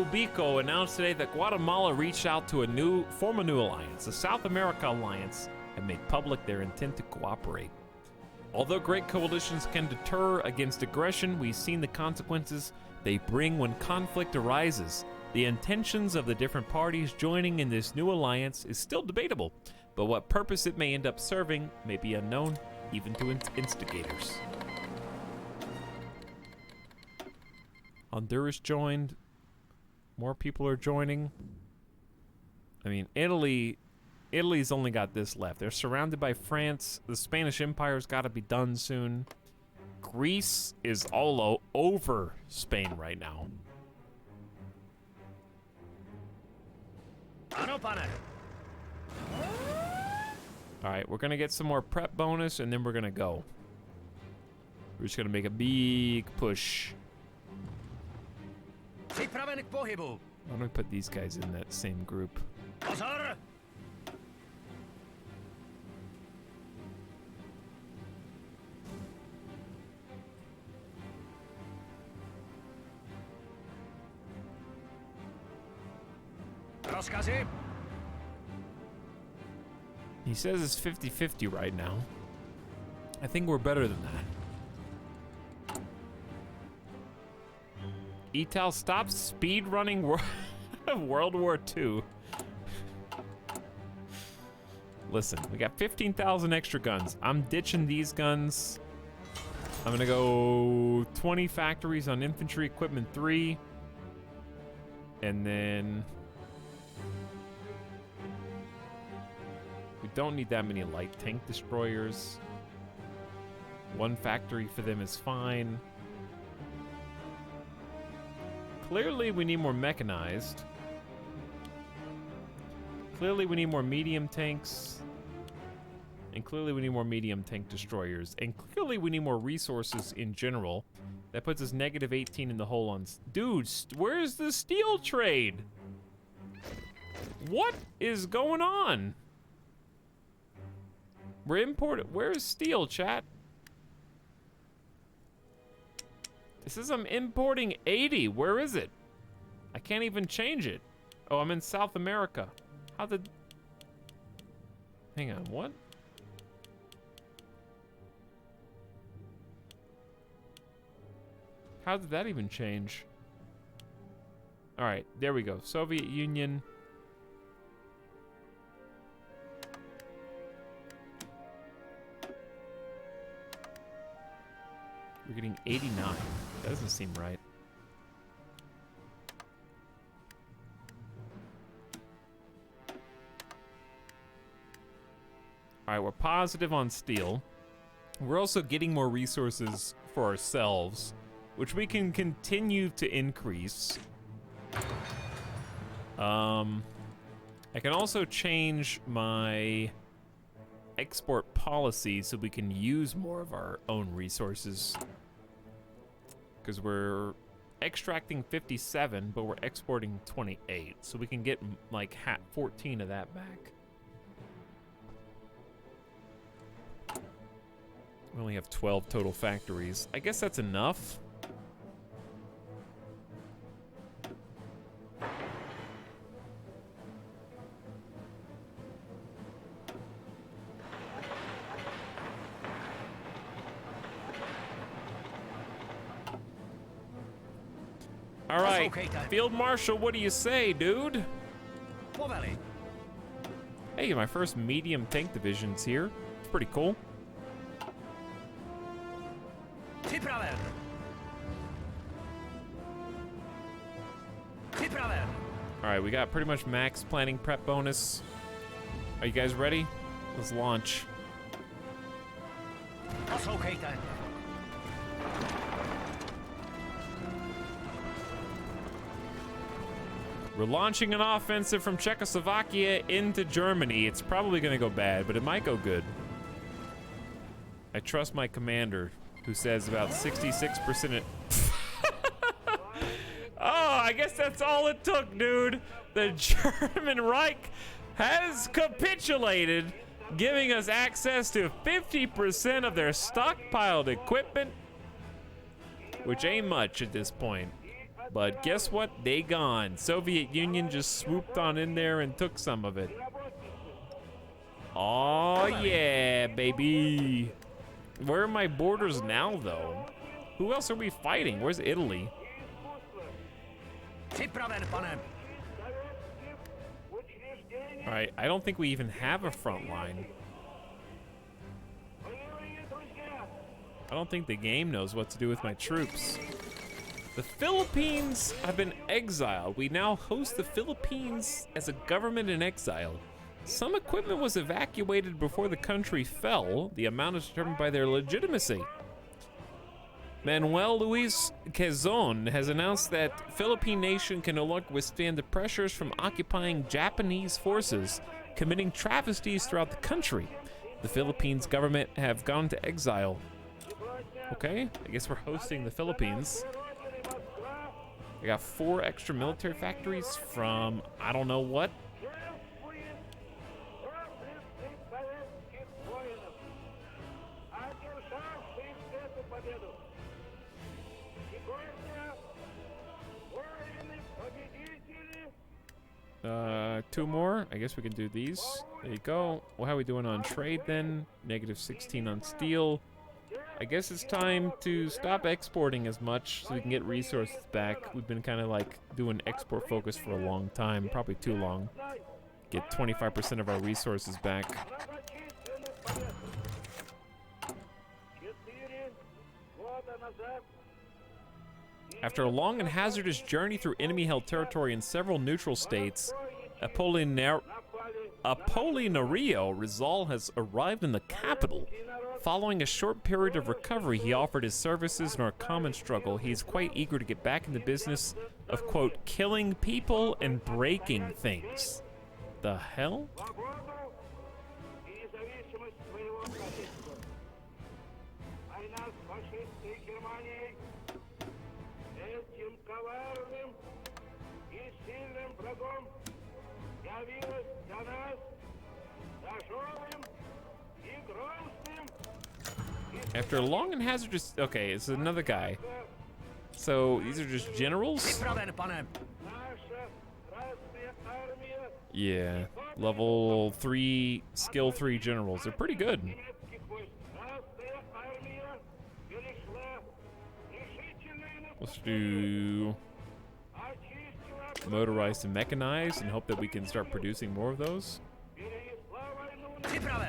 Ubico announced today that Guatemala reached out to form a new alliance. The South America Alliance have made public their intent to cooperate. Although great coalitions can deter against aggression, we've seen the consequences they bring when conflict arises. The intentions of the different parties joining in this new alliance is still debatable, but what purpose it may end up serving may be unknown, even to instigators. Honduras joined. More people are joining. I mean, Italy's only got this left. They're surrounded by France. The Spanish Empire's got to be done soon. Greece is all over Spain right now. Alright, we're gonna get some more prep bonus and then we're gonna go. We're just gonna make a big push. Why don't we put these guys in that same group? He says it's 50-50 right now. I think we're better than that. Etal, stop speed running World War II. Listen, we got 15,000 extra guns. I'm ditching these guns. I'm gonna go 20 factories on infantry equipment 3. And then we don't need that many light tank destroyers. 1 factory for them is fine. Clearly we need more mechanized. Clearly we need more medium tanks. And clearly we need more medium tank destroyers. And clearly we need more resources in general. That puts us negative 18 in the hole on... Dude, where's the steel trade? What is going on? We're importing... Where's steel, chat? It says I'm importing 80. Where is it? I can't even change it. Oh, I'm in South America. How did... Hang on, what? How did that even change? All right, there we go. Soviet Union. We're getting 89. That doesn't seem right. All right, we're positive on steel. We're also getting more resources for ourselves, which we can continue to increase. I can also change my export policy so we can use more of our own resources. Because we're extracting 57, but we're exporting 28. So we can get like 14 of that back. We only have 12 total factories. I guess that's enough. All right, okay, Field Marshal, what do you say, dude? Hey, my first medium tank division's here. It's pretty cool. All right, we got pretty much max planning prep bonus. Are you guys ready? Let's launch. Okay, then. We're launching an offensive from Czechoslovakia into Germany. It's probably gonna go bad, but it might go good. I trust my commander, who says about 66%. Oh, I guess that's all it took, dude. The German Reich has capitulated, giving us access to 50% of their stockpiled equipment, which ain't much at this point. But guess what? They gone. Soviet Union just swooped on in there and took some of it. Oh yeah, baby. Where are my borders now, though? Who else are we fighting? Where's Italy? All right, I don't think we even have a front line. I don't think the game knows what to do with my troops. The Philippines have been exiled. We now host the Philippines as a government in exile. Some equipment was evacuated before the country fell. The amount is determined by their legitimacy. Manuel Luis Quezon has announced that Philippine nation can no longer withstand the pressures from occupying Japanese forces, committing travesties throughout the country. The Philippines government have gone into exile. Okay, I guess we're hosting the Philippines. I got 4 extra military factories from I don't know what. Two more. I guess we can do these. There you go. Well, how are we doing on trade then? -16 on steel. I guess it's time to stop exporting as much so we can get resources back. We've been kind of like doing export focus for a long time, probably too long. Get 25% of our resources back. After a long and hazardous journey through enemy-held territory in several neutral states, Apolinario Rizal has arrived in the capital. Following a short period of recovery, he offered his services in our common struggle. He's quite eager to get back in the business of, quote, killing people and breaking things. The hell? After a long and hazardous... Okay, it's another guy. So, these are just generals? Yeah. Level 3, skill 3 generals. They're pretty good. Let's do... motorized and mechanized and hope that we can start producing more of those.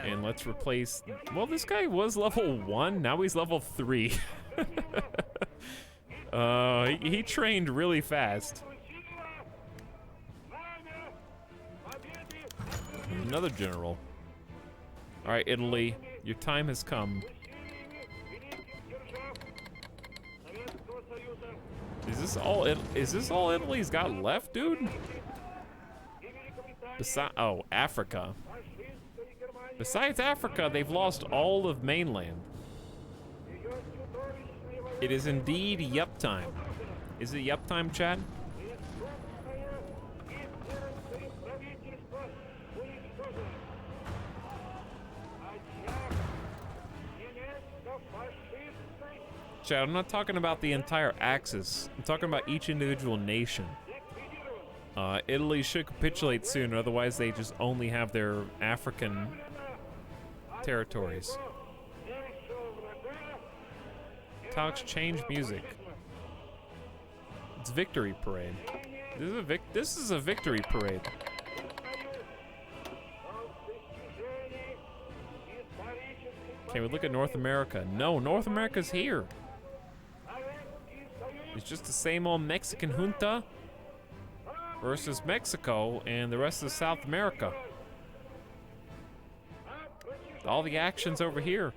And let's replace... Well, this guy was level 1. Now he's level 3. He trained really fast. Another general. All right, Italy, your time has come. Is this all Italy's got left, dude? Oh, Africa. Besides Africa, they've lost all of mainland. It is indeed yup time. Is it yup time, Chad? Chad, I'm not talking about the entire Axis. I'm talking about each individual nation. Italy should capitulate soon, otherwise they just only have their African territories. Talks change music. It's victory parade. This is a victory parade. Can we look at North America? No, North America's here. It's just the same old Mexican junta versus Mexico and the rest of South America. All the action's over here.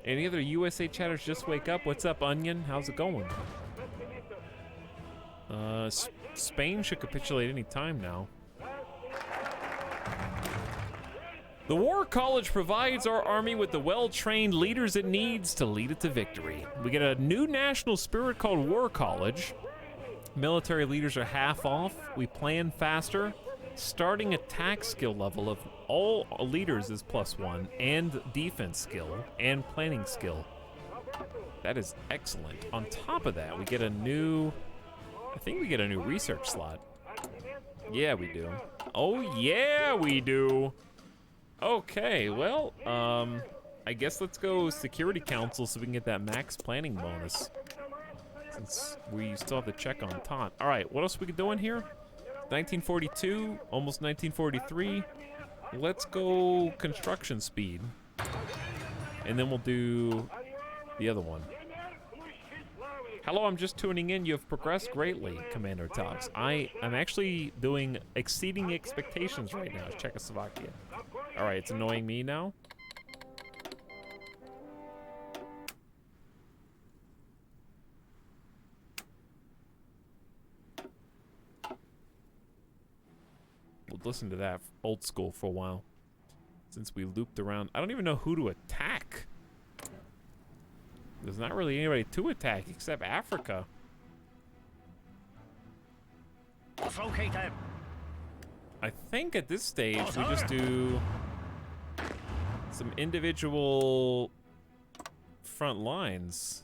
Any other USA chatters just wake up? What's up, Onion? How's it going? Spain should capitulate any time now. The War College provides our army with the well-trained leaders it needs to lead it to victory. We get a new national spirit called War College. Military leaders are half off. We plan faster. Starting attack skill level of all leaders is +1, and defense skill and planning skill. That is excellent. On top of that, we get a new, I think we get a new research slot. Yeah, we do. Oh yeah, we do. Okay, well, I guess let's go Security Council so we can get that max planning bonus. Since we still have the check on Taunt. All right, what else we doing here? 1942, almost 1943. Let's go construction speed. And then we'll do the other one. Hello, I'm just tuning in. You have progressed greatly, Commander Tops. I'm actually doing exceeding expectations right now, Czechoslovakia. All right, it's annoying me now. We'll listen to that old school for a while. Since we looped around. I don't even know who to attack. There's not really anybody to attack except Africa. I think at this stage we just do some individual front lines.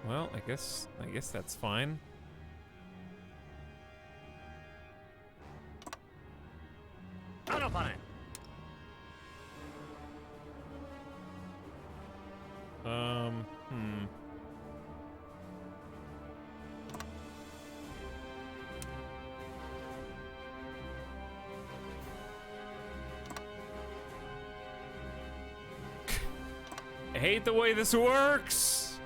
Well, I guess that's fine. I hate the way this works.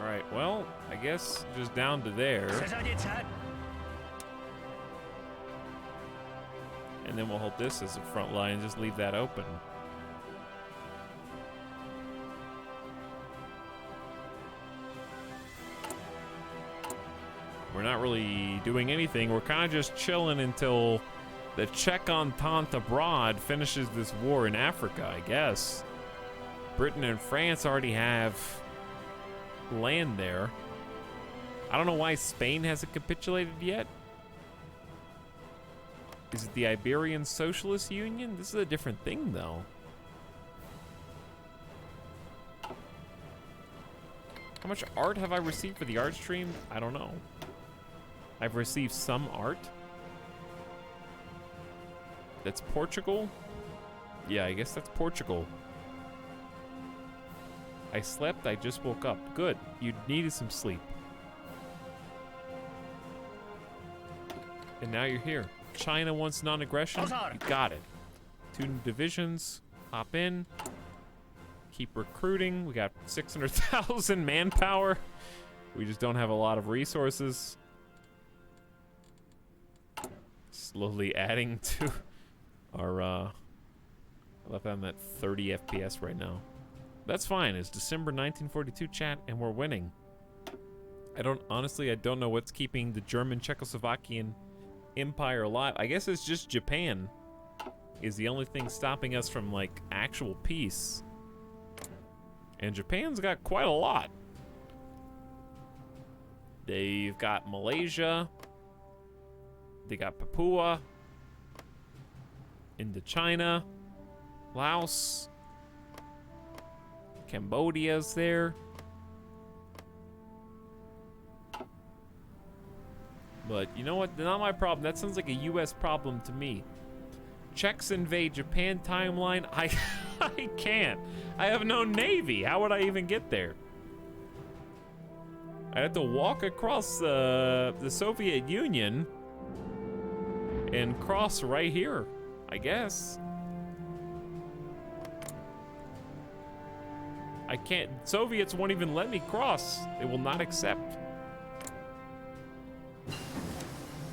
All right, well, I guess just down to there. And then we'll hold this as a front line and just leave that open. We're not really doing anything. We're kind of just chilling until the Czech Entente abroad finishes this war in Africa, I guess. Britain and France already have land there. I don't know why Spain hasn't capitulated yet. Is it the Iberian Socialist Union? This is a different thing, though. How much art have I received for the art stream? I don't know. I've received some art. That's Portugal? Yeah, I guess that's Portugal. I slept, I just woke up. Good, you needed some sleep. And now you're here. China wants non-aggression, you got it. 2 new divisions, hop in. Keep recruiting, we got 600,000 manpower. We just don't have a lot of resources. Slowly adding to our, I love I'm at 30 FPS right now. That's fine, it's December 1942 chat, and we're winning. Honestly, I don't know what's keeping the German Czechoslovakian empire alive. I guess it's just Japan is the only thing stopping us from, like, actual peace. And Japan's got quite a lot. They've got Malaysia. They got Papua. Indochina. Laos. Cambodia's there. But you know what? Not my problem. That sounds like a US problem to me. Czechs invade Japan timeline. I can't. I have no navy. How would I even get there? I have to walk across the Soviet Union and cross right here, I guess. I can't. Soviets won't even let me cross. They will not accept.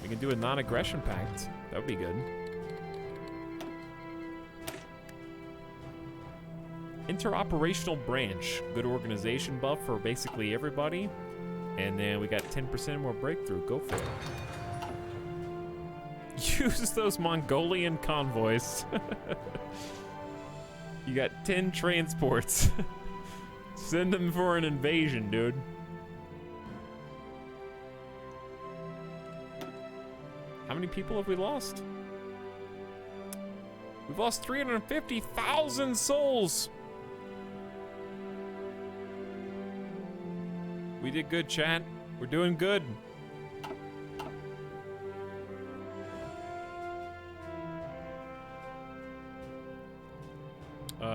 We can do a non-aggression pact. That would be good. interoperational branch. Good organization buff for basically everybody. And then we got 10% more breakthrough. Go for it. Use those Mongolian convoys. You got 10 transports. Send them for an invasion, dude. How many people have we lost? We've lost 350,000 souls. We did good, chat. We're doing good.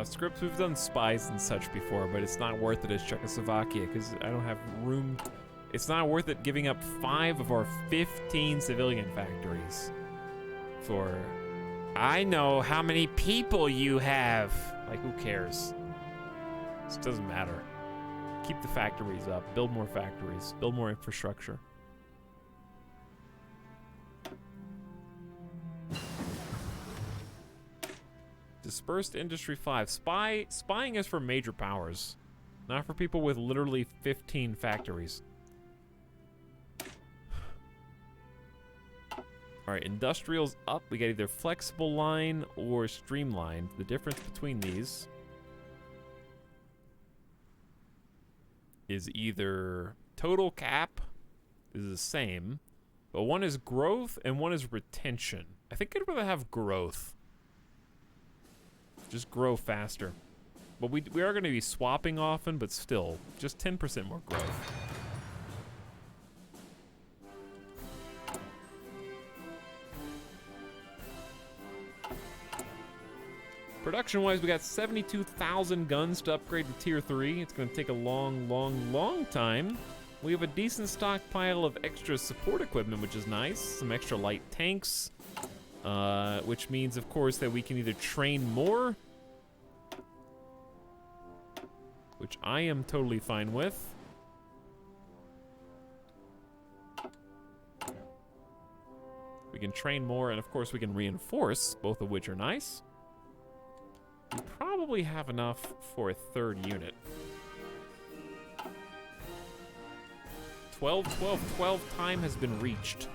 Scripts, we've done spies and such before, but it's not worth it as Czechoslovakia because I don't have room. It's not worth it giving up 5 of our 15 civilian factories for... I know how many people you have. Like, who cares? This doesn't matter. Keep the factories up. Build more factories. Build more infrastructure. Dispersed Industry 5. Spying is for major powers, not for people with literally 15 factories. All right, industrial's up. We got either flexible line or streamlined. The difference between these is either total cap is the same, but one is growth and one is retention. I think I'd rather have growth. Just grow faster. But we are going to be swapping often, but still, just 10% more growth. Production-wise, we got 72,000 guns to upgrade to Tier 3. It's going to take a long time. We have a decent stockpile of extra support equipment, which is nice. Some extra light tanks. Which means, of course, that we can either train more, which I am totally fine with. We can train more, and of course we can reinforce, both of which are nice. We probably have enough for a 3rd unit. 12 time has been reached.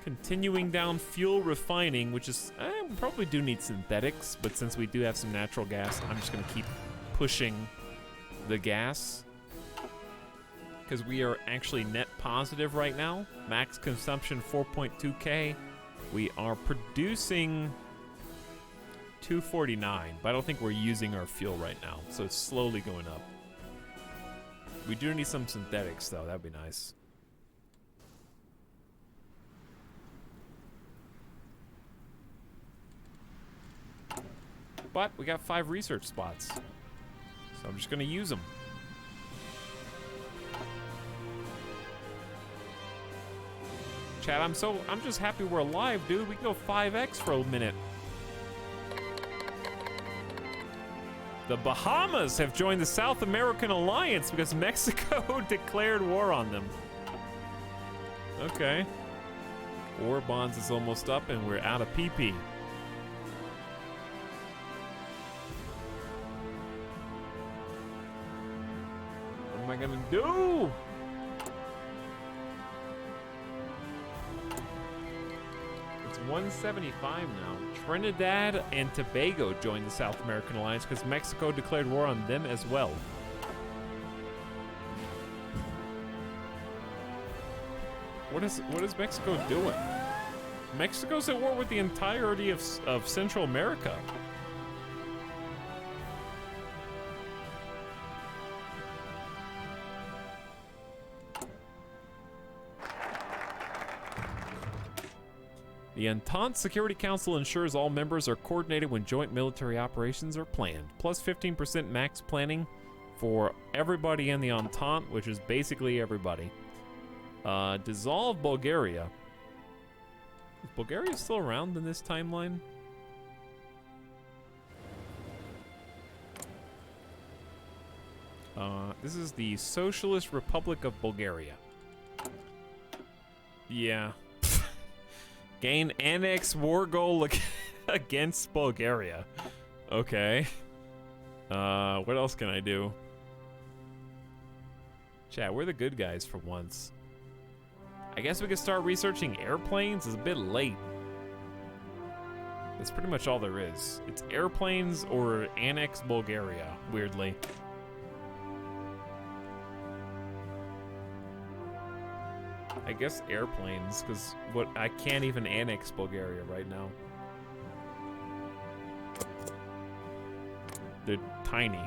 Continuing down fuel refining, which is, we probably do need synthetics, but since we do have some natural gas, I'm just gonna keep pushing the gas. Because we are actually net positive right now. Max consumption 4.2K. We are producing 249, but I don't think we're using our fuel right now, so it's slowly going up. We do need some synthetics though, that'd be nice. But we got 5 research spots, so I'm just gonna use them. Chat, I'm just happy we're alive, dude. We can go 5x for a minute. The Bahamas have joined the South American Alliance because Mexico declared war on them. Okay. War bonds is almost up and we're out of PP. What am I gonna do? It's 175 now. Trinidad and Tobago joined the South American Alliance because Mexico declared war on them as well. What is Mexico doing? Mexico's at war with the entirety of Central America. The Entente Security Council ensures all members are coordinated when joint military operations are planned. Plus 15% max planning for everybody in the Entente, which is basically everybody. Dissolve Bulgaria. Is Bulgaria still around in this timeline? This is the Socialist Republic of Bulgaria. Yeah. Gain annex war goal against Bulgaria. Okay. What else can I do? Chat, we're the good guys for once. I guess we could start researching airplanes. It's a bit late. That's pretty much all there is. It's airplanes or annex Bulgaria, weirdly. I guess airplanes, because I can't even annex Bulgaria right now. They're tiny,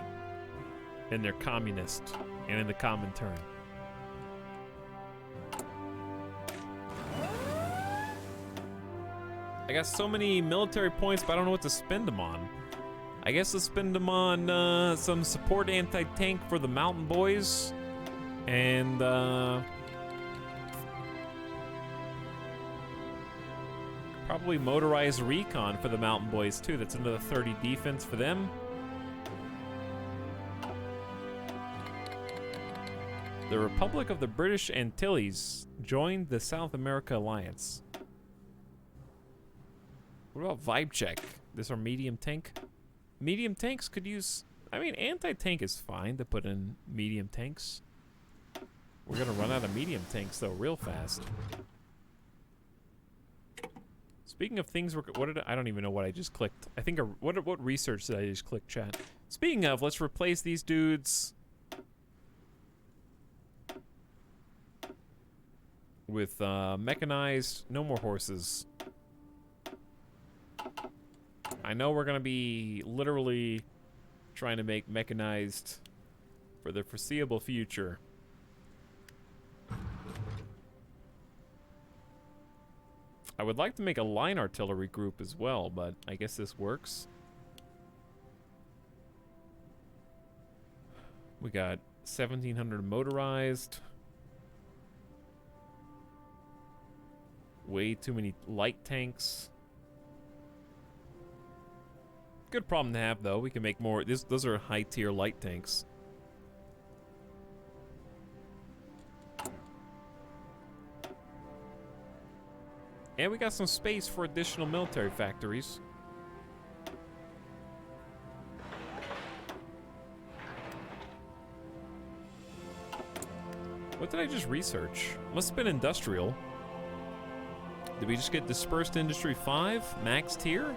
and they're communist, and in the Comintern. I got so many military points, but I don't know what to spend them on. I guess let's spend them on some support anti-tank for the Mountain Boys, and probably motorized recon for the Mountain Boys too. That's another 30 defense for them. The Republic of the British Antilles joined the South America Alliance. What about vibe check? This our medium tank? Medium tanks could use... I mean, anti-tank is fine to put in medium tanks. We're gonna run out of medium tanks, though, real fast. Speaking of things, I don't even know what I just clicked. I think, what research did I just click, chat? Speaking of, let's replace these dudes with mechanized, no more horses. I know we're gonna be literally trying to make mechanized for the foreseeable future. I would like to make a line artillery group as well, but I guess this works. We got 1,700 motorized. Way too many light tanks. Good problem to have, though. We can make more. Those are high-tier light tanks. And we got some space for additional military factories. What did I just research? Must have been industrial. Did we just get dispersed industry 5? Max tier?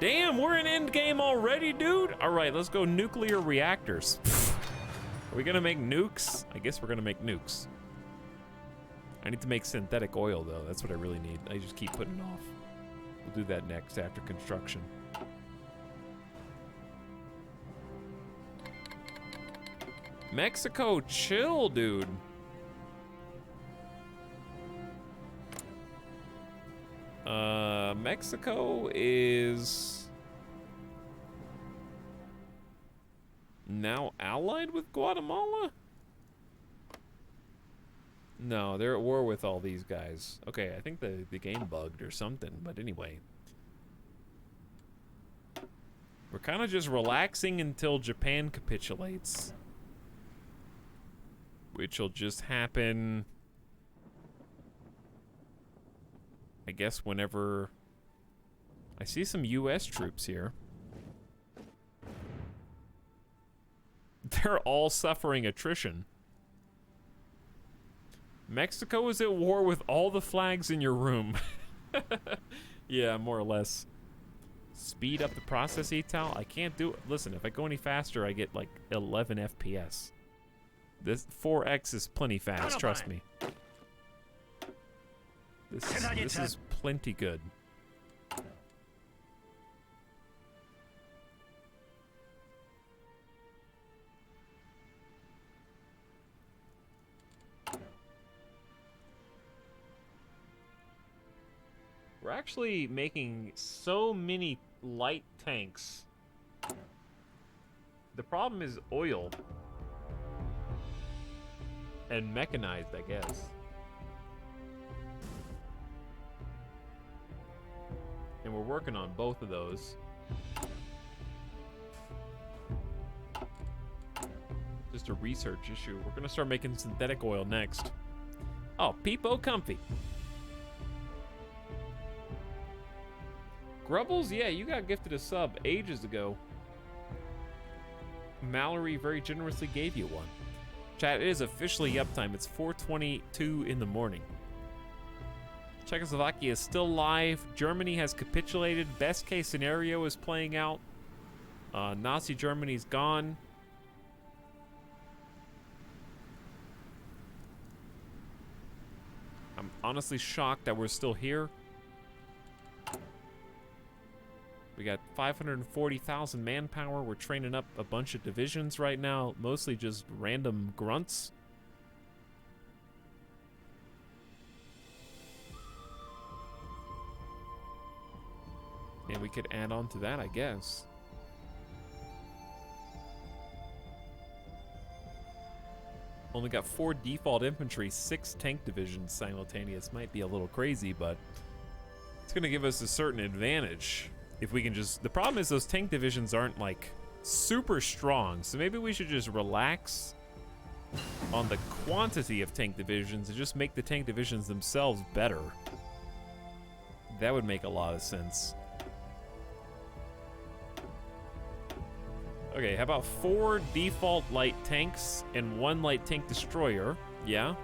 Damn, we're in end game already, dude. All right, let's go nuclear reactors. Are we gonna make nukes? I guess we're gonna make nukes. I need to make synthetic oil, though. That's what I really need. I just keep putting it off. We'll do that next after construction. Mexico, chill, dude. Mexico is now allied with Guatemala? No, they're at war with all these guys. Okay, I think the game bugged or something, but anyway. We're kind of just relaxing until Japan capitulates. Which will just happen, I guess, whenever... I see some US troops here. They're all suffering attrition. Mexico is at war with all the flags in your room. Yeah, more or less. Speed up the process, Etal? I can't do it. Listen, if I go any faster, I get like 11 FPS. This 4x is plenty fast, trust me. This is plenty good. We're actually making so many light tanks. The problem is oil. And mechanized, I guess. And we're working on both of those. Just a research issue. We're gonna start making synthetic oil next. Oh, Peepo Comfy. Grubbles? Yeah, you got gifted a sub ages ago. Mallory very generously gave you one. Chat, it is officially uptime. It's 4:22 in the morning. Czechoslovakia is still live. Germany has capitulated. Best case scenario is playing out. Nazi Germany's gone. I'm honestly shocked that we're still here. We got 540,000 manpower. We're training up a bunch of divisions right now, mostly just random grunts. And we could add on to that, I guess. Only got 4 default infantry, 6 tank divisions simultaneous. Might be a little crazy, but it's gonna give us a certain advantage. If we can just... The problem is those tank divisions aren't, like, super strong, so maybe we should just relax on the quantity of tank divisions and just make the tank divisions themselves better. That would make a lot of sense. Okay, how about 4 default light tanks and 1 light tank destroyer? Yeah.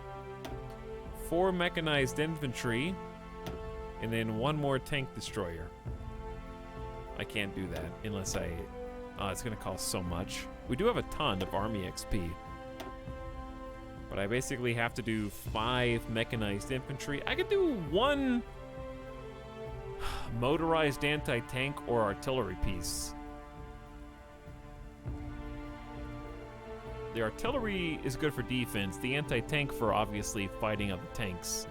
4 mechanized infantry, and then 1 more tank destroyer. I can't do that unless I... it's gonna cost so much. We do have a ton of army XP. But I basically have to do 5 mechanized infantry. I could do 1 motorized anti-tank or artillery piece. The artillery is good for defense. The anti-tank for obviously fighting up the tanks.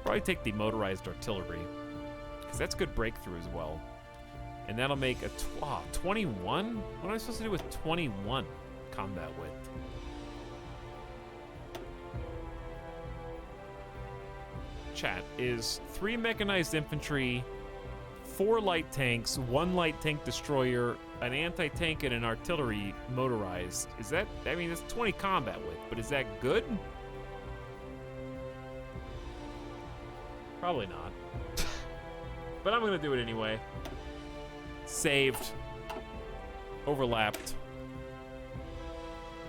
Probably take the motorized artillery, because that's good breakthrough as well. And that'll make a 21? What am I supposed to do with 21 combat width? Chat, is 3 mechanized infantry, 4 light tanks, 1 light tank destroyer, an anti-tank, and an artillery motorized. Is that, I mean, that's 20 combat width, but is that good? Probably not. But I'm gonna do it anyway. Saved. Overlapped.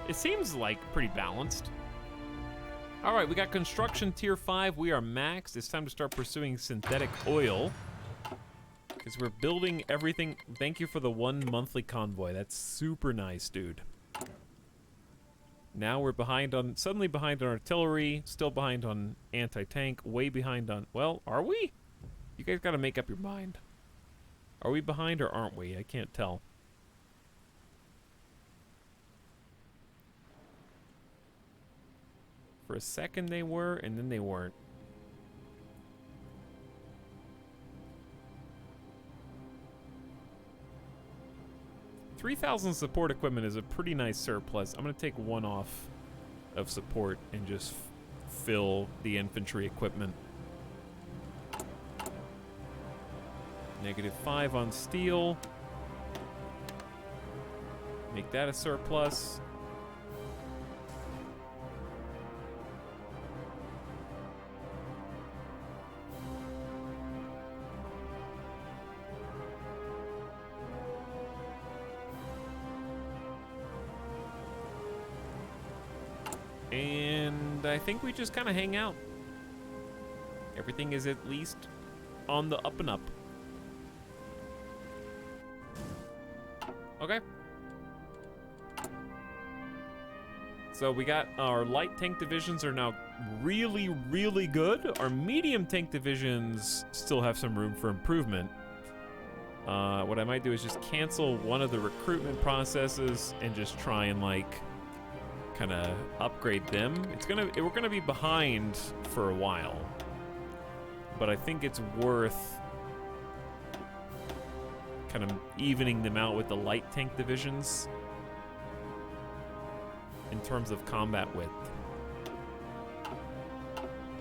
It seems like pretty balanced. All right, we got construction tier 5. We are maxed. It's time to start pursuing synthetic oil, because we're building everything. Thank you for the 1 monthly convoy. That's super nice, dude. Now we're behind on, suddenly behind on artillery, still behind on anti-tank, way behind on, well, are we? You guys gotta make up your mind. Are we behind or aren't we? I can't tell. For a second they were, and then they weren't. $3,000 support equipment is a pretty nice surplus. I'm gonna take 1 off of support and just fill the infantry equipment. -5 on steel. Make that a surplus. And I think we just kind of hang out. Everything is at least on the up and up. Okay. So we got our light tank divisions are now really, really good. Our medium tank divisions still have some room for improvement. What I might do is just cancel one of the recruitment processes and just try and like kind of upgrade them. We're gonna be behind for a while, but I think it's worth kind of evening them out with the light tank divisions in terms of combat width,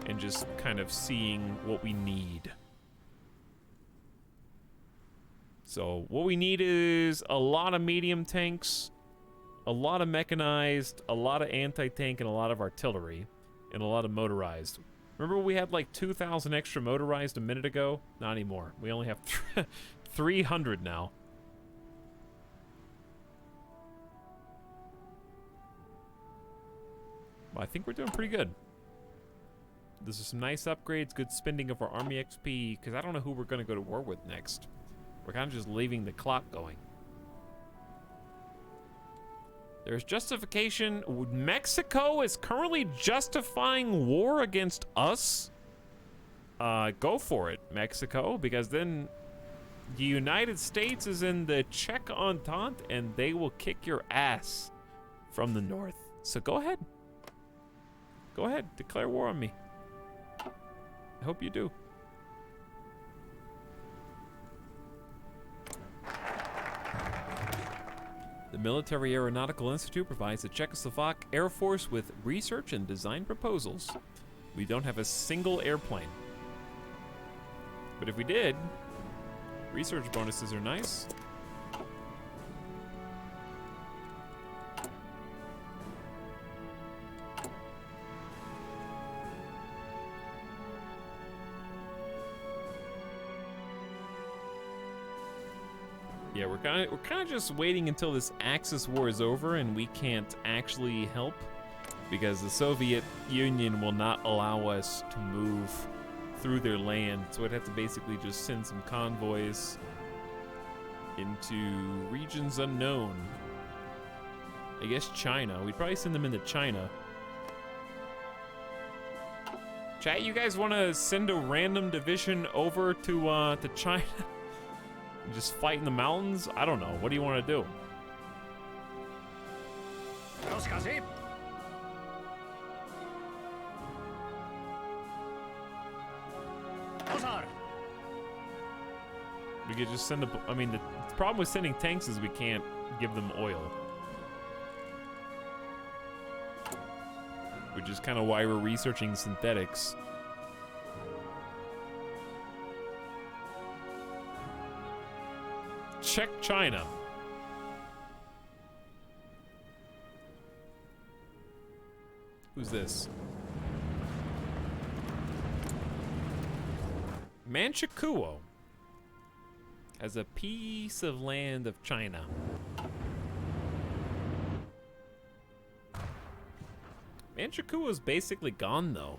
and just kind of seeing what we need. So what we need is a lot of medium tanks, a lot of mechanized, a lot of anti-tank, and a lot of artillery, and a lot of motorized. Remember we had like 2,000 extra motorized a minute ago? Not anymore. We only have 300 now. But I think we're doing pretty good. Those are some nice upgrades, good spending of our army XP, because I don't know who we're going to go to war with next. We're kind of just leaving the clock going. There's justification. Mexico is currently justifying war against us. Go for it, Mexico, because then the United States is in the Czech Entente and they will kick your ass from the north. So go ahead. Go ahead, declare war on me. I hope you do. The Military Aeronautical Institute provides the Czechoslovak Air Force with research and design proposals. We don't have a single airplane. But if we did, research bonuses are nice. Yeah, we're kind of just waiting until this Axis war is over and we can't actually help because the Soviet Union will not allow us to move through their land. So I'd have to basically just send some convoys into regions unknown. I guess China. We'd probably send them into China. Chat, you guys want to send a random division over to China? Just fight in the mountains? I don't know. What do you want to do? We could just send a... I mean, the problem with sending tanks is we can't give them oil. Which is kind of why we're researching synthetics. Check China. Who's this? Manchukuo as a piece of land of China. Manchukuo is basically gone though.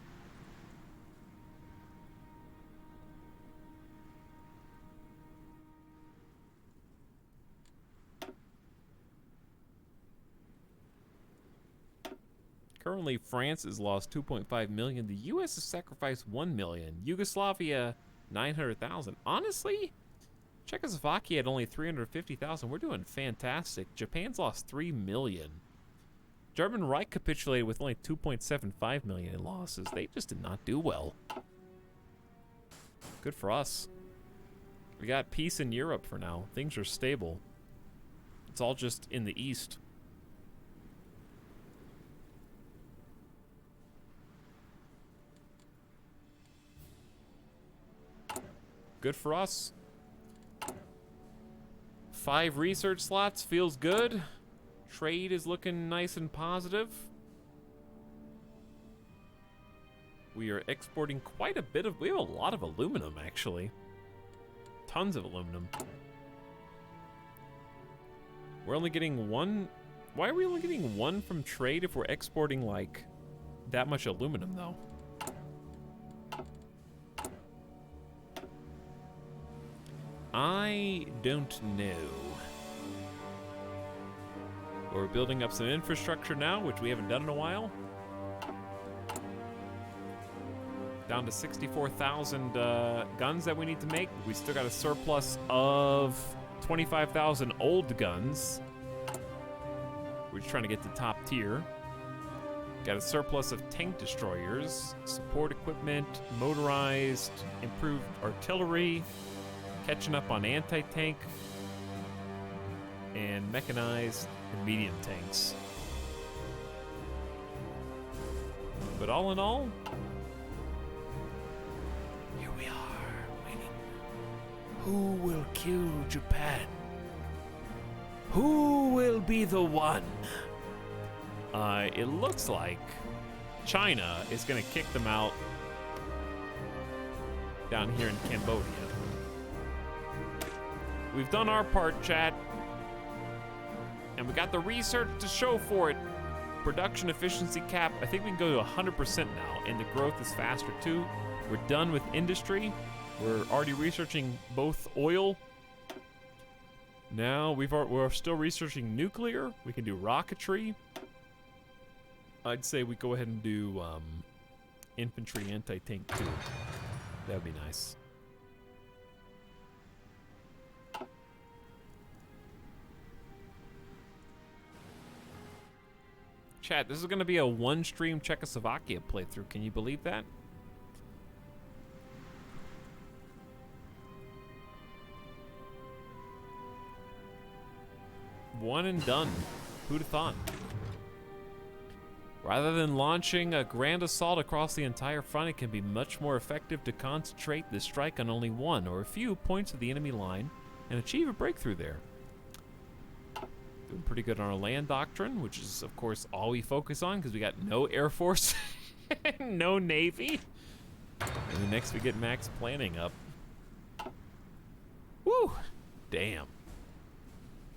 Currently, France has lost 2.5 million. The U.S. has sacrificed 1 million. Yugoslavia, 900,000. Honestly, Czechoslovakia had only 350,000. We're doing fantastic. Japan's lost 3 million. German Reich capitulated with only 2.75 million in losses. They just did not do well. Good for us. We got peace in Europe for now. Things are stable. It's all just in the east. Good for us. 5 research slots feels good. Trade is looking nice and positive. We are exporting quite a bit of... We have a lot of aluminum, actually. Tons of aluminum. We're only getting 1... Why are we only getting 1 from trade if we're exporting, like, that much aluminum, though? I don't know. We're building up some infrastructure now, which we haven't done in a while. Down to 64,000 guns that we need to make. We still got a surplus of 25,000 old guns. We're just trying to get to top tier. Got a surplus of tank destroyers, support equipment, motorized, improved artillery, catching up on anti-tank, and mechanized and medium tanks. But all in all, here we are, waiting. Who will kill Japan? Who will be the one? It looks like China is gonna kick them out down here in Cambodia. We've done our part, chat. And we got the research to show for it. Production efficiency cap, I think we can go to 100% now, and the growth is faster too. We're done with industry. We're already researching both oil. Now we're still researching nuclear. We can do rocketry. I'd say we go ahead and do infantry anti-tank too. That'd be nice. Chat, this is going to be a one-stream Czechoslovakia playthrough. Can you believe that? One and done. Who'd have thought? Rather than launching a grand assault across the entire front, it can be much more effective to concentrate the strike on only one or a few points of the enemy line and achieve a breakthrough there. Doing pretty good on our land doctrine, which is, of course, all we focus on because we got no Air Force, no Navy. And then next we get max planning up. Woo! Damn.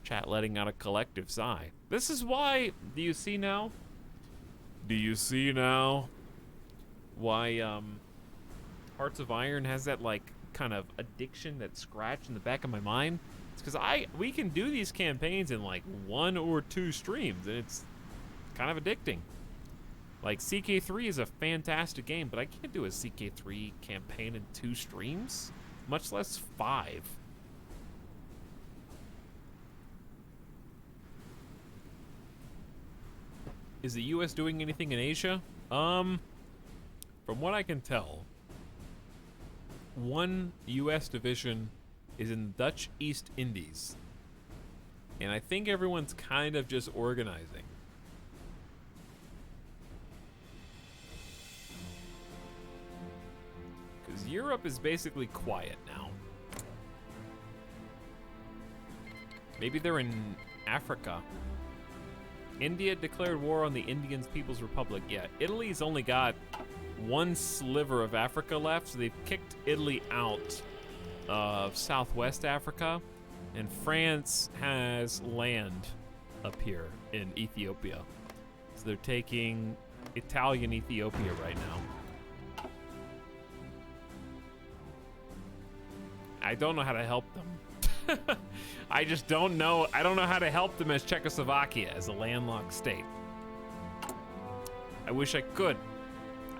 Chat letting out a collective sigh. This is why, do you see now? Do you see now why Hearts of Iron has that, like, kind of addiction, that scratch in the back of my mind? It's because we can do these campaigns in like 1 or 2 streams, and it's kind of addicting. Like, CK3 is a fantastic game, but I can't do a CK3 campaign in 2 streams, much less 5. Is the US doing anything in Asia? From what I can tell, one US division is in the Dutch East Indies. And I think everyone's kind of just organizing. Because Europe is basically quiet now. Maybe they're in Africa. India declared war on the Indian People's Republic. Yeah, Italy's only got one sliver of Africa left, so they've kicked Italy out of Southwest Africa, and France has land up here in Ethiopia. So they're taking Italian Ethiopia right now. I don't know how to help them. I just don't know. I don't know how to help them as Czechoslovakia, as a landlocked state. I wish I could.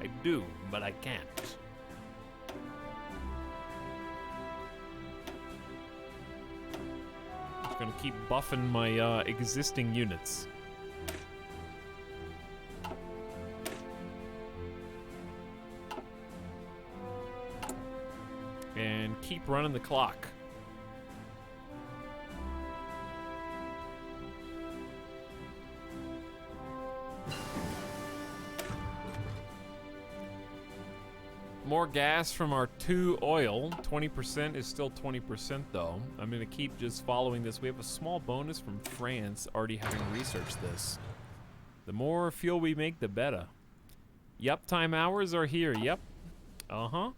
I do, but I can't. I'm gonna keep buffing my existing units. And keep running the clock. More gas from our 2 oil. 20% is still 20% though. I'm gonna keep just following this. We have a small bonus from France already having researched this. The more fuel we make, the better. Yup, time hours are here. Yep. Uh-huh.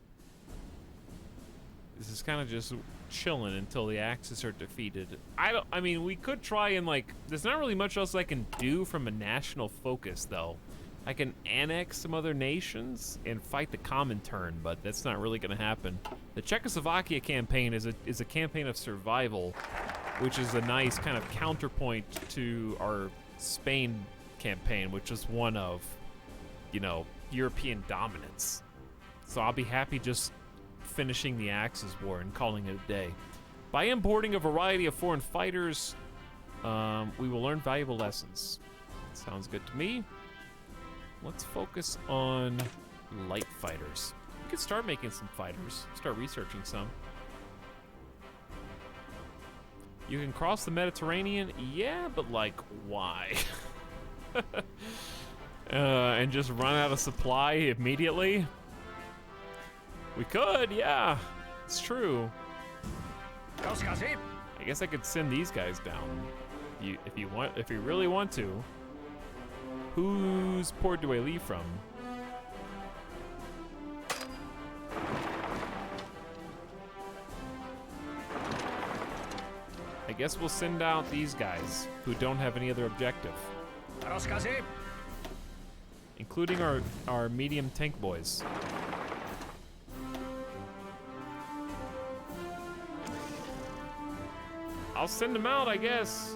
This is kind of just chilling until the Axis are defeated. I mean, we could try and, like, there's not really much else I can do from a national focus though. I can annex some other nations and fight the Comintern, but that's not really going to happen. The Czechoslovakia campaign is a campaign of survival, which is a nice kind of counterpoint to our Spain campaign, which is one of, you know, European dominance. So I'll be happy just finishing the Axis War and calling it a day. By importing a variety of foreign fighters, we will learn valuable lessons. Sounds good to me. Let's focus on light fighters. We could start making some fighters, start researching some. You can cross the Mediterranean? Yeah, but like, why? And just run out of supply immediately? We could, yeah. It's true. I guess I could send these guys down. If you really want to. Whose port do I leave from? I guess we'll send out these guys who don't have any other objective. including our medium tank boys. I'll send them out, I guess.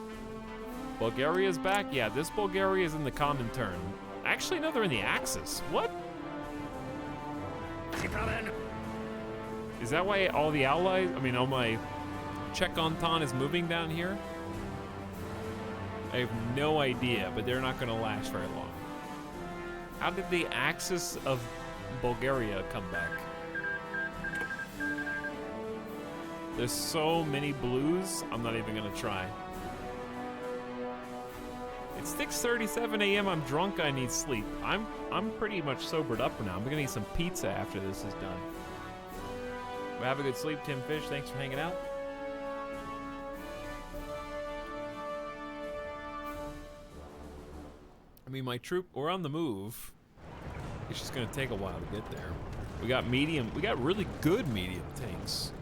Bulgaria's back. Yeah, this Bulgaria is in the Comintern. Actually, no, they're in the Axis. What? Is that why all the allies, I mean, all my Czech Entente is moving down here? I have no idea, but they're not gonna last very long. How did the Axis of Bulgaria come back? There's so many blues, I'm not even gonna try. It's 6:37 a.m. I'm drunk. I need sleep. I'm pretty much sobered up for now. I'm gonna eat some pizza after this is done. But have a good sleep, Tim Fish. Thanks for hanging out. I mean, my troop. We're on the move. It's just gonna take a while to get there. We got medium. We got really good medium tanks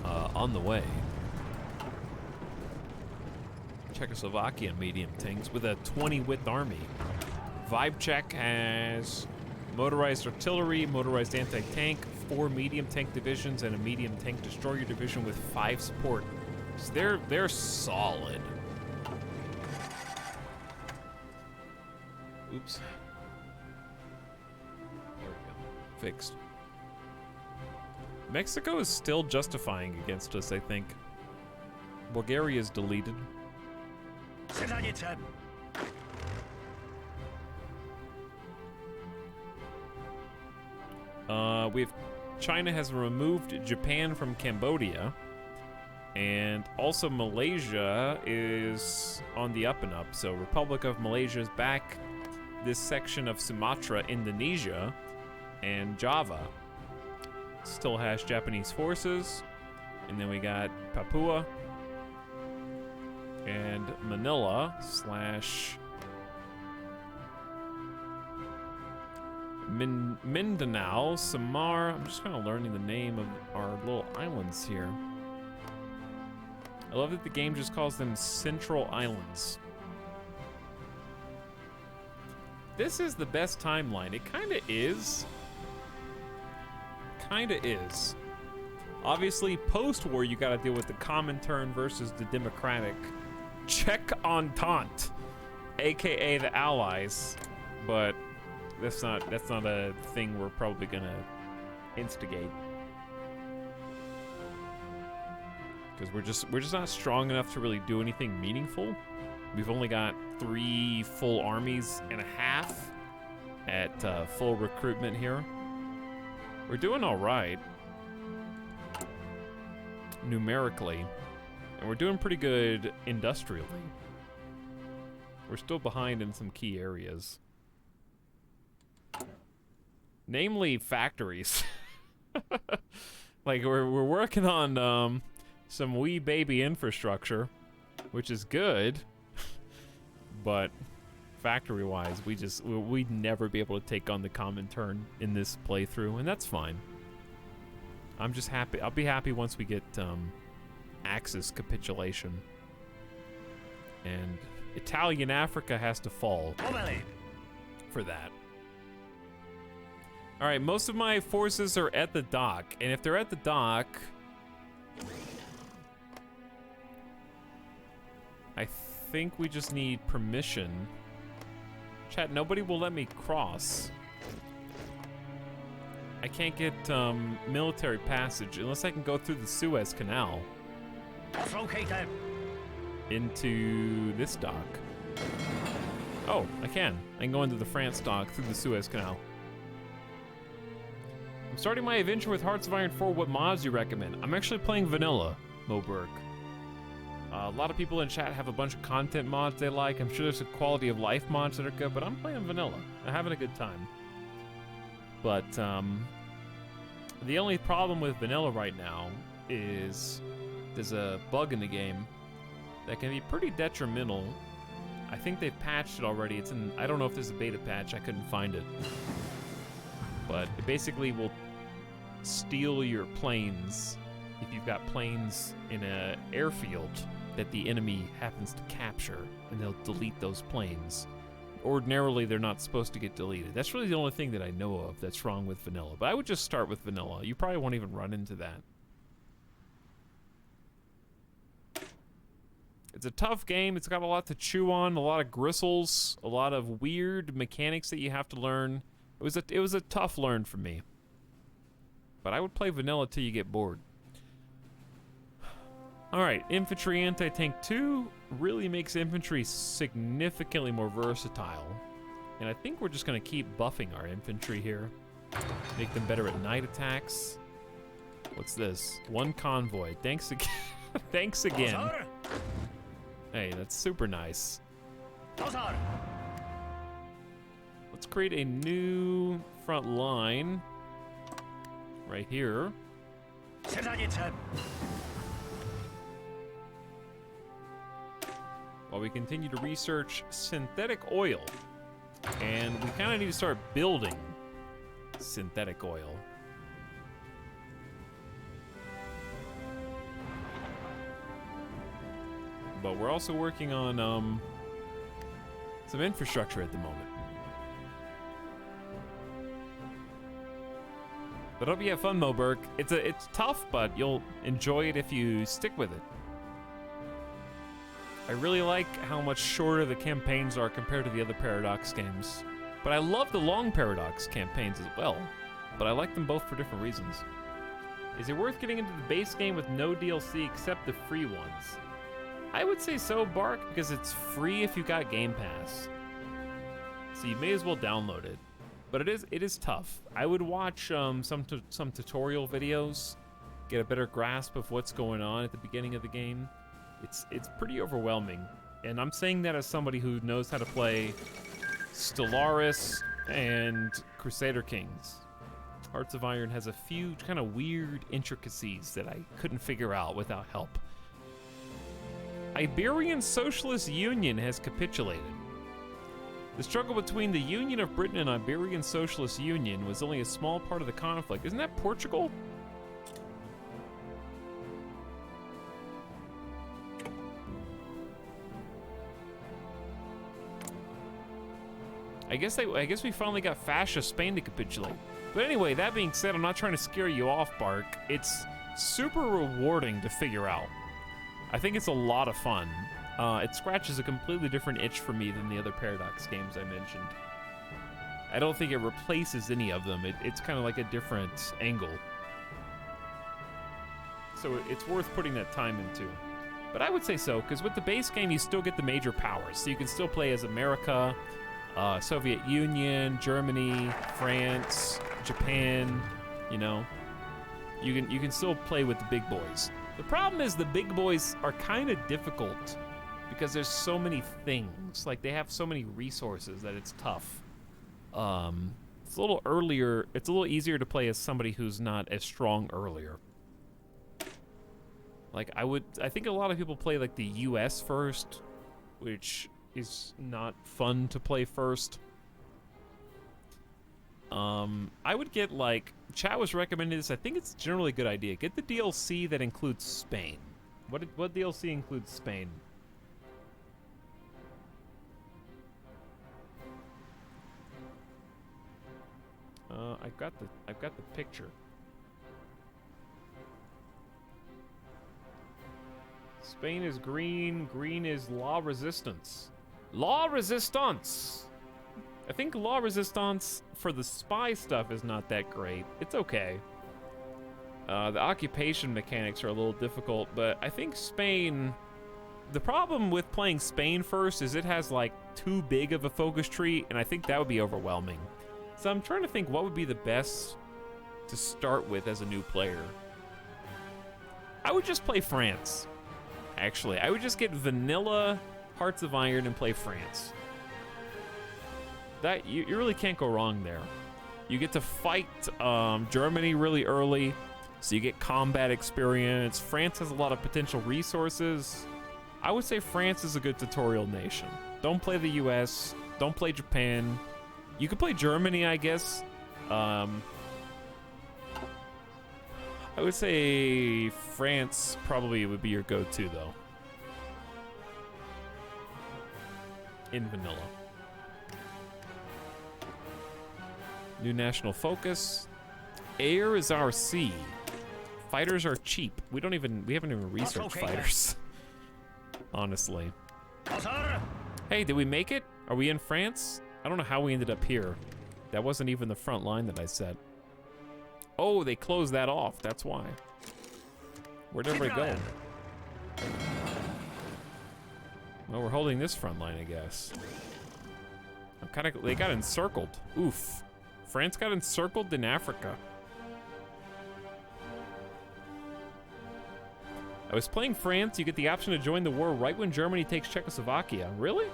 on the way. Czechoslovakia medium tanks with a 20 width army. Vibechek has motorized artillery, motorized anti-tank, 4 medium tank divisions, and a medium tank destroyer division with 5 support. So they're solid. Oops. There we go. Fixed. Mexico is still justifying against us, I think. Bulgaria is deleted. Sit on your turn. China has removed Japan from Cambodia, and also Malaysia is on the up and up. So Republic of Malaysia is back. This section of Sumatra, Indonesia, and Java still has Japanese forces, and then we got Papua and Manila slash Mindanao, Samar. I'm just kind of learning the name of our little islands here. I love that the game just calls them Central Islands. This is the best timeline. It kind of is. Kinda is. Obviously, post-war, you gotta deal with the Comintern versus the Democratic Czech Entente, aka the Allies, but that's not a thing we're probably gonna instigate. Because we're just not strong enough to really do anything meaningful. We've only got 3 full armies and a half at full recruitment here. We're doing all right numerically, and we're doing pretty good industrially. We're still behind in some key areas, namely factories. Like we're working on some wee baby infrastructure, which is good, but factory-wise, we'd never be able to take on the Comintern in this playthrough, and that's fine. I'm just happy. I'll be happy once we get Axis capitulation, and Italian Africa has to fall for that. All right, most of my forces are at the dock, and if they're at the dock, I think we just need permission. Chat, nobody will let me cross. I can't get military passage unless I can go through the Suez Canal into this dock. Oh, I can. I can go into the France dock through the Suez Canal. I'm starting my adventure with Hearts of Iron 4. What mods do you recommend? I'm actually playing vanilla, Moberg. A lot of people in chat have a bunch of content mods they like. I'm sure there's a quality of life mods that are good, but I'm playing vanilla. I'm having a good time. But the only problem with vanilla right now is there's a bug in the game that can be pretty detrimental. I think they've patched it already. It's in, I don't know if there's a beta patch. I couldn't find it. But it basically will steal your planes if you've got planes in an airfield that the enemy happens to capture, and they'll delete those planes. ordinarily they're not supposed to get deleted. That's really the only thing that I know of that's wrong with vanilla. But I would just start with vanilla. You probably won't even run into that. It's a tough game. It's got a lot to chew on, a lot of gristles, a lot of weird mechanics that you have to learn. It was a tough learn for me. But I would play vanilla till you get bored. Alright, Infantry Anti-Tank 2 really makes infantry significantly more versatile. And I think we're just going to keep buffing our infantry here. Make them better at night attacks. What's this? One convoy. Thanks again. Thanks again. Hey, that's super nice. Let's create a new front line. Right here. While we continue to research synthetic oil. And we kind of need to start building synthetic oil. But we're also working on some infrastructure at the moment. But hope you have fun, Moberg. It's tough, but you'll enjoy it if you stick with it. I really like how much shorter the campaigns are compared to the other Paradox games. But I love the long Paradox campaigns as well. But I like them both for different reasons. Is it worth getting into the base game with no DLC except the free ones? I would say so, Bark, because it's free if you got Game Pass. So you may as well download it. But it is tough. I would watch some tutorial videos, get a better grasp of what's going on at the beginning of the game. It's pretty overwhelming, and I'm saying that as somebody who knows how to play Stellaris and Crusader Kings. Hearts of Iron has a few kind of weird intricacies that I couldn't figure out without help. Iberian Socialist Union has capitulated. The struggle between the Union of Britain and Iberian Socialist Union was only a small part of the conflict. Isn't that Portugal? I guess we finally got fascist Spain to capitulate. But anyway, that being said, I'm not trying to scare you off, Bark. It's super rewarding to figure out. I think it's a lot of fun. It scratches a completely different itch for me than the other Paradox games I mentioned. I don't think it replaces any of them. It's kind of like a different angle. So it's worth putting that time into. But I would say so, because with the base game, you still get the major powers. So you can still play as America, Soviet Union, Germany, France, Japan, you know. You can still play with the big boys. The problem is the big boys are kind of difficult because there's so many things. Like, they have so many resources that it's tough. It's a little earlier. It's a little easier to play as somebody who's not as strong earlier. Like, I think a lot of people play like the US first, which is not fun to play first. I would get, like, chat was recommending this. I think it's generally a good idea. Get the DLC that includes Spain. What DLC includes Spain? I've got the picture. Spain is green. Green is La Resistance. La Resistance! I think La Resistance for the spy stuff is not that great. It's okay. The occupation mechanics are a little difficult, but I think Spain... The problem with playing Spain first is it has, like, too big of a focus tree, and I think that would be overwhelming. So I'm trying to think what would be the best to start with as a new player. I would just play France. Actually, I would just get vanilla Hearts of Iron and play France. That you really can't go wrong there. You get to fight Germany really early, so you get combat experience. France has a lot of potential resources. I would say France is a good tutorial nation. Don't play the US. Don't play Japan. You could play Germany, I guess. I would say France probably would be your go-to, though. In vanilla. New national focus. Air is our sea. Fighters are cheap. We haven't even researched fighters. Honestly. Hey, did we make it? Are we in France? I don't know how we ended up here. That wasn't even the front line that I set. Oh, they closed that off. That's why. Where'd everybody go? Well, we're holding this front line, I guess. They got encircled. Oof. France got encircled in Africa. I was playing France. You get the option to join the war right when Germany takes Czechoslovakia. Really?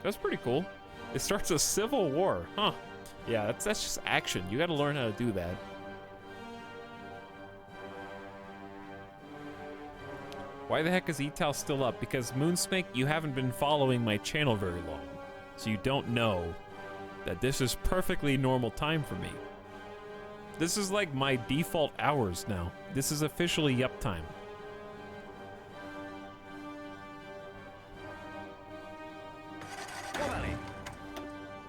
That's pretty cool. It starts a civil war. Huh. Yeah, that's just action. You gotta learn how to do that. Why the heck is Etal still up? Because Moonsnake, you haven't been following my channel very long. So you don't know that this is perfectly normal time for me. This is like my default hours now. This is officially yup time.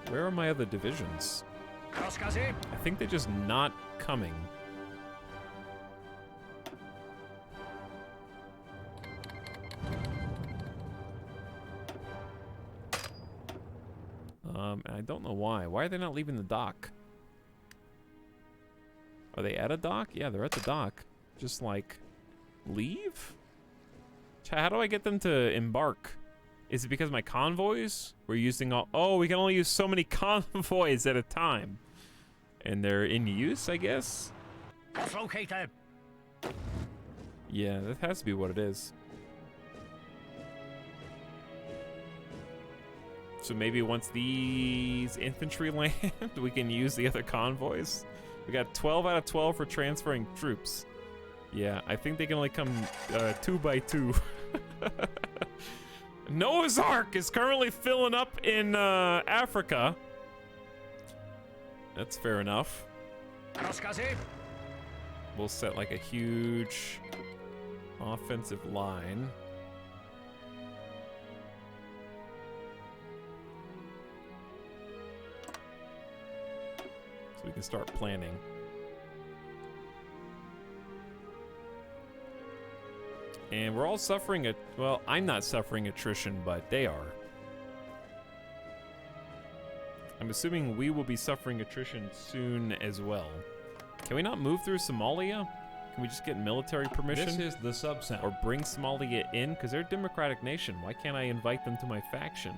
Where are my other divisions? I think they're just not coming. I don't know why. Why are they not leaving the dock? Are they at a dock? Yeah, they're at the dock. Just like, leave? How do I get them to embark? Is it because my convoys? We're using all... Oh, we can only use so many convoys at a time. And they're in use, I guess? Yeah, that has to be what it is. So maybe once these infantry land, we can use the other convoys. We got 12 out of 12 for transferring troops. Yeah, I think they can only come 2 by 2. Noah's Ark is currently filling up in Africa. That's fair enough. We'll set like a huge offensive line. So we can start planning. And we're all suffering well, I'm not suffering attrition, but they are. I'm assuming we will be suffering attrition soon as well. Can we not move through Somalia? Can we just get military permission? This is the sub-sound. Or bring Somalia in? Because they're a democratic nation. Why can't I invite them to my faction?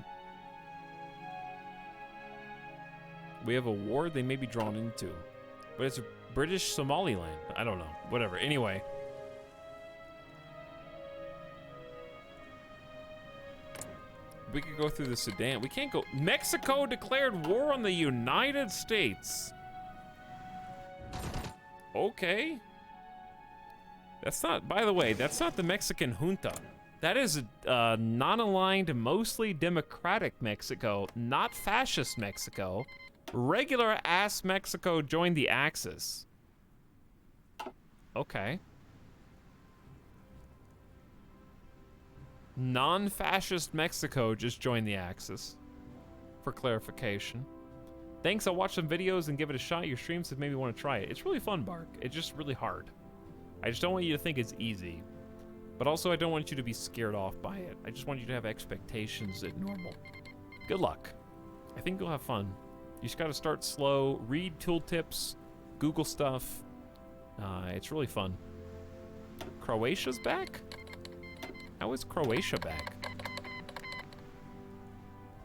We have a war they may be drawn into. But it's British Somaliland. I don't know. Whatever. Anyway. We could go through the Sudan. We can't go. Mexico declared war on the United States. Okay. That's not, by the way, that's not the Mexican junta. That is non-aligned, mostly democratic Mexico, not fascist Mexico. Regular ass Mexico joined the Axis. Okay. Non-fascist Mexico just joined the Axis. For clarification. Thanks, I'll watch some videos and give it a shot. Your streams have made me want to try it. It's really fun, Bark. It's just really hard. I just don't want you to think it's easy. But also, I don't want you to be scared off by it. I just want you to have expectations at normal. Good luck. I think you'll have fun. You just gotta start slow, read tooltips, Google stuff. It's really fun. Croatia's back? How is Croatia back?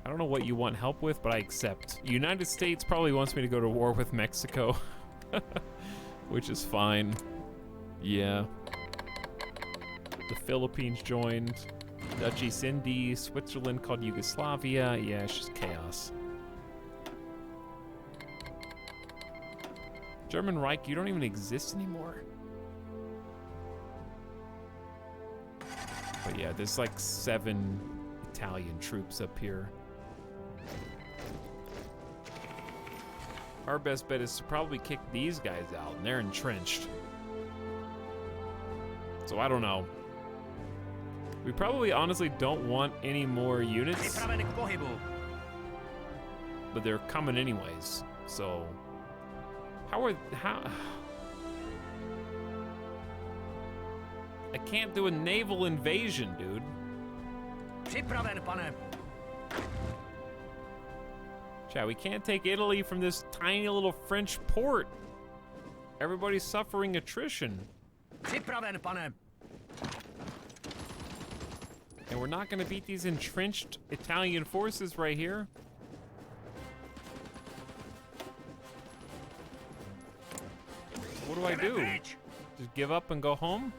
I don't know what you want help with, but I accept. United States probably wants me to go to war with Mexico. Which is fine. Yeah. The Philippines joined. Dutch East Indies. Switzerland called Yugoslavia. Yeah, it's just chaos. German Reich, you don't even exist anymore. But yeah, there's like 7 Italian troops up here. Our best bet is to probably kick these guys out, and they're entrenched. So I don't know. We probably honestly don't want any more units. But they're coming anyways. So, how? I can't do a naval invasion, dude. Připraven, pane. Chat, we can't take Italy from this tiny little French port. Everybody's suffering attrition. Připraven, pane. And we're not gonna beat these entrenched Italian forces right here. What do I do? Just give up and go home?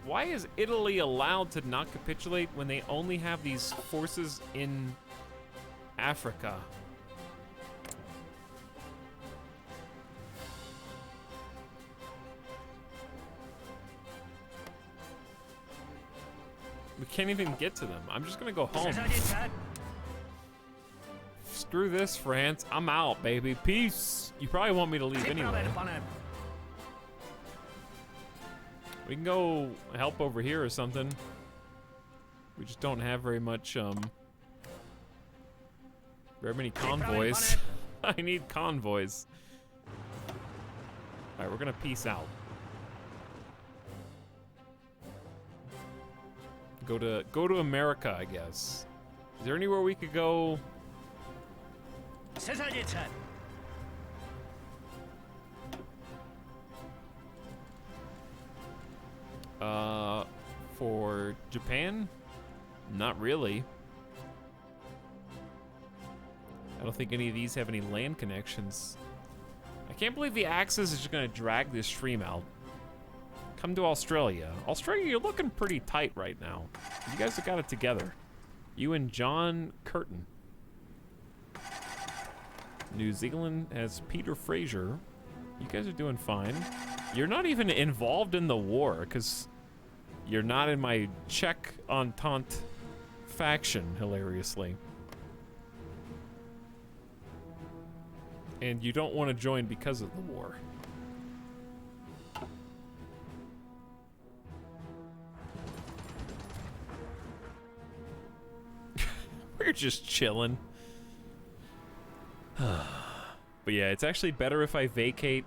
Why is Italy allowed to not capitulate when they only have these forces in Africa? We can't even get to them. I'm just gonna go home. Screw this, France. I'm out, baby. Peace. You probably want me to leave anyway. We can go help over here or something. We just don't have very much, very many convoys. I need convoys. Alright, we're gonna peace out. Go to America, I guess. Is there anywhere we could go? For Japan? Not really. I don't think any of these have any land connections. I can't believe the Axis is just gonna drag this stream out. Come to Australia. Australia, you're looking pretty tight right now. You guys have got it together. You and John Curtin. New Zealand has Peter Fraser. You guys are doing fine. You're not even involved in the war, because you're not in my Czech Entente faction, hilariously. And you don't want to join because of the war. We're just chilling. But yeah, it's actually better if I vacate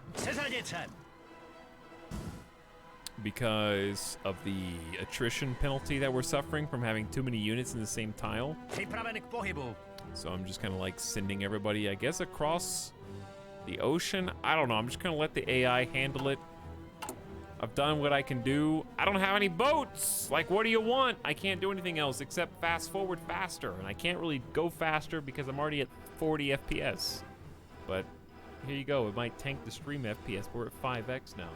because of the attrition penalty that we're suffering from having too many units in the same tile. So I'm just kind of like sending everybody, I guess, across the ocean. I don't know. I'm just gonna let the AI handle it. I've done what I can do. I don't have any boats. Like, what do you want? I can't do anything else except fast forward faster. And I can't really go faster because I'm already at 40 FPS. But here you go. It might tank the stream FPS, but we're at 5x now.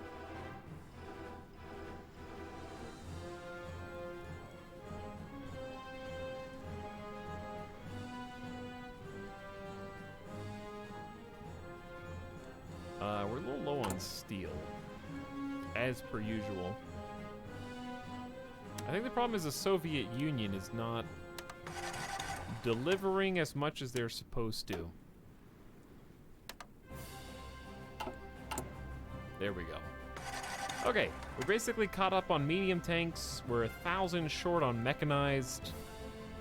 We're a little low on steel, as per usual. I think the problem is the Soviet Union is not delivering as much as they're supposed to. There we go. Okay, we're basically caught up on medium tanks. We're 1,000 short on mechanized,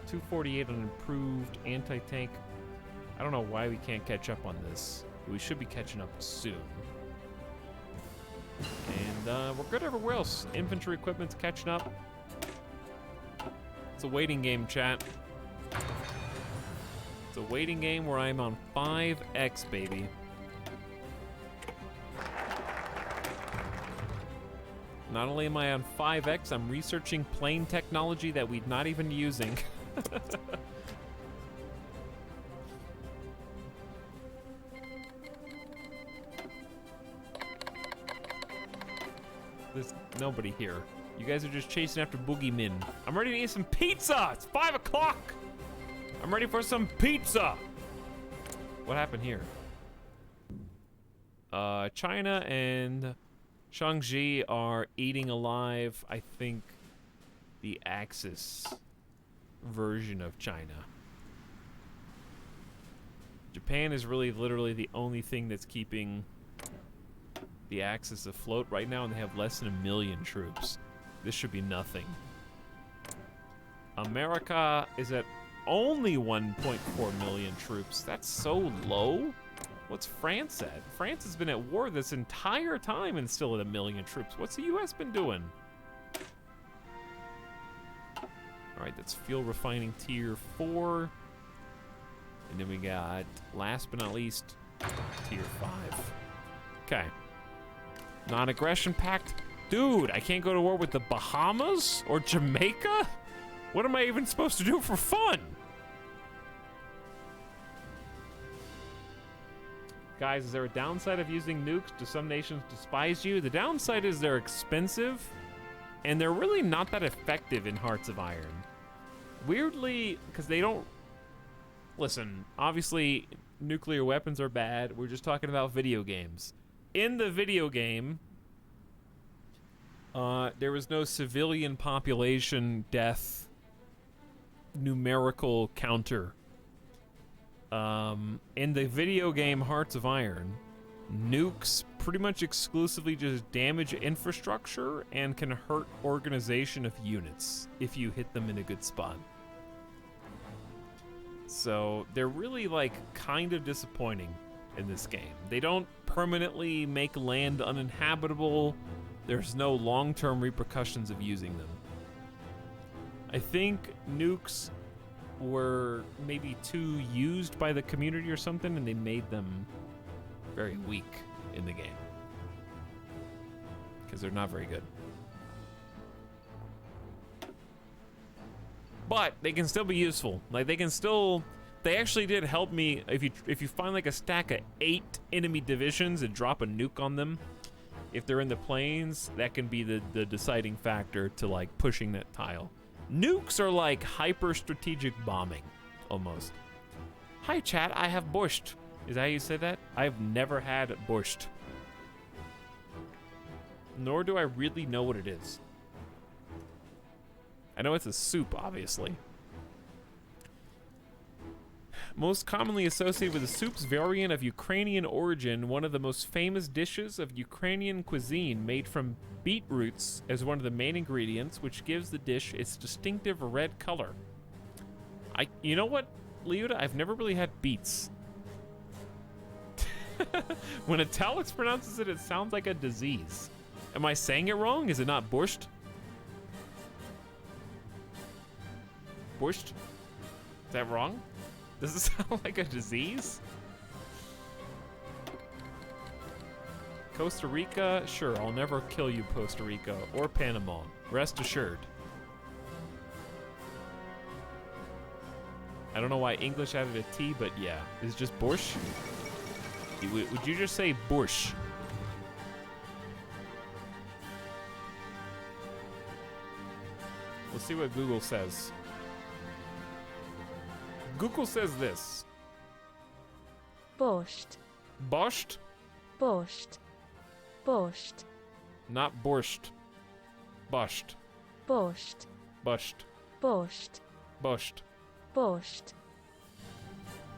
248 on improved anti-tank. I don't know why we can't catch up on this. We should be catching up soon. And we're good everywhere else. Infantry equipment's catching up. It's a waiting game, chat. It's a waiting game where I'm on 5x, baby. Not only am I on 5x, I'm researching plane technology that we're not even using. There's nobody here. You guys are just chasing after boogeymen. I'm ready to eat some pizza! It's 5 o'clock! I'm ready for some pizza! What happened here? China and Shaanxi are eating alive, I think, the Axis version of China. Japan is really literally the only thing that's keeping the Axis afloat right now, and they have less than 1 million troops. This should be nothing. America is at only 1.4 million troops. That's so low. What's France at? France has been at war this entire time and still at 1 million troops. What's the US been doing? All right, that's fuel refining tier 4. And then we got, last but not least, tier 5. Okay. Non-aggression pact. Dude, I can't go to war with the Bahamas or Jamaica? What am I even supposed to do for fun? Guys, is there a downside of using nukes? Do some nations despise you? The downside is they're expensive, and they're really not that effective in Hearts of Iron. Weirdly, because they don't... Listen, obviously, nuclear weapons are bad. We're just talking about video games. In the video game, there was no civilian population death numerical counter. In the video game Hearts of Iron, nukes pretty much exclusively just damage infrastructure and can hurt organization of units if you hit them in a good spot. So they're really like kind of disappointing in this game. They don't permanently make land uninhabitable. There's no long-term repercussions of using them. I think nukes were maybe too used by the community or something, and they made them very weak in the game because they're not very good. But they can still be useful. Like they actually did help me. If you find like a stack of 8 enemy divisions and drop a nuke on them, if they're in the plains, that can be the deciding factor to like pushing that tile. Nukes are like hyper strategic bombing, almost. Hi chat, I have borscht. Is that how you say that? I've never had borscht. Nor do I really know what it is. I know it's a soup, obviously. Most commonly associated with the soup's variant of Ukrainian origin, one of the most famous dishes of Ukrainian cuisine made from beetroots as one of the main ingredients, which gives the dish its distinctive red color. You know what, Leota? I've never really had beets. When Etalyx pronounces it, it sounds like a disease. Am I saying it wrong? Is it not borscht? Borscht? Is that wrong? Does it sound like a disease? Costa Rica? Sure, I'll never kill you, Costa Rica. Or Panama. Rest assured. I don't know why English added a T, but yeah. It's just borscht? Would you just say borscht? We'll see what Google says. Google says this. Borscht. Borscht? Borscht. Borscht. Not borscht. Borscht. Borscht. Borscht. Borscht. Borscht. Borscht.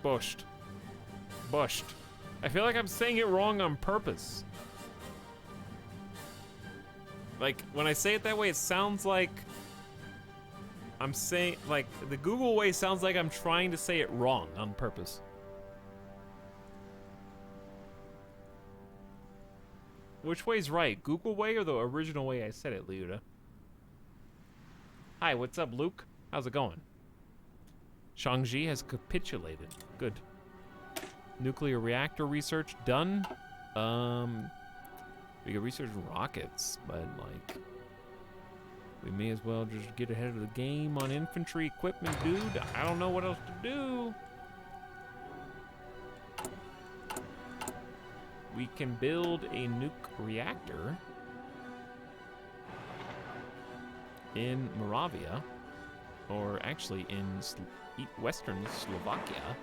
Borscht. Borscht. I feel like I'm saying it wrong on purpose. Like, when I say it that way, it sounds like I'm saying, like, the Google way sounds like I'm trying to say it wrong on purpose. Which way's right? Google way or the original way I said it, Leota? Hi, what's up, Luke? How's it going? Shangji has capitulated. Good. Nuclear reactor research done. We could research rockets, but like, we may as well just get ahead of the game on infantry equipment, dude. I don't know what else to do. We can build a nuke reactor in Moravia, or actually in western Slovakia.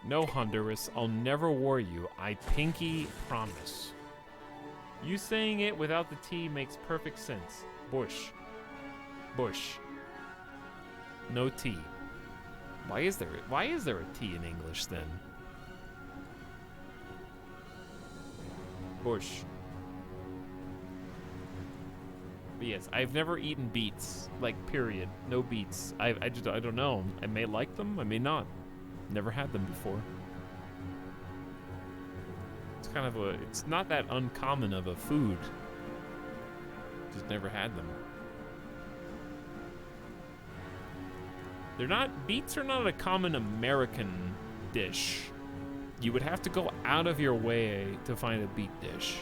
No, Honduras, I'll never war you. I pinky promise. You saying it without the T makes perfect sense. Bush. Bush. No T. Why is there a T in English then? Bush. But yes, I've never eaten beets. Like, period. No beets. I don't know. I may like them, I may not. Never had them before. It's kind of a, it's not that uncommon of a food. Just never had them. They're not, beets are not a common American dish. You would have to go out of your way to find a beet dish.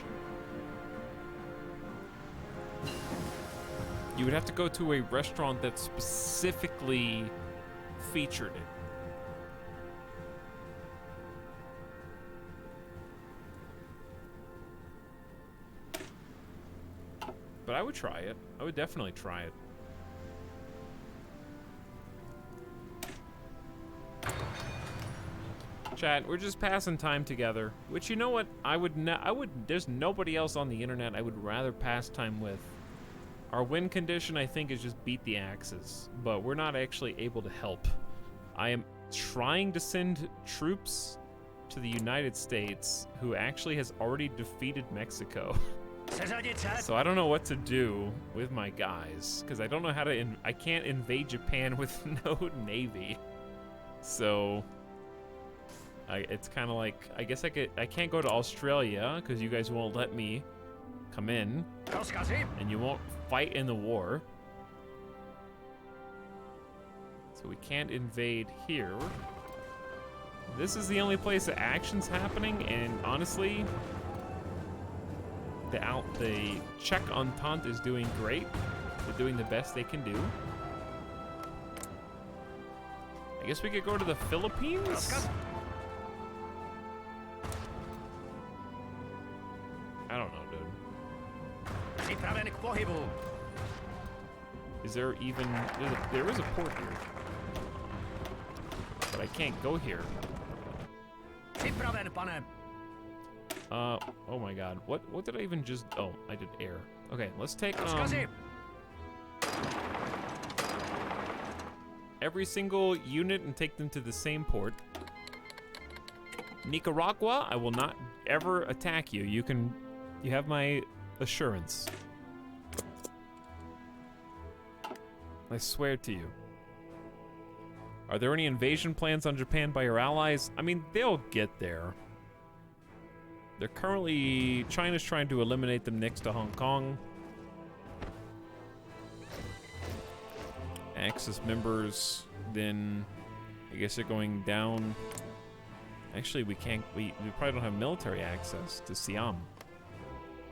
You would have to go to a restaurant that specifically featured it. But I would try it. I would definitely try it. Chat, we're just passing time together. Which, you know what? There's nobody else on the internet I would rather pass time with. Our win condition, I think, is just beat the Axis. But we're not actually able to help. I am trying to send troops to the United States, who actually has already defeated Mexico. So I don't know what to do with my guys, because I don't know how to, I can't invade Japan with no navy. So, it's kind of like, I guess I can't go to Australia, because you guys won't let me come in, and you won't fight in the war. So we can't invade here. This is the only place that action's happening, and honestly, the Czech Entente is doing great. They're doing the best they can do. I guess we could go to the Philippines? I don't know, dude. Is there even... There is a port here. But I can't go here. Oh my god. What did I even just... Oh, I did air. Okay, let's take, every single unit and take them to the same port. Nicaragua, I will not ever attack you. You have my assurance. I swear to you. Are there any invasion plans on Japan by your allies? I mean, they'll get there. They're currently... China's trying to eliminate them next to Hong Kong. Axis members, then... I guess they're going down... Actually, we can't... We probably don't have military access to Siam.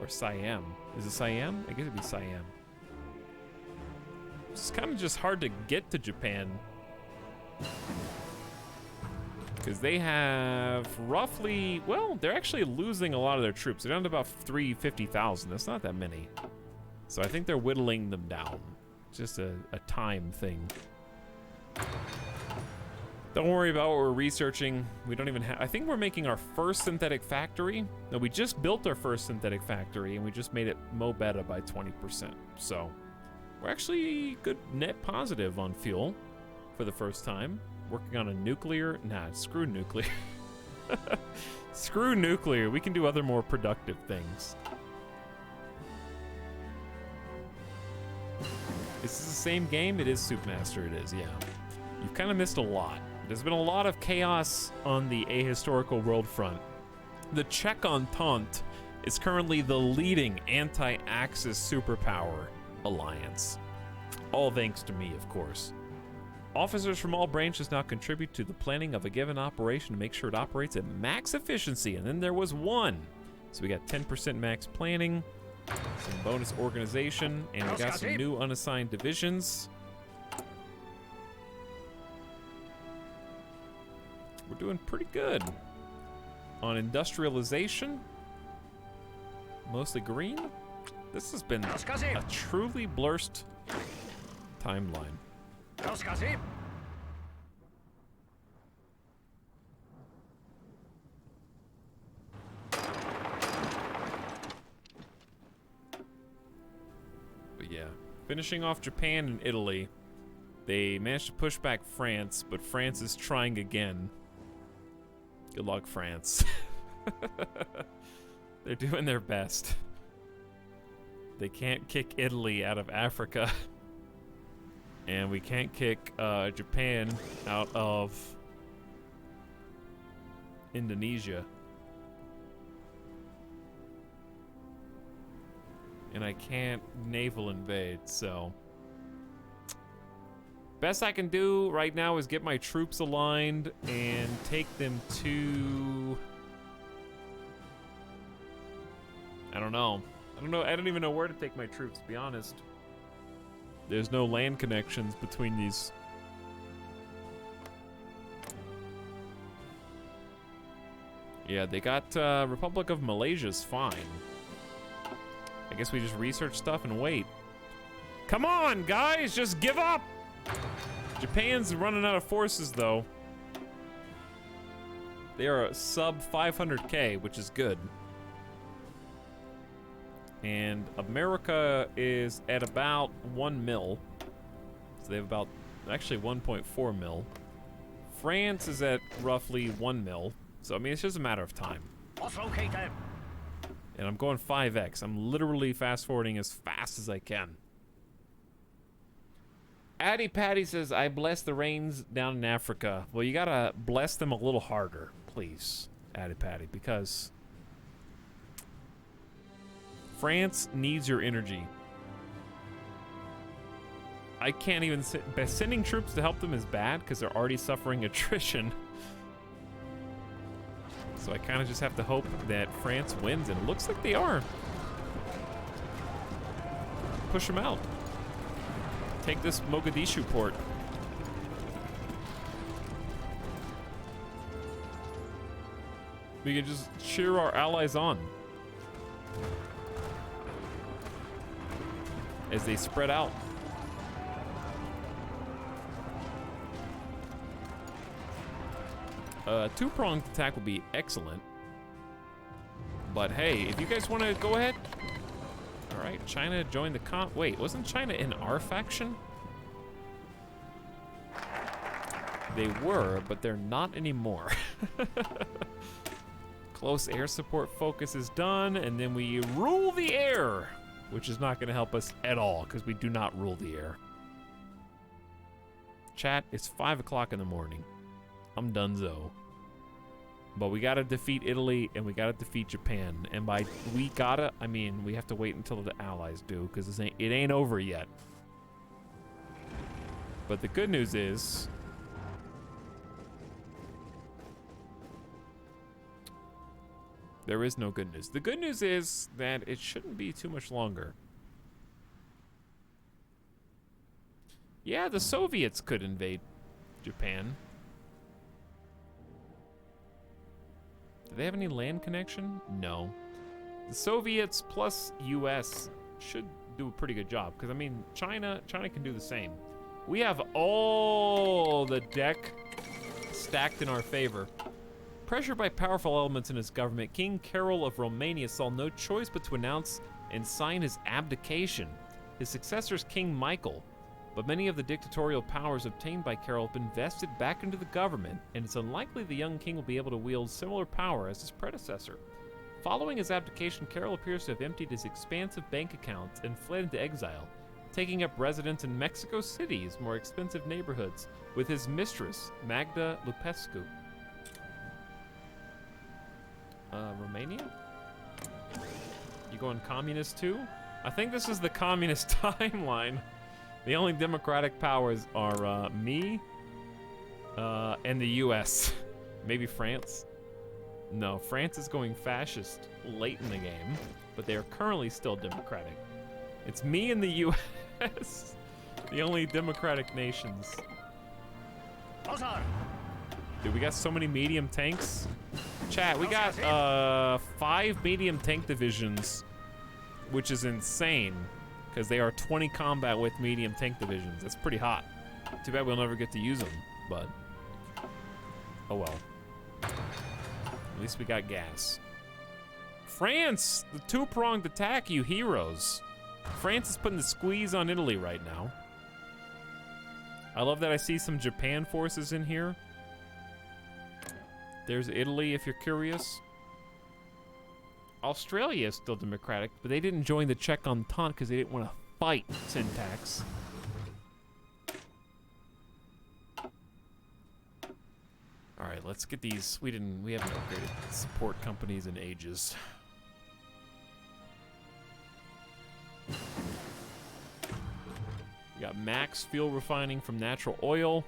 Or Siam. Is it Siam? I guess it'd be Siam. It's kind of just hard to get to Japan. Because they have roughly, well, they're actually losing a lot of their troops. They're down to about 350,000. That's not that many. So I think they're whittling them down. Just a time thing. Don't worry about what we're researching. We don't even have, I think we're making our first synthetic factory. No, we just built our first synthetic factory and we just made it mo beta by 20%. So we're actually good net positive on fuel for the first time. Working on a nuclear? Nah, screw nuclear. Screw nuclear. We can do other more productive things. Is this the same game? It is Soupmaster, it is, yeah. You've kind of missed a lot. There's been a lot of chaos on the ahistorical world front. The Czech Entente is currently the leading anti-Axis superpower alliance. All thanks to me, of course. Officers from all branches now contribute to the planning of a given operation to make sure it operates at max efficiency, and then there was one. So we got 10% max planning, some bonus organization, and we got some new unassigned divisions. We're doing pretty good. On industrialization, mostly green. This has been a truly blurst timeline. But yeah, finishing off Japan and Italy. They managed to push back France, but France is trying again. Good luck, France. They're doing their best. They can't kick Italy out of Africa. And we can't kick Japan out of Indonesia. And I can't naval invade, so... Best I can do right now is get my troops aligned and take them to... I don't know. I don't even know where to take my troops, to be honest. There's no land connections between these. Yeah, they got Republic of Malaysia's fine. I guess we just research stuff and wait. Come on, guys, just give up! Japan's running out of forces, though. They are sub 500k, which is good. And America is at about 1 mil. So they have about, actually 1.4 mil. France is at roughly 1 mil. So, I mean, it's just a matter of time. And I'm going 5x. I'm literally fast forwarding as fast as I can. Addy Patty says, I bless the rains down in Africa. Well, you gotta bless them a little harder, please, Addy Patty, because France needs your energy. I can't even sending troops to help them is bad because they're already suffering attrition. So I kind of just have to hope that France wins, and it looks like they are. Push them out. Take this Mogadishu port. We can just cheer our allies on as they spread out. Two-pronged attack would be excellent. But hey, if you guys want to go ahead. All right, China joined the wait, wasn't China in our faction? They were, but they're not anymore. Close air support focus is done, and then we rule the air, which is not going to help us at all because we do not rule the air. Chat, it's 5 o'clock in the morning. I'm donezo. But we gotta defeat Italy and we gotta defeat Japan. And by we gotta, I mean we have to wait until the allies do, because it ain't over yet. But the good news is there is no good news. The good news is that it shouldn't be too much longer. Yeah, the Soviets could invade Japan. Do they have any land connection? No. The Soviets plus US should do a pretty good job, because I mean China can do the same. We have all the deck stacked in our favor. Pressured by powerful elements in his government, King Carol of Romania saw no choice but to announce and sign his abdication. His successor is King Michael, but many of the dictatorial powers obtained by Carol have been vested back into the government, and it's unlikely the young king will be able to wield similar power as his predecessor. Following his abdication, Carol appears to have emptied his expansive bank accounts and fled into exile, taking up residence in Mexico City's more expensive neighborhoods with his mistress, Magda Lupescu. Romania? You going communist too? I think this is the communist timeline. The only democratic powers are me and the US. Maybe France? No, France is going fascist late in the game, but they are currently still democratic. It's me and the US, the only democratic nations. Dude, we got so many medium tanks. Chat, we got 5 medium tank divisions, which is insane, because they are 20 combat with medium tank divisions. That's pretty hot. Too bad we'll never get to use them, but oh well. At least we got gas. France, the two-pronged attack, you heroes. France is putting the squeeze on Italy right now. I love that I see some Japan forces in here. There's Italy if you're curious. Australia is still democratic, but they didn't join the Czech Entente because they didn't want to fight syntax. All right, let's get these. We haven't upgraded support companies in ages. We got max fuel refining from natural oil.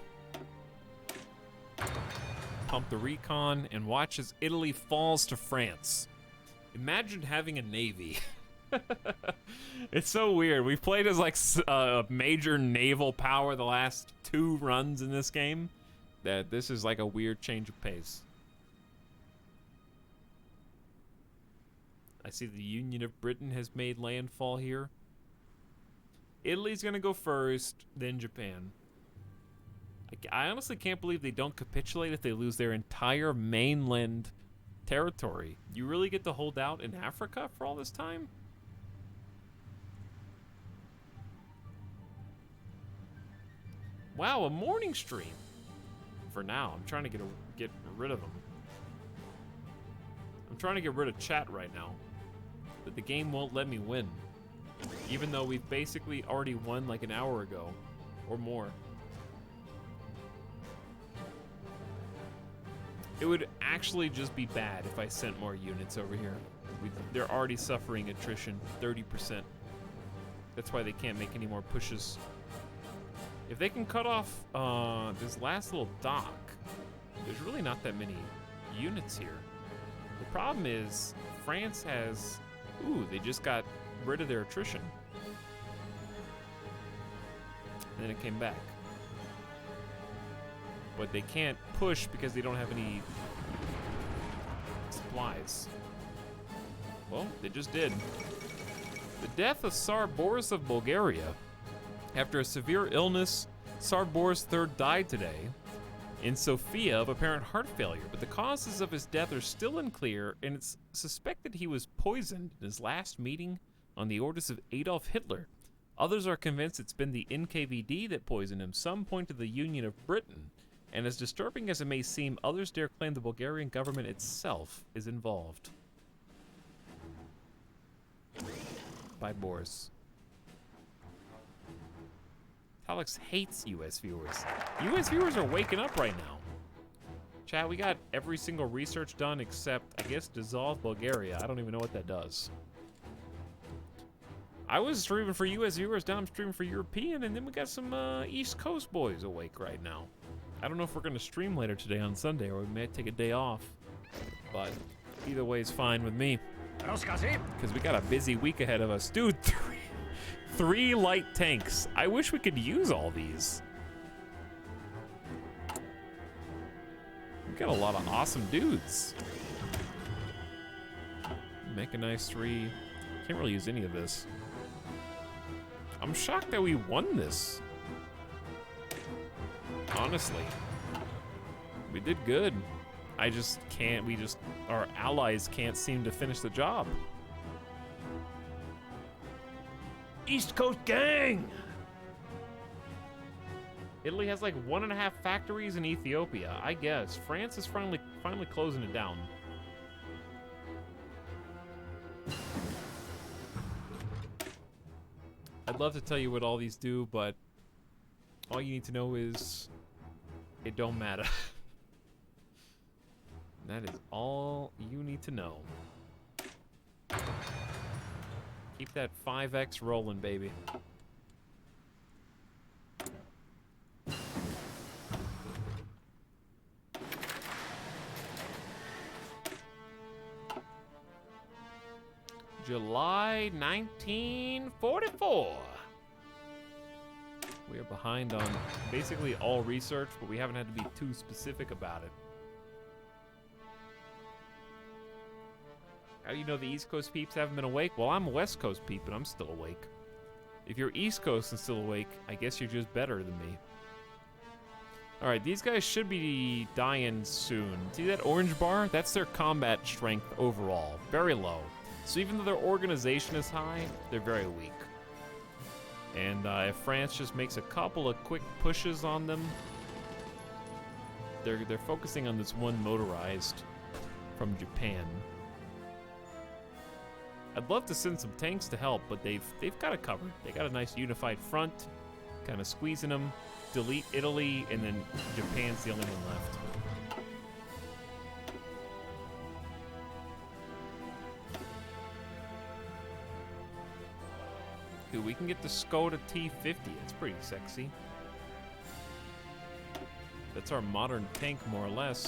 Pump the recon and watch as Italy falls to France. Imagine having a navy. It's so weird. We've played as like a major naval power the last 2 runs in this game. That this is like a weird change of pace. I see the Union of Britain has made landfall here. Italy's gonna go first, then Japan. I honestly can't believe they don't capitulate if they lose their entire mainland territory. You really get to hold out in Africa for all this time? Wow, a morning stream. For now, I'm trying to get rid of them. I'm trying to get rid of chat right now, but the game won't let me win. Even though we've basically already won like an hour ago, or more. It would actually just be bad if I sent more units over here. They're already suffering attrition, 30%. That's why they can't make any more pushes. If they can cut off this last little dock, there's really not that many units here. The problem is France has, they just got rid of their attrition. And then it came back. But they can't push because they don't have any supplies. Well, they just did. The death of Tsar Boris of Bulgaria. After a severe illness, Tsar Boris III died today in Sofia of apparent heart failure, but the causes of his death are still unclear, and it's suspected he was poisoned in his last meeting on the orders of Adolf Hitler. Others are convinced it's been the NKVD that poisoned him. Some point to the Union of Britain, and as disturbing as it may seem, others dare claim the Bulgarian government itself is involved. By Boris. Etalyx hates US viewers. US viewers are waking up right now. Chat, we got every single research done except, I guess, dissolve Bulgaria. I don't even know what that does. I was streaming for US viewers, now I'm streaming for European, and then we got some East Coast boys awake right now. I don't know if we're gonna stream later today on Sunday, or we may take a day off. But either way is fine with me. Because we got a busy week ahead of us. Dude, three light tanks. I wish we could use all these. We got a lot of awesome dudes. Mechanized 3. Can't really use any of this. I'm shocked that we won this. Honestly. We did good. I just can't, our allies can't seem to finish the job. East Coast gang! Italy has like 1.5 factories in Ethiopia, I guess. France is finally closing it down. I'd love to tell you what all these do, but all you need to know is it don't matter. That is all you need to know. Keep that 5x rolling, baby. July 1944. We are behind on basically all research, but we haven't had to be too specific about it. How do you know the East Coast peeps haven't been awake? Well, I'm a West Coast peep, and I'm still awake. If you're East Coast and still awake, I guess you're just better than me. Alright, these guys should be dying soon. See that orange bar? That's their combat strength overall. Very low. So even though their organization is high, they're very weak. And if France just makes a couple of quick pushes on them, they're focusing on this one motorized from Japan. I'd love to send some tanks to help, but they've got it covered. They got a nice unified front, kind of squeezing them. Delete Italy, and then Japan's the only one left. Dude, we can get the Skoda T50. It's pretty sexy. That's our modern tank, more or less.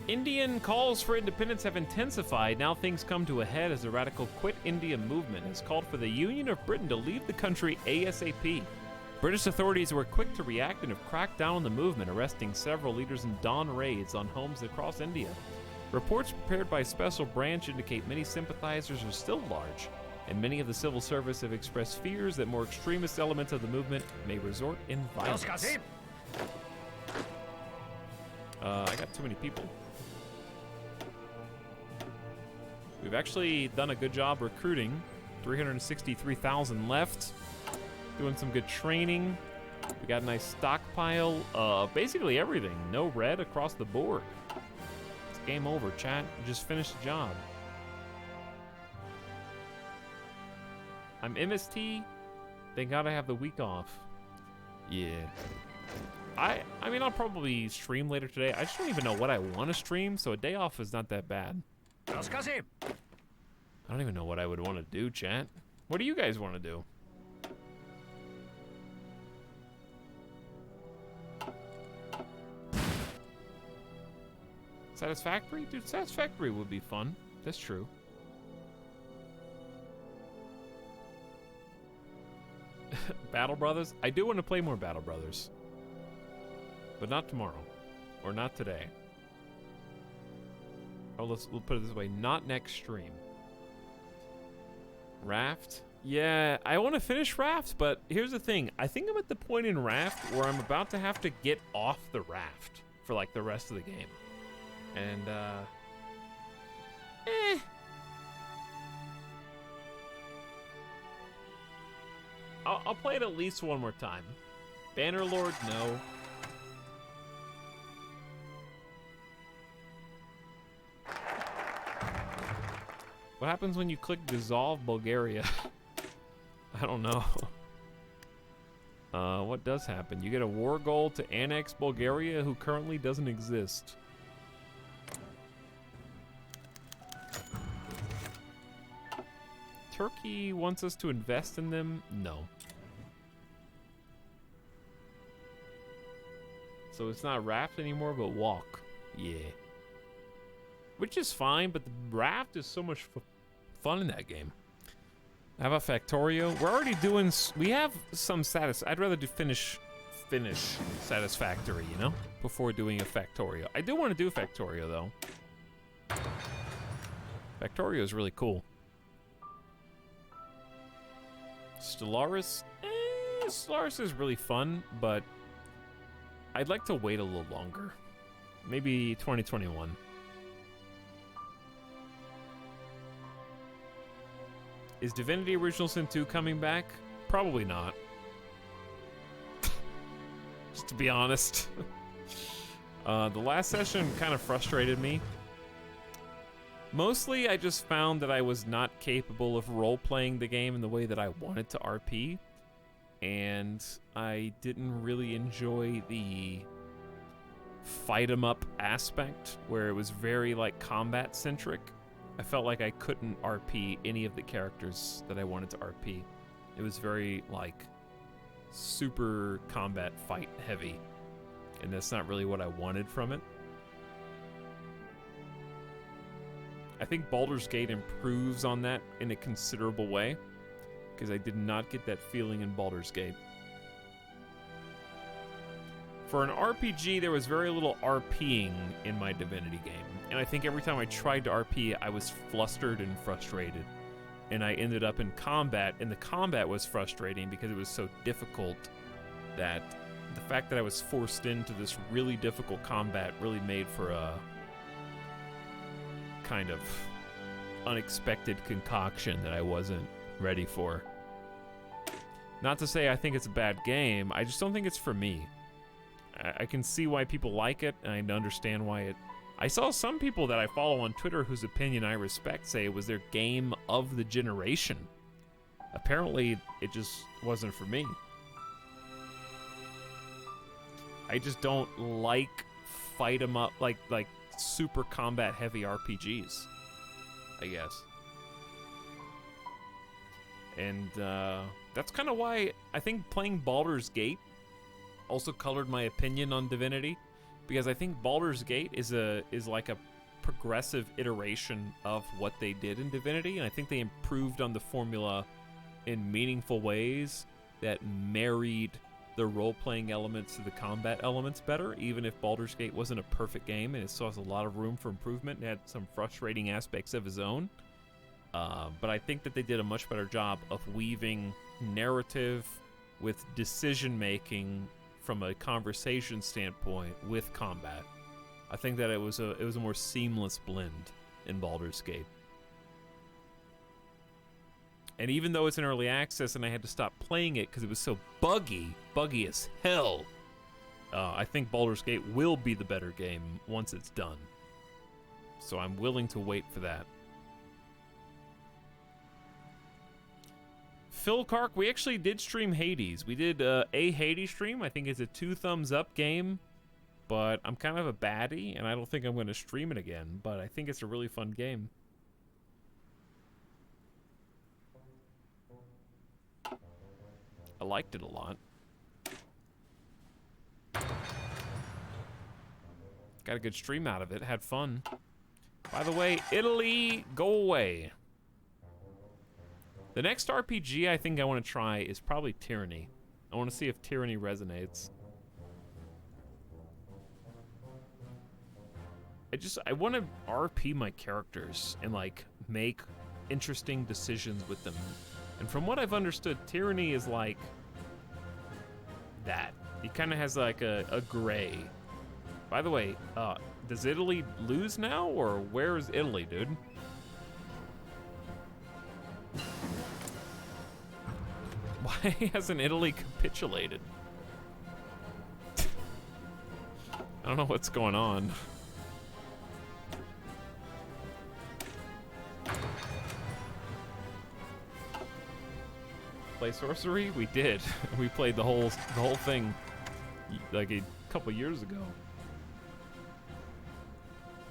Indian calls for independence have intensified. Now things come to a head as the radical Quit India movement has called for the Union of Britain to leave the country ASAP. British authorities were quick to react and have cracked down on the movement, arresting several leaders in dawn raids on homes across India. Reports prepared by Special Branch indicate many sympathizers are still large, and many of the civil service have expressed fears that more extremist elements of the movement may resort in violence. I got too many people. We've actually done a good job recruiting. 363,000 left. Doing some good training. We got a nice stockpile of basically everything. No red across the board. It's game over, chat. We just finished the job. I'm MST. They gotta have the week off. Yeah. I mean, I'll probably stream later today. I just don't even know what I want to stream, so a day off is not that bad. I don't even know what I would want to do, chat. What do you guys want to do? Satisfactory? Dude, Satisfactory would be fun. That's true. Battle Brothers? I do want to play more Battle Brothers. But not tomorrow. Or not today. Oh, we'll put it this way. Not next stream. Raft? Yeah, I want to finish Raft, but here's the thing. I think I'm at the point in Raft where I'm about to have to get off the raft for like the rest of the game. And, I'll play it at least one more time. Bannerlord, no. What happens when you click dissolve Bulgaria? I don't know. What does happen? You get a war goal to annex Bulgaria, who currently doesn't exist. Turkey wants us to invest in them? No. So it's not raft anymore, but walk. Yeah. Which is fine, but the raft is so much fun in that game. How about Factorio? We're already doing... We have some I'd rather do finish Satisfactory, you know? Before doing a Factorio. I do want to do a Factorio, though. Factorio is really cool. Stellaris? Stellaris is really fun, but I'd like to wait a little longer. Maybe 2021. Is Divinity Original Sin 2 coming back? Probably not. Just to be honest. The last session kind of frustrated me. Mostly, I just found that I was not capable of role-playing the game in the way that I wanted to RP. And I didn't really enjoy the fight-em-up aspect, where it was very, like, combat-centric. I felt like I couldn't RP any of the characters that I wanted to RP. It was very, like, super combat fight heavy. And that's not really what I wanted from it. I think Baldur's Gate improves on that in a considerable way, because I did not get that feeling in Baldur's Gate. For an RPG, there was very little RPing in my Divinity game, and I think every time I tried to RP, I was flustered and frustrated, and I ended up in combat, and the combat was frustrating because it was so difficult that the fact that I was forced into this really difficult combat really made for a kind of unexpected concoction that I wasn't ready for. Not to say I think it's a bad game, I just don't think it's for me. I can see why people like it, and I understand why I saw some people that I follow on Twitter whose opinion I respect say it was their game of the generation. Apparently, it just wasn't for me. I just don't like fight 'em up, like super combat heavy RPGs, I guess. And that's kind of why I think playing Baldur's Gate also colored my opinion on Divinity, because I think Baldur's Gate is like a progressive iteration of what they did in Divinity, and I think they improved on the formula in meaningful ways that married the role-playing elements to the combat elements better, even if Baldur's Gate wasn't a perfect game and it still has a lot of room for improvement. It had some frustrating aspects of its own. But I think that they did a much better job of weaving narrative with decision-making from a conversation standpoint with combat. I think that it was a more seamless blend in Baldur's Gate. And even though it's in early access and I had to stop playing it because it was so buggy as hell, I think Baldur's Gate will be the better game once it's done. So I'm willing to wait for that. Phil Kark, we actually did stream Hades. We did a Hades stream. I think it's a 2 thumbs up game, but I'm kind of a baddie, and I don't think I'm going to stream it again, but I think it's a really fun game. I liked it a lot. Got a good stream out of it. Had fun. By the way, Italy, go away. The next RPG I think I want to try is probably Tyranny. I want to see if Tyranny resonates. I want to RP my characters and like make interesting decisions with them. And from what I've understood, Tyranny is like that. He kind of has like a gray. By the way, does Italy lose now, or where is Italy, dude? Why hasn't Italy capitulated? I don't know what's going on. Play sorcery? We did. We played the whole thing like a couple years ago.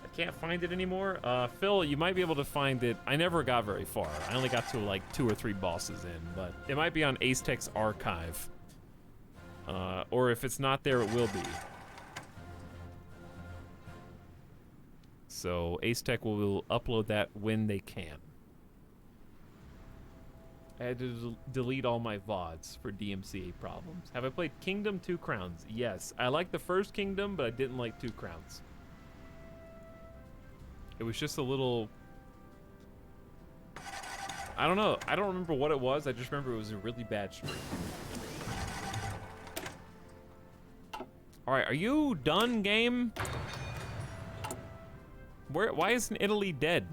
I can't find it anymore. Phil, you might be able to find it. I never got very far. I only got to like 2 or 3 bosses in, but it might be on Acetech's archive. Or if it's not there, it will be. So Acetech will upload that when they can. I had to delete all my VODs for DMCA problems. Have I played Kingdom 2 Crowns? Yes. I liked the first Kingdom, but I didn't like 2 Crowns. It was just a little... I don't know. I don't remember what it was. I just remember it was a really bad stream. Alright, are you done, game? Why isn't Italy dead?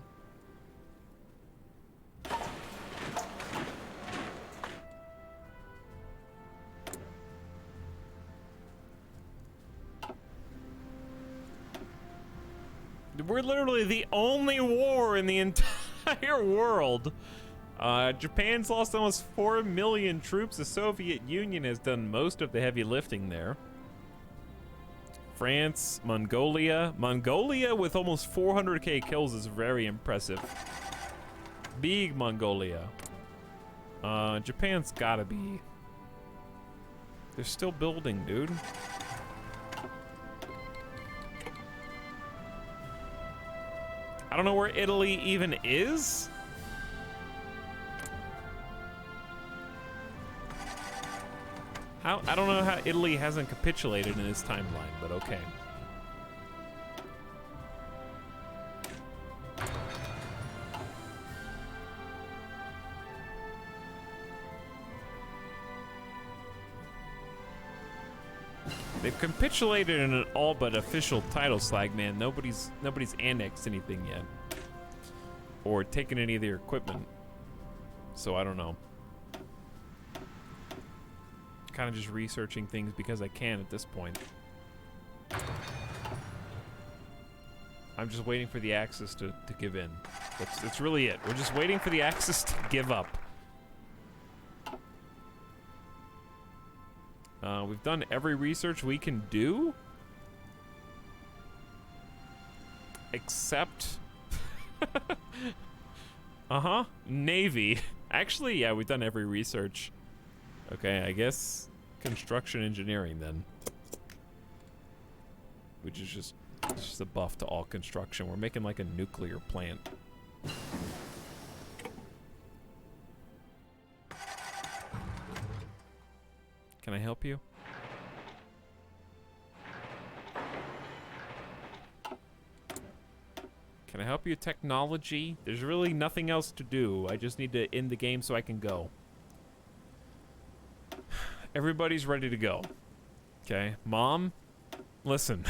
We're literally the only war in the entire world. Japan's lost almost 4 million troops. The Soviet Union has done most of the heavy lifting there. France, Mongolia. Mongolia with almost 400k kills is very impressive. Big Mongolia. Japan's gotta be. They're still building, dude. I don't know where Italy even is. I don't know how Italy hasn't capitulated in this timeline, but okay. They've capitulated in an all but official title slag, man. Nobody's annexed anything yet. Or taken any of their equipment. So I don't know. Kind of just researching things because I can at this point. I'm just waiting for the Axis to give in. That's really it. We're just waiting for the Axis to give up. We've done every research we can do. Except... Navy. Actually, yeah, we've done every research. Okay, I guess construction engineering then. Which is just a buff to all construction. We're making like a nuclear plant. Can I help you? Can I help you, technology? There's really nothing else to do. I just need to end the game so I can go. Everybody's ready to go. Okay, Mom, listen.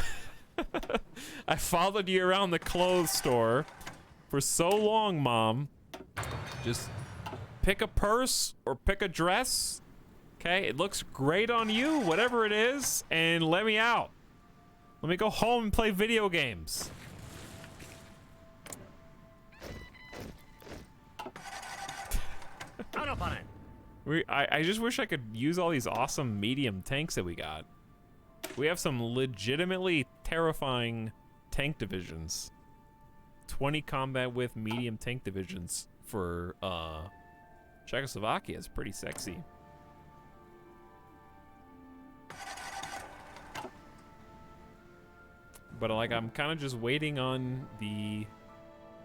I followed you around the clothes store for so long, Mom. Just pick a purse or pick a dress. Okay, it looks great on you, whatever it is, and let me out. Let me go home and play video games. I just wish I could use all these awesome medium tanks that we got. We have some legitimately terrifying tank divisions. 20 combat with medium tank divisions for Czechoslovakia is pretty sexy. But like, I'm kind of just waiting on the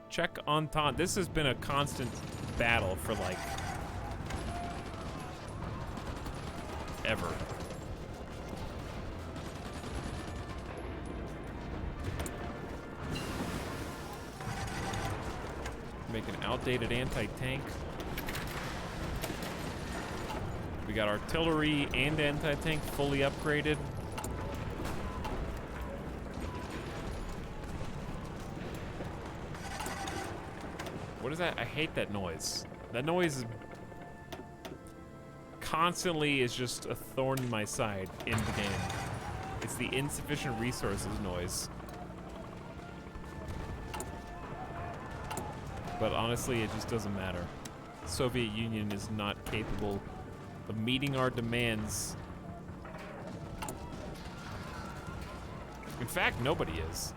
Czech Entente. This has been a constant battle for like ever. Make an outdated anti-tank. We got artillery and anti-tank fully upgraded. What is that? I hate that noise. That noise constantly is just a thorn in my side in the game. It's the insufficient resources noise. But honestly, it just doesn't matter. The Soviet Union is not capable of meeting our demands. In fact, nobody is.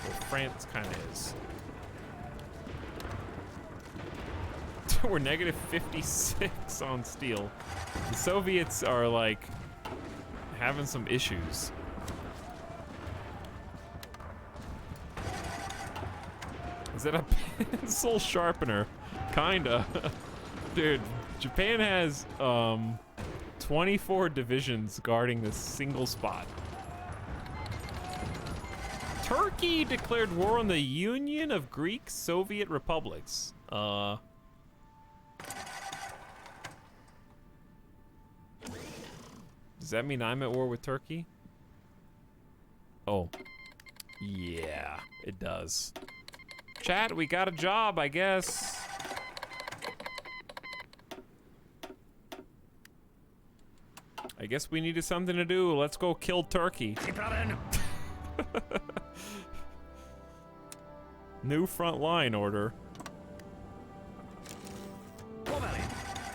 Well, France kind of is. We're negative 56 on steel. The Soviets are like having some issues. Is that a pencil sharpener? Kinda. Dude, Japan has 24 divisions guarding this single spot. Turkey declared war on the Union of Greek Soviet Republics. Does that mean I'm at war with Turkey? Oh. Yeah, it does. Chat, we got a job, I guess. I guess we needed something to do. Let's go kill Turkey. New front line order.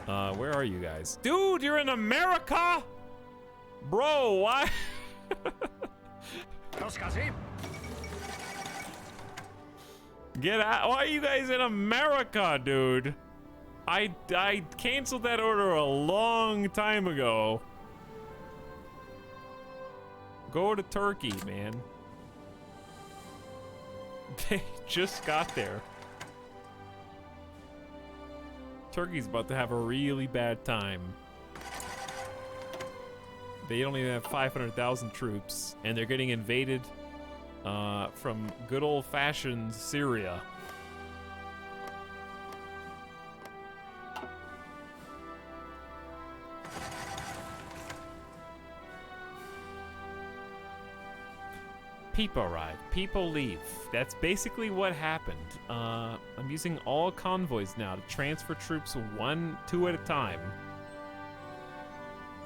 Where are you guys? Dude, you're in America? Bro, why? Get out. Why are you guys in America, dude? I canceled that order a long time ago. Go to Turkey, man. They just got there. Turkey's about to have a really bad time. They don't even have 500,000 troops, and they're getting invaded from good old-fashioned Syria. People arrive, people leave. That's basically what happened. I'm using all convoys now to transfer troops 2 at a time.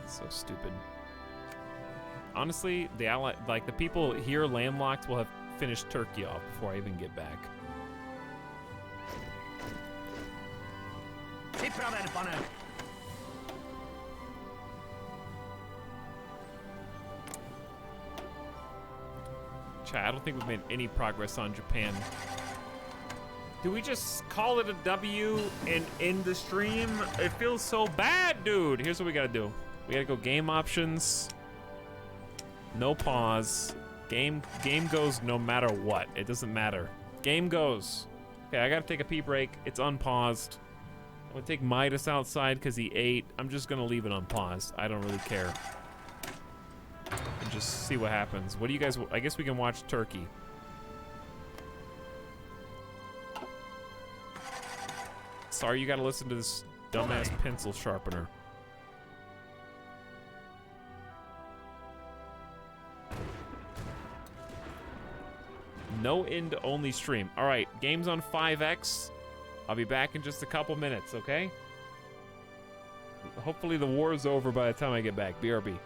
So stupid. Honestly, the people here landlocked will have finish Turkey off before I even get back. Připraven, pane. Chat, I don't think we've made any progress on Japan. Do we just call it a W and end the stream? It feels so bad, dude. Here's what we gotta do. We gotta go game options. No pause. Game goes no matter what. It doesn't matter. Game goes. Okay, I gotta take a pee break. It's unpaused. I'm gonna take Midas outside because he ate. I'm just gonna leave it unpaused. I don't really care. And just see what happens. What do you guys... I guess we can watch Turkey. Sorry you gotta listen to this dumbass pencil sharpener. No end only stream. All right, game's on 5X. I'll be back in just a couple minutes, okay? Hopefully the war's over by the time I get back. BRB.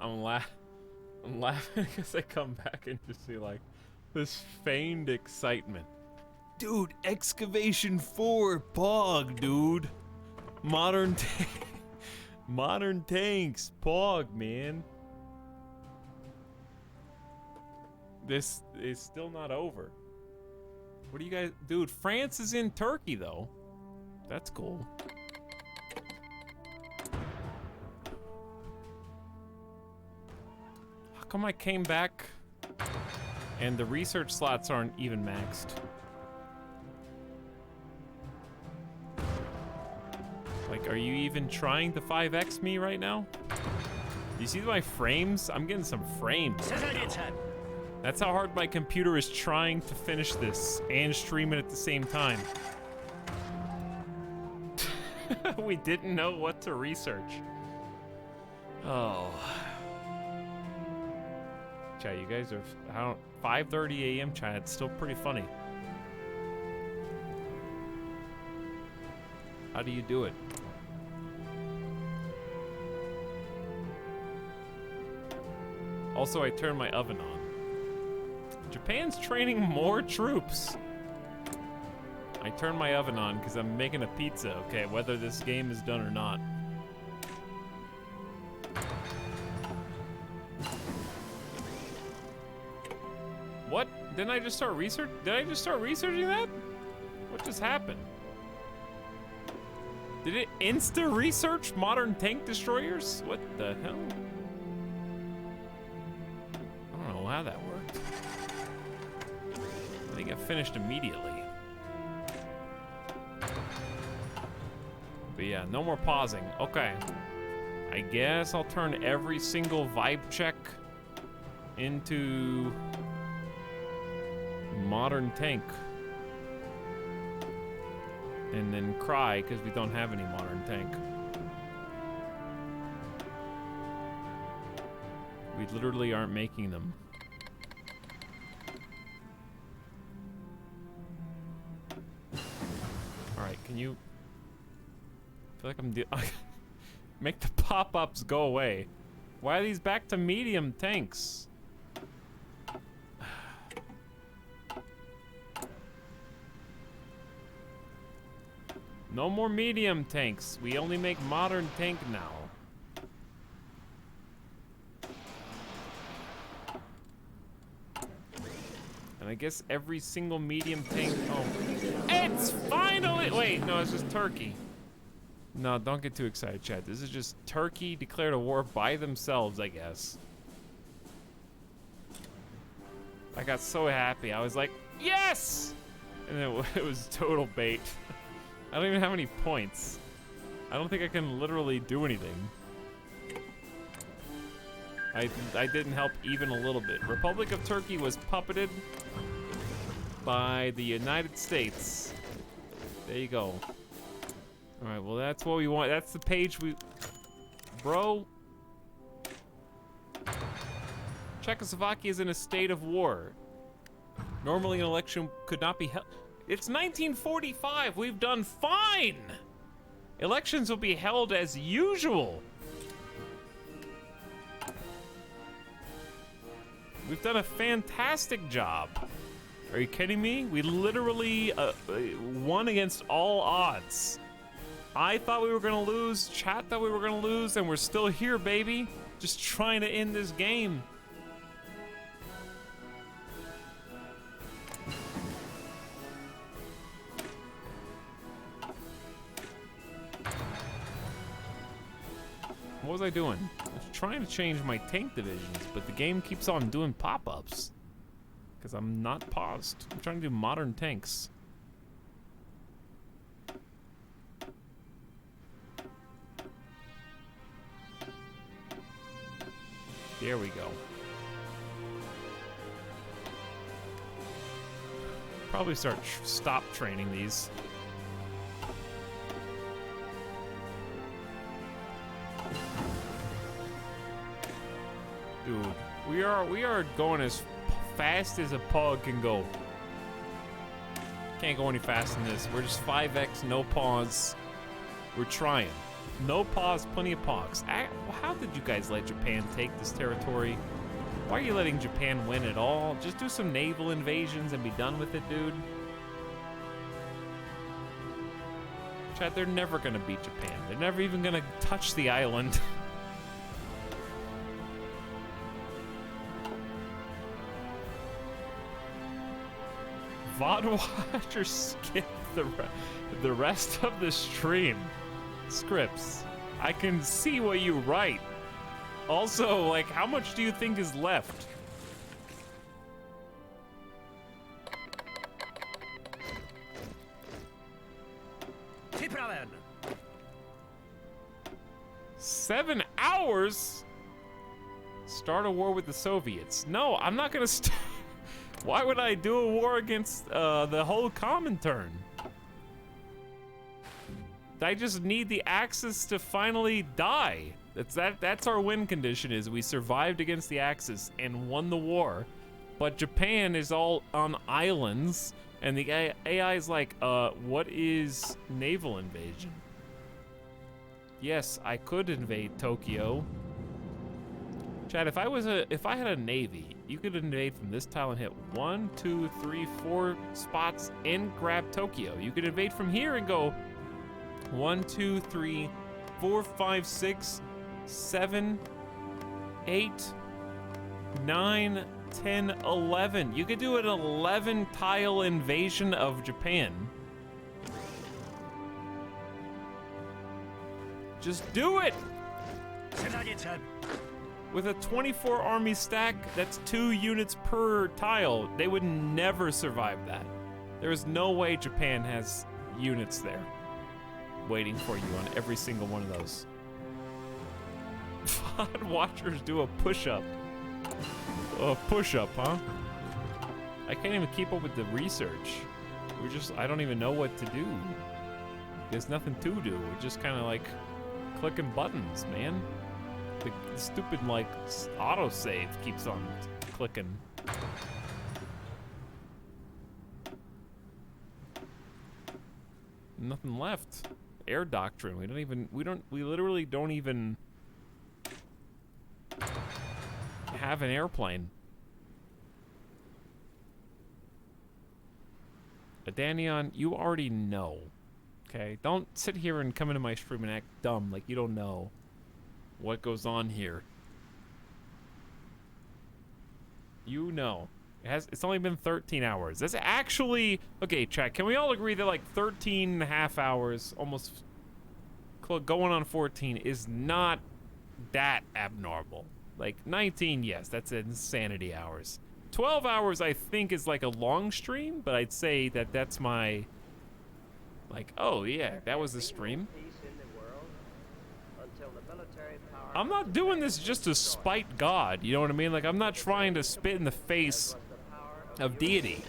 I'm laughing because I come back and just see like this feigned excitement. Dude, Excavation 4 Pog, dude. Modern tanks, Pog, man. This is still not over. What do you guys... Dude, France is in Turkey, though. That's cool. How come I came back and the research slots aren't even maxed? Like, are you even trying to 5x me right now? Do you see my frames? I'm getting some frames right now. That's how hard my computer is trying to finish this and stream it at the same time. We didn't know what to research. Oh. Chat, you guys are, 5:30 a.m. chat, it's still pretty funny. How do you do it? Also, I turned my oven on. Japan's training more troops. I turned my oven on because I'm making a pizza, okay, whether this game is done or not. What? Didn't I just start research? Did I just start researching that? What just happened? Did it insta-research modern tank destroyers? What the hell? I don't know how that worked. I think it finished immediately. But yeah, no more pausing. Okay. I guess I'll turn every single vibe check into modern tank. And then cry because we don't have any modern tank. We literally aren't making them. Alright, can you... I feel like I'm make the pop-ups go away. Why are these back to medium tanks? No more medium tanks. We only make modern tank now. And I guess every single medium tank... Oh. It's finally... Wait, no, it's just Turkey. No, don't get too excited, chat. This is just Turkey declared a war by themselves, I guess. I got so happy. I was like, yes! And then it was total bait. I don't even have any points. I don't think I can literally do anything. I didn't help even a little bit. Republic of Turkey was puppeted by the United States. There you go. All right, well, that's what we want. That's the page we... Bro. Czechoslovakia is in a state of war. Normally an election could not be held. It's 1945. We've done fine. Elections will be held as usual. We've done a fantastic job. Are you kidding me? We literally won against all odds. I thought we were gonna lose, chat thought we were gonna lose, and we're still here, baby. Just trying to end this game. What was I doing? I was trying to change my tank divisions, but the game keeps on doing pop-ups. Because I'm not paused. I'm trying to do modern tanks. There we go. Probably stop training these. Dude, we are going as fast as a pug can go. Can't go any faster than this. We're just 5x, no pause. We're trying. No pause, plenty of pause. How did you guys let Japan take this territory? Why are you letting Japan win at all? Just do some naval invasions and be done with it, dude. Chad, they're never gonna beat Japan. They're never even gonna touch the island. VOD watchers skip the rest of the stream. Scripts. I can see what you write. Also, like, how much do you think is left? Připraven. 7 hours? Start a war with the Soviets. No, I'm not gonna Why would I do a war against the whole Comintern? I just need the Axis to finally die. That's our win condition, is we survived against the Axis and won the war. But Japan is all on islands, and the AI is like, what is naval invasion? Yes, I could invade Tokyo. Chad, if I had a navy, you could invade from this tile and hit 1, 2, 3, 4 spots and grab Tokyo. You could invade from here and go 1, 2, 3, 4, 5, 6, 7, 8, 9, 10, 11. You could do an 11 tile invasion of Japan. Just do it! With a 24 army stack, that's 2 units per tile. They would never survive that. There is no way Japan has units there waiting for you on every single one of those. VOD watchers do a push-up. A push-up, huh? I can't even keep up with the research. I don't even know what to do. There's nothing to do. We're just kind of like clicking buttons, man. The stupid, like, autosave keeps on clicking. Nothing left. Air doctrine. We literally don't even have an airplane. Danion, you already know. Okay? Don't sit here and come into my stream and act dumb like you don't know what goes on here. You know. It's only been 13 hours. That's actually... Okay, chat, can we all agree that like 13 and a half hours, almost going on 14, is not that abnormal. Like 19, yes, that's insanity hours. 12 hours, I think, is like a long stream, but I'd say that that's my... Like, oh yeah, that was the stream. I'm not doing this just to spite God, you know what I mean? Like, I'm not trying to spit in the face of deity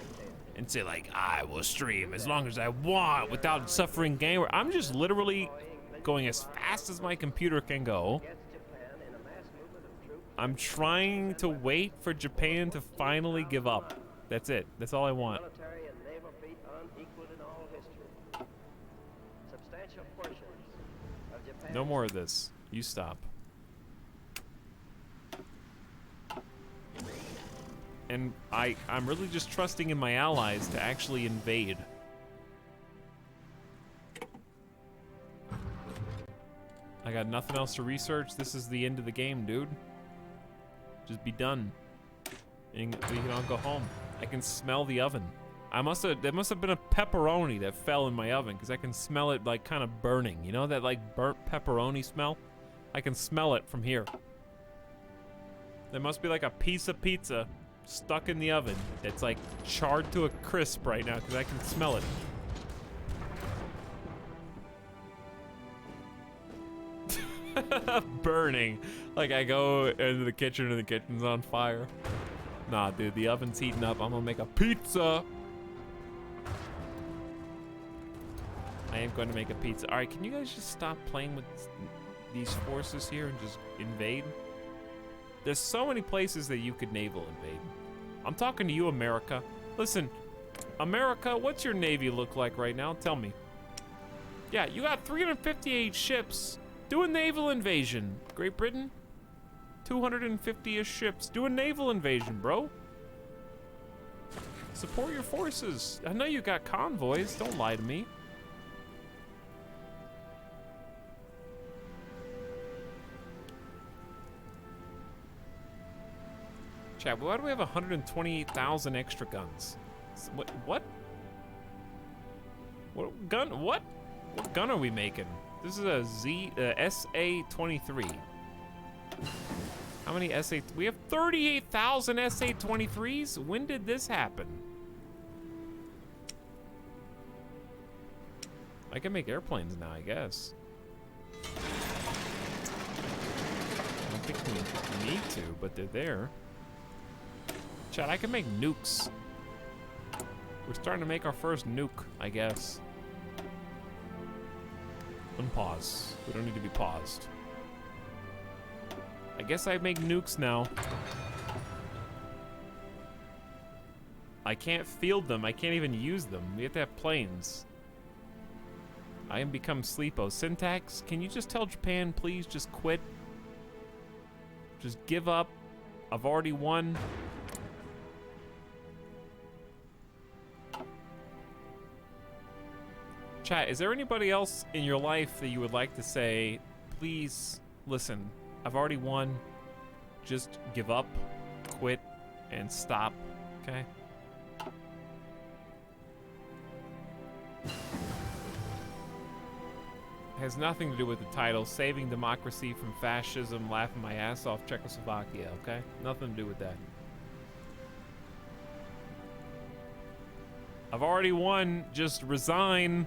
and say, like, I will stream as long as I want without suffering gain. I'm just literally going as fast as my computer can go. I'm trying to wait for Japan to finally give up. That's it. That's all I want. No more of this. You stop. And I'm really just trusting in my allies to actually invade. I got nothing else to research. This is the end of the game, dude. Just be done. And we can all go home. I can smell the oven. There must have been a pepperoni that fell in my oven, because I can smell it like kind of burning. You know that like burnt pepperoni smell? I can smell it from here. There must be like a piece of pizza stuck in the oven that's like charred to a crisp right now, because I can smell it. Burning. Like I go into the kitchen and the kitchen's on fire. Nah, dude, the oven's heating up. I'm gonna make a pizza. I am going to make a pizza. All right, can you guys just stop playing with these forces here and just invade? There's so many places that you could naval invade. I'm talking to you, America. Listen, America, what's your navy look like right now? Tell me. Yeah, you got 358 ships. Do a naval invasion. Great Britain, 250-ish ships. Do a naval invasion, bro. Support your forces. I know you got convoys. Don't lie to me. Chat, why do we have 128,000 extra guns? What? What gun? What gun are we making? This is a SA-23. How many SA? We have 38,000 SA-23s? When did this happen? I can make airplanes now, I guess. I don't think we need to, but they're there. Chat, I can make nukes. We're starting to make our first nuke, I guess. Unpause. We don't need to be paused. I guess I make nukes now. I can't field them. I can't even use them. We have to have planes. I am become sleepo. Syntax, can you just tell Japan, please, just quit? Just give up. I've already won. Chat, is there anybody else in your life that you would like to say, please, listen, I've already won. Just give up, quit, and stop, okay? Has nothing to do with the title, saving democracy from fascism, laughing my ass off Czechoslovakia, okay? Nothing to do with that. I've already won, just resign.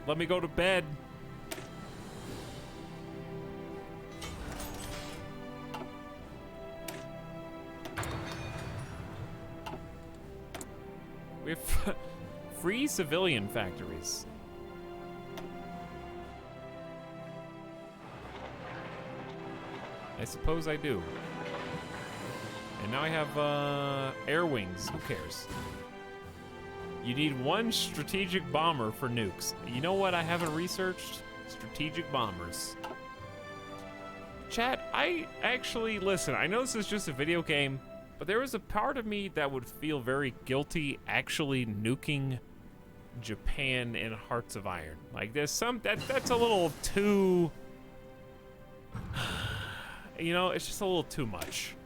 Let me go to bed. We have free civilian factories. I suppose I do. And now I have air wings. Who cares? You need one strategic bomber for nukes. You know what I haven't researched? Strategic bombers. Chat, I actually, listen, I know this is just a video game, but there is a part of me that would feel very guilty actually nuking Japan in Hearts of Iron. Like, there's some, that's a little too... You know, it's just a little too much.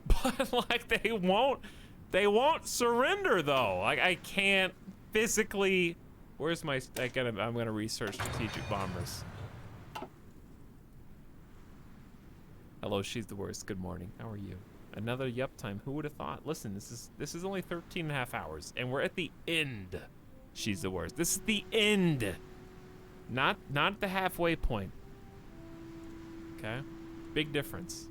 But like they won't surrender though. Like I can't physically. Where's my? I'm gonna research strategic bombers. Hello, she's the worst. Good morning. How are you? Another yup time. Who would have thought? Listen, this is only 13 and a half hours, and we're at the end. She's the worst. This is the end. Not the halfway point. Okay? Big difference.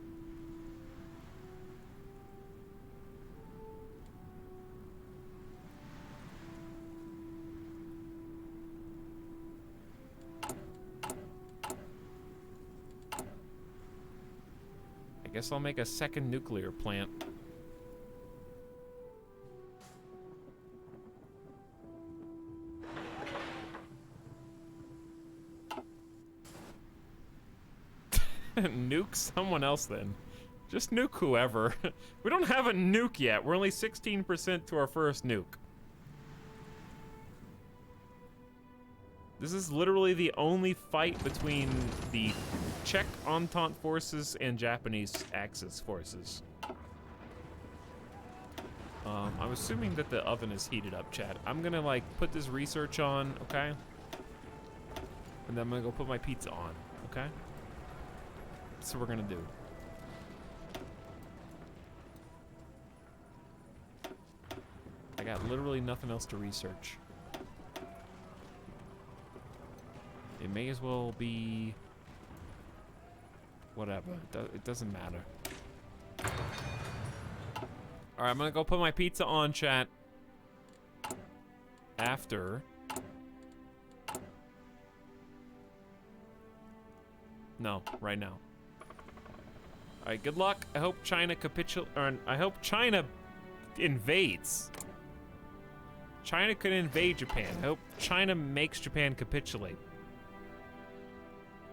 I guess I'll make a second nuclear plant. Nuke someone else then. Just nuke whoever. We don't have a nuke yet. We're only 16% to our first nuke. This is literally the only fight between the Czech Entente forces and Japanese Axis forces. I'm assuming that the oven is heated up, chat. I'm gonna like put this research on, okay? And then I'm gonna go put my pizza on, okay? That's what we're gonna do. I got literally nothing else to research. It may as well be whatever. It doesn't matter. All right, I'm gonna go put my pizza on, chat. After. No, right now. All right, good luck. I hope China I hope China invades. China could invade Japan. I hope China makes Japan capitulate.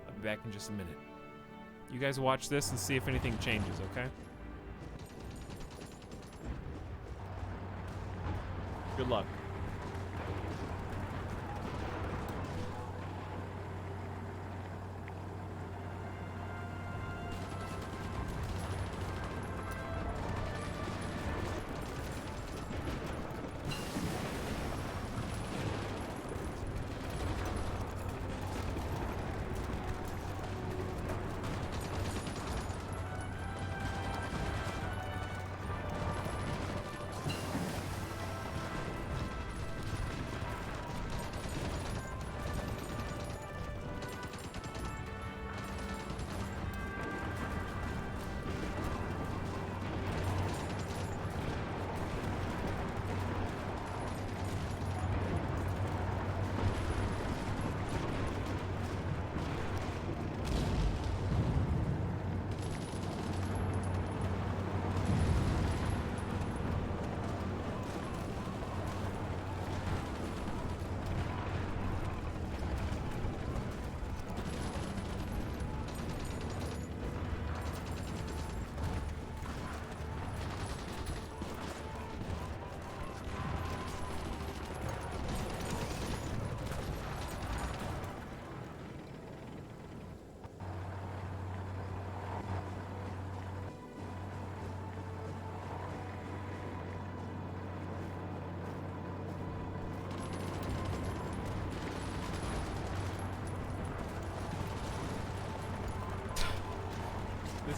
I'll be back in just a minute. You guys watch this and see if anything changes, okay? Good luck.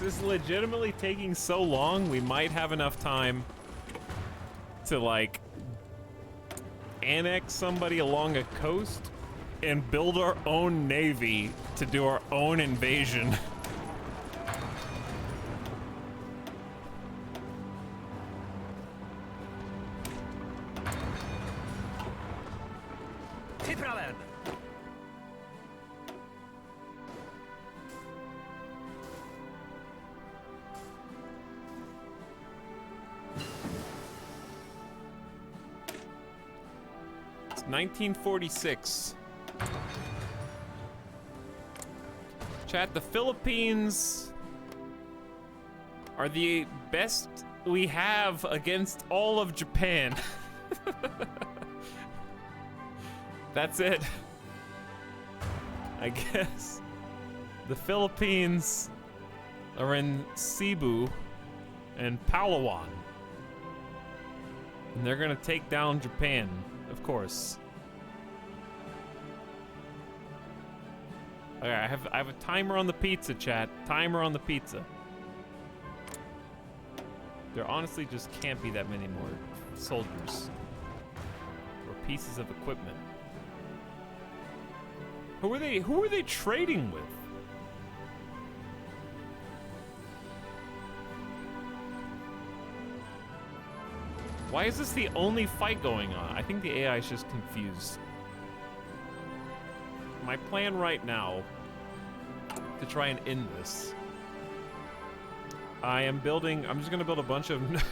This is legitimately taking so long, we might have enough time to, like, annex somebody along a coast and build our own navy to do our own invasion. Připraven. It's 1946. Chat, the Philippines are the best we have against all of Japan. That's it. I guess the Philippines are in Cebu and Palawan. And they're gonna take down Japan, of course. Okay, I have a timer on the pizza, chat. Timer on the pizza. There honestly just can't be that many more soldiers or pieces of equipment. Who are they trading with? Why is this the only fight going on? I think the AI is just confused. My plan right now to try and end this. I'm just gonna build a bunch of this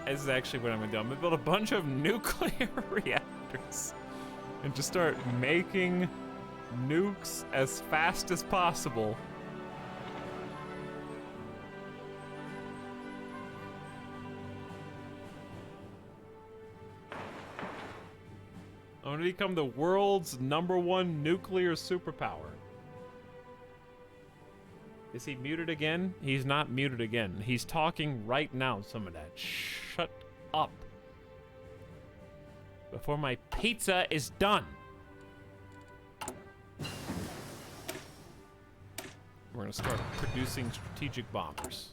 is actually what I'm gonna do. I'm gonna build a bunch of nuclear reactors and just start making nukes as fast as possible. I'm gonna become the world's #1 nuclear superpower. Is he muted again? He's not muted again. He's talking right now, some of that. Shut up. Before my pizza is done. We're gonna start producing strategic bombers.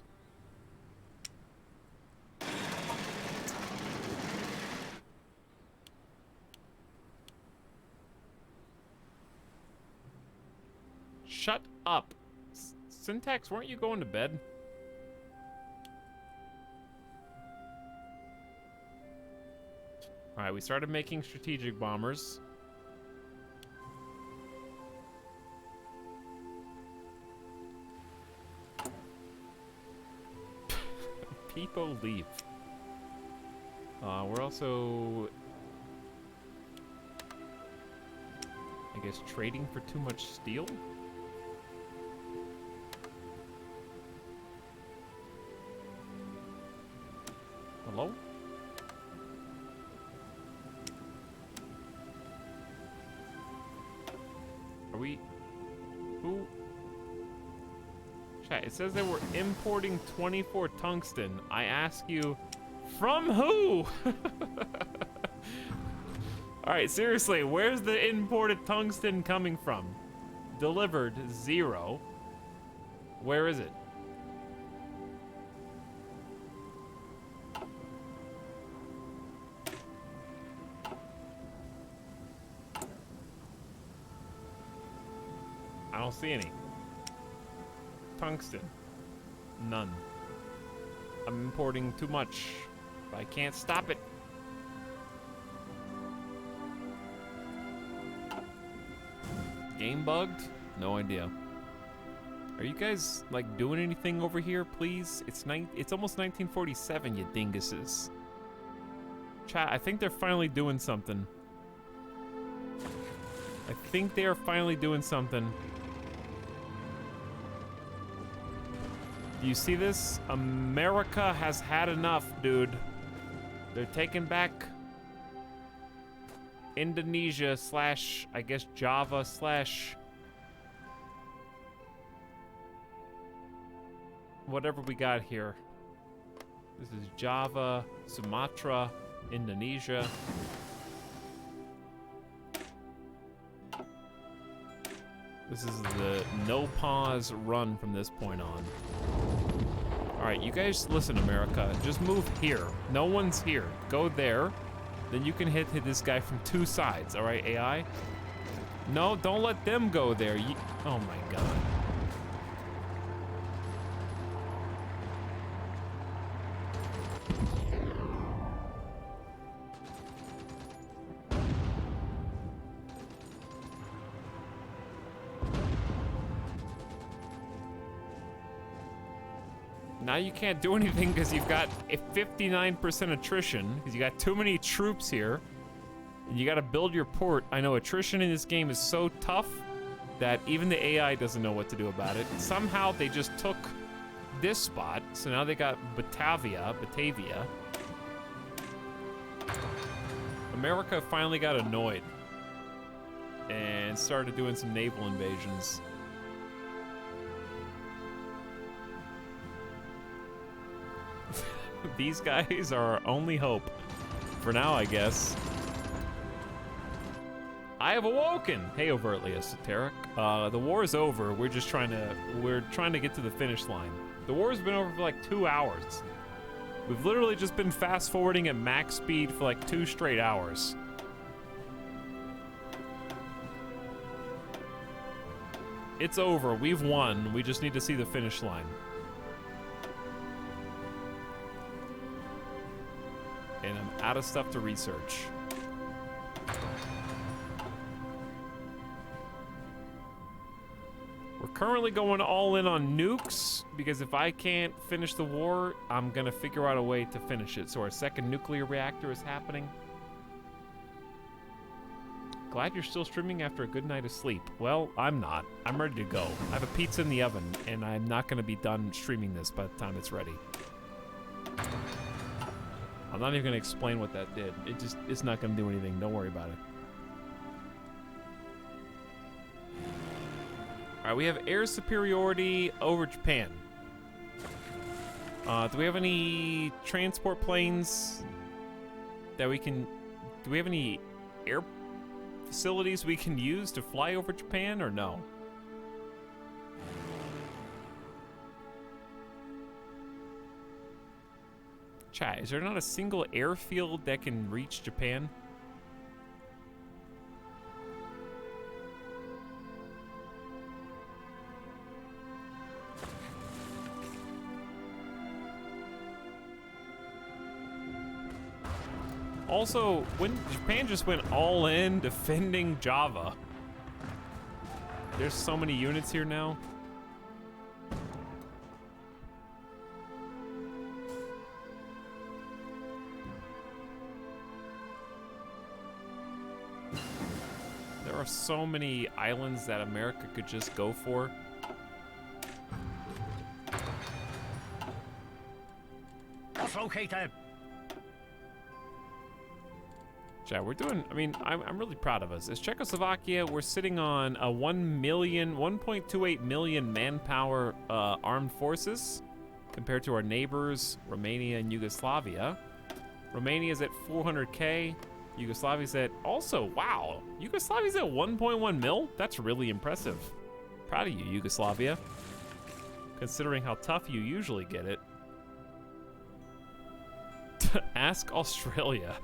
Shut up. Syntax, weren't you going to bed? Alright, we started making strategic bombers. People leave. We're also, I guess, trading for too much steel? Hello? Are we... Who? Chat, it says that we're importing 24 tungsten. I ask you, from who? Alright, seriously, where's the imported tungsten coming from? Delivered, 0. Where is it? I don't see any. Tungsten. None. I'm importing too much. But I can't stop it. Game bugged? No idea. Are you guys, like, doing anything over here, please? It's almost 1947, you dinguses. Chat, I think they're finally doing something. I think they are finally doing something. Do you see this? America has had enough, dude. They're taking back Indonesia slash, I guess, Java slash whatever we got here. This is Java, Sumatra, Indonesia. This is the no pause run from this point on. All right, you guys listen, America. Just move here. No one's here. Go there. Then you can hit this guy from two sides. All right, AI? No, don't let them go there. Oh my God. Now you can't do anything because you've got a 59% attrition because you got too many troops here. And you got to build your port. I know attrition in this game is so tough that even the AI doesn't know what to do about it. Somehow they just took this spot, so now they got Batavia. America finally got annoyed and started doing some naval invasions. These guys are our only hope. For now, I guess. I have awoken! Hey, overtly esoteric. The war is over. We're trying to get to the finish line. The war's been over for like 2 hours. We've literally just been fast forwarding at max speed for like 2 straight hours. It's over. We've won. We just need to see the finish line. And I'm out of stuff to research. We're currently going all in on nukes, because if I can't finish the war, I'm gonna figure out a way to finish it. So our second nuclear reactor is happening. Glad you're still streaming after a good night of sleep. Well, I'm not. I'm ready to go. I have a pizza in the oven, and I'm not gonna be done streaming this by the time it's ready. I'm not even gonna explain what that did. It's not gonna do anything. Don't worry about it. All right, we have air superiority over Japan. Do we have any transport planes that we can? Do we have any air facilities we can use to fly over Japan, or no? Chat, is there not a single airfield that can reach Japan? Also, when Japan just went all in defending Java. There's so many units here now. There are so many islands that America could just go for. What's located? Yeah, we're doing, I mean, I'm really proud of us. As Czechoslovakia, we're sitting on a 1.28 million manpower armed forces compared to our neighbors, Romania and Yugoslavia. Romania's at 400K. Yugoslavia's at, also, wow, Yugoslavia's at 1.1 mil? That's really impressive. Proud of you, Yugoslavia. Considering how tough you usually get it. Ask Australia.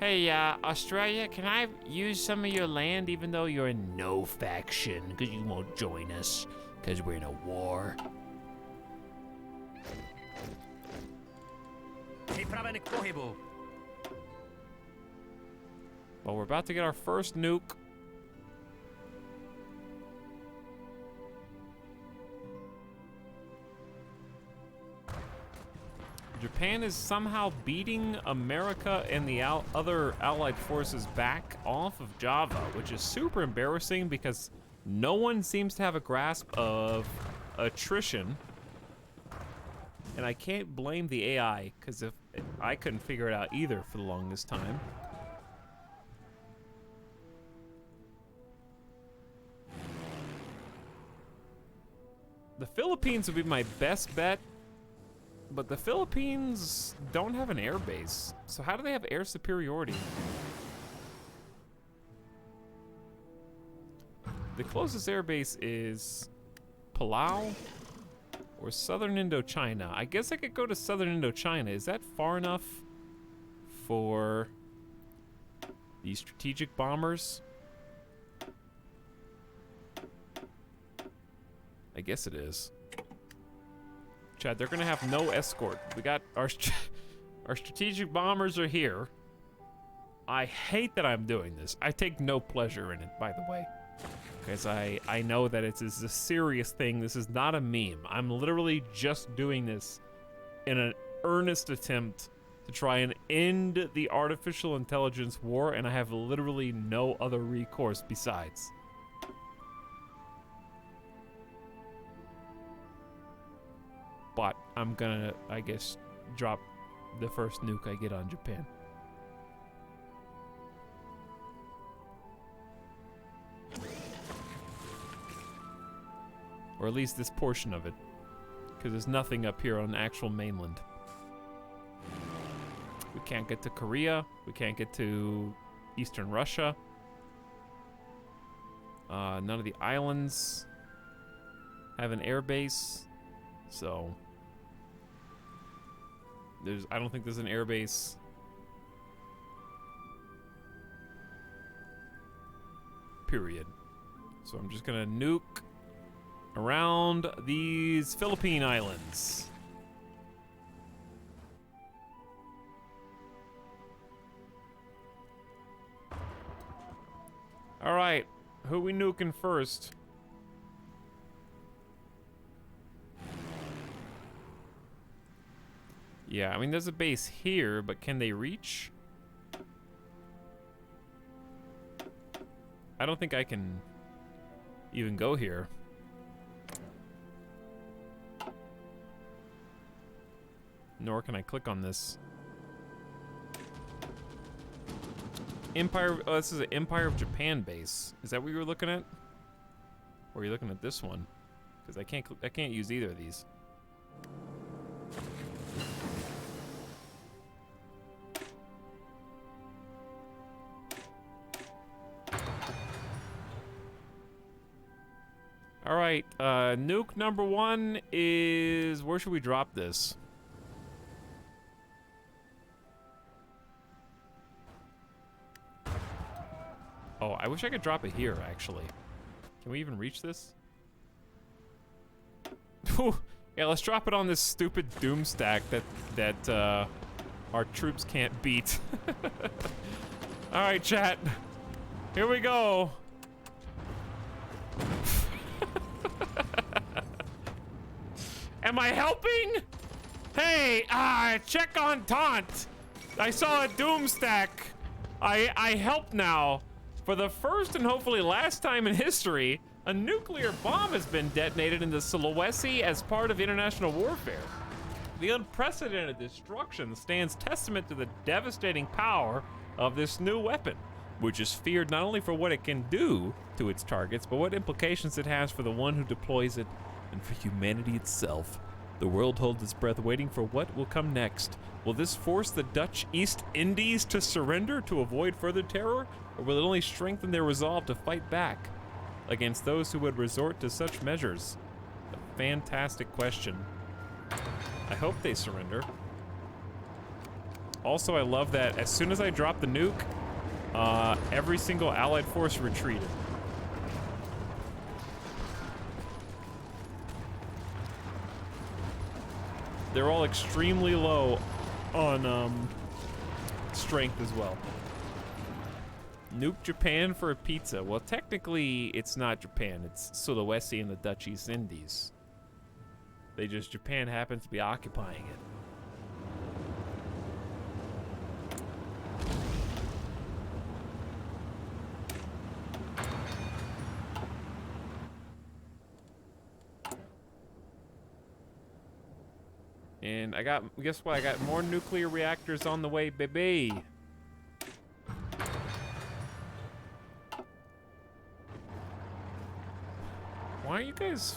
Hey, Australia, can I use some of your land even though you're in no faction? Because you won't join us, because we're in a war. Připraven k pohybu. Well, we're about to get our first nuke. Japan is somehow beating America and the other allied forces back off of Java, which is super embarrassing because no one seems to have a grasp of attrition. And I can't blame the AI, because if I couldn't figure it out either for the longest time. The Philippines would be my best bet. But the Philippines don't have an air base. So how do they have air superiority? The closest airbase is Palau or Southern Indochina. I guess I could go to Southern Indochina. Is that far enough for these strategic bombers? I guess it is. Chad, they're gonna have no escort. We got our strategic bombers are here. I hate that I'm doing this. I take no pleasure in it, by the way. Because I know that it is a serious thing. This is not a meme. I'm literally just doing this in an earnest attempt to try and end the artificial intelligence war, and I have literally no other recourse besides. But I'm gonna, I guess, drop the first nuke I get on Japan. Or at least this portion of it. Because there's nothing up here on the actual mainland. We can't get to Korea. We can't get to Eastern Russia. None of the islands have an air base. So I don't think there's an air base. Period. So I'm just gonna nuke around these Philippine islands. All right, who we nuking first? Yeah, I mean, there's a base here, but can they reach? I don't think I can even go here. Nor can I click on this. Empire, oh, this is an Empire of Japan base. Is that what you were looking at? Or are you looking at this one? Because I can't use either of these. All right, nuke number one is, where should we drop this? Oh, I wish I could drop it here, actually. Can we even reach this? Yeah, let's drop it on this stupid doom stack that our troops can't beat. All right, chat. Here we go. Am I helping? Hey, check on taunt. I saw a doom stack. I help now. For the first and hopefully last time in history, a nuclear bomb has been detonated in the Sulawesi as part of international warfare. The unprecedented destruction stands testament to the devastating power of this new weapon, which is feared not only for what it can do to its targets, but what implications it has for the one who deploys it and for humanity itself. The world holds its breath waiting for what will come next. Will this force the Dutch East Indies to surrender to avoid further terror? Or will it only strengthen their resolve to fight back against those who would resort to such measures? A fantastic question. I hope they surrender. Also, I love that as soon as I drop the nuke, every single Allied force retreated. They're all extremely low on strength as well. Nuke Japan for a pizza. Well, technically, it's not Japan. It's Sulawesi and the Dutch East Indies. Japan happens to be occupying it. And guess what? I got more nuclear reactors on the way, baby. Why are you guys...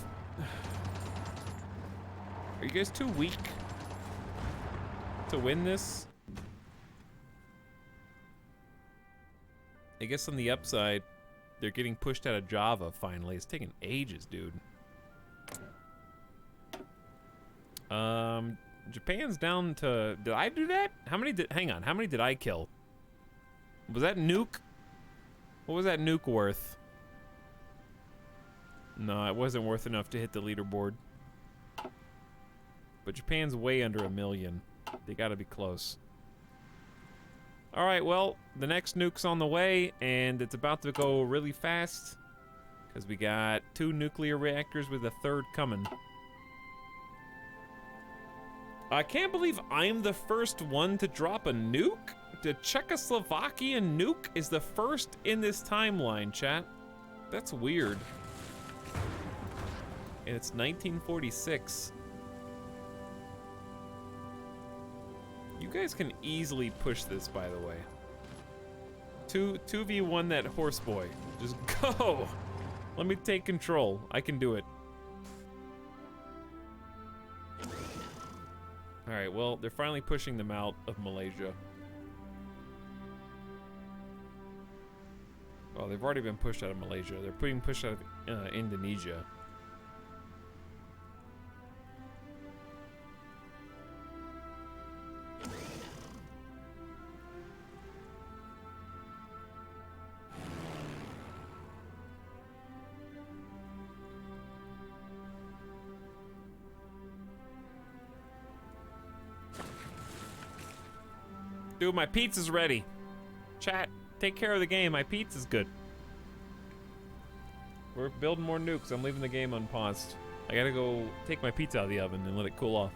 Are you guys too weak to win this? I guess on the upside, they're getting pushed out of Java finally. It's taking ages, dude. Japan's down to... Did I do that? How many did... Hang on. How many did I kill? Was that nuke? What was that nuke worth? No, it wasn't worth enough to hit the leaderboard. But Japan's way under 1 million. They gotta be close. Alright, well, the next nuke's on the way, and it's about to go really fast. Because we got 2 nuclear reactors with a 3rd coming. I can't believe I'm the first one to drop a nuke. The Czechoslovakian nuke is the first in this timeline, chat. That's weird. And it's 1946. You guys can easily push this, by the way. 2v1 that horse boy. Just go! Let me take control. I can do it. Alright, well, they're finally pushing them out of Malaysia. Oh, they've already been pushed out of Malaysia. They're being pushed out of Indonesia. Dude, my pizza's ready. Chat, take care of the game. My pizza's good. We're building more nukes. I'm leaving the game unpaused. I gotta go take my pizza out of the oven and let it cool off.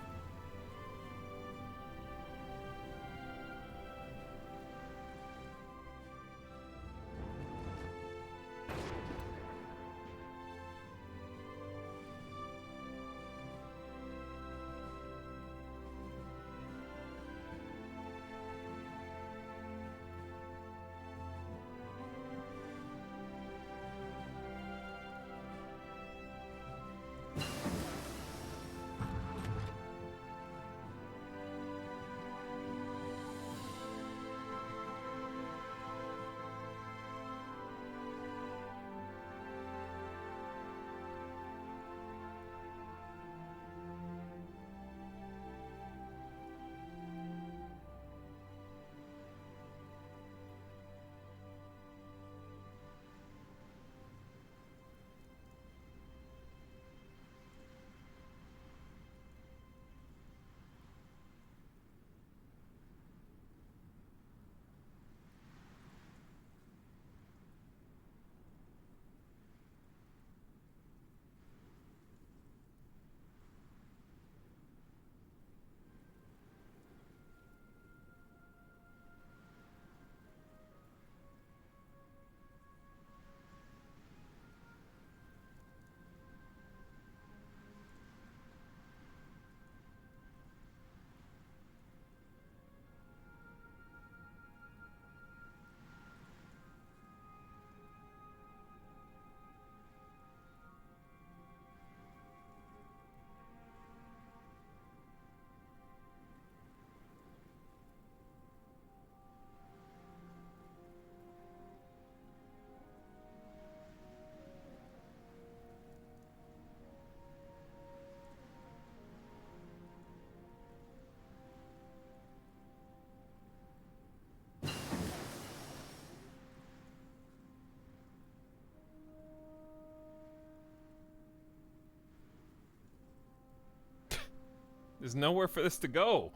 There's nowhere for this to go.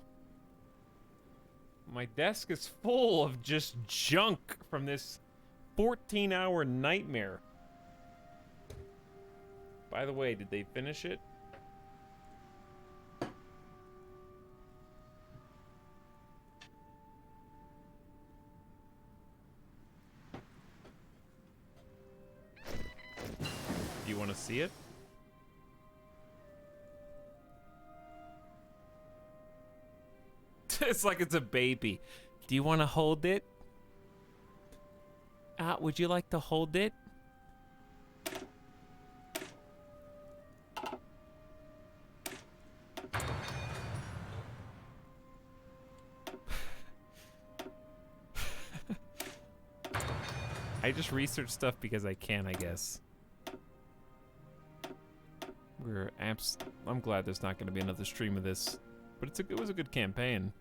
My desk is full of just junk from this 14-hour nightmare. By the way, did they finish it? Do you want to see it? It's like it's a baby. Do you want to hold it? Would you like to hold it? I just research stuff because I can, I guess. I'm glad there's not going to be another stream of this, but it was a good campaign.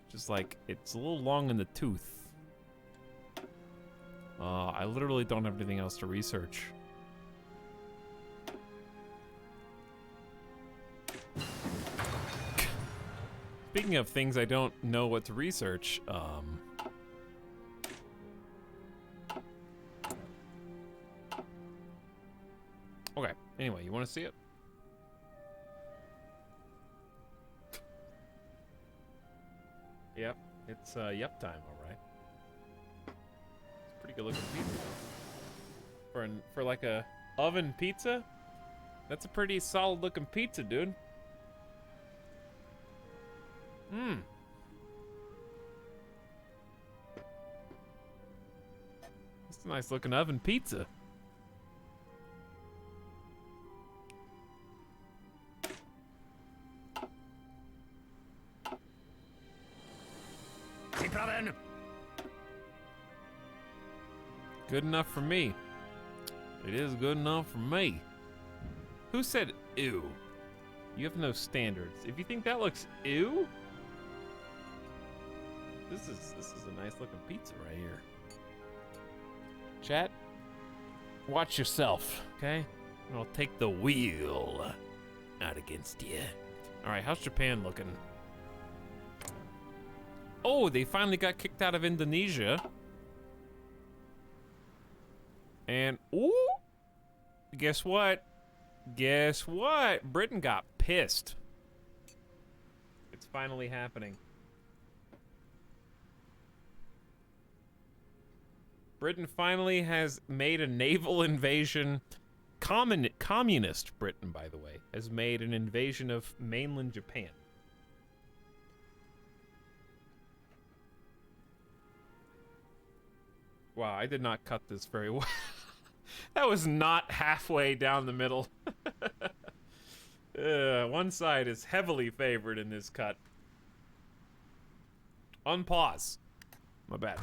Just like it's a little long in the tooth. I literally don't have anything else to research. Speaking of things I don't know what to research, okay, anyway, you want to see it? Yep, it's yep time, all right. It's pretty good looking pizza. For like a oven pizza, that's a pretty solid looking pizza, dude. Mmm. That's a nice looking oven pizza. Připraven. Good enough for me. It is good enough for me. Who said ew? You have no standards. If you think that looks ew, this is a nice looking pizza right here. Chat, watch yourself, okay? And I'll take the wheel out against you. All right, how's Japan looking? Oh, they finally got kicked out of Indonesia. And, ooh, guess what? Guess what? Britain got pissed. It's finally happening. Britain finally has made a naval invasion. Communist Britain, by the way, has made an invasion of mainland Japan. Wow, I did not cut this very well. That was not halfway down the middle. One side is heavily favored in this cut. Unpause. My bad.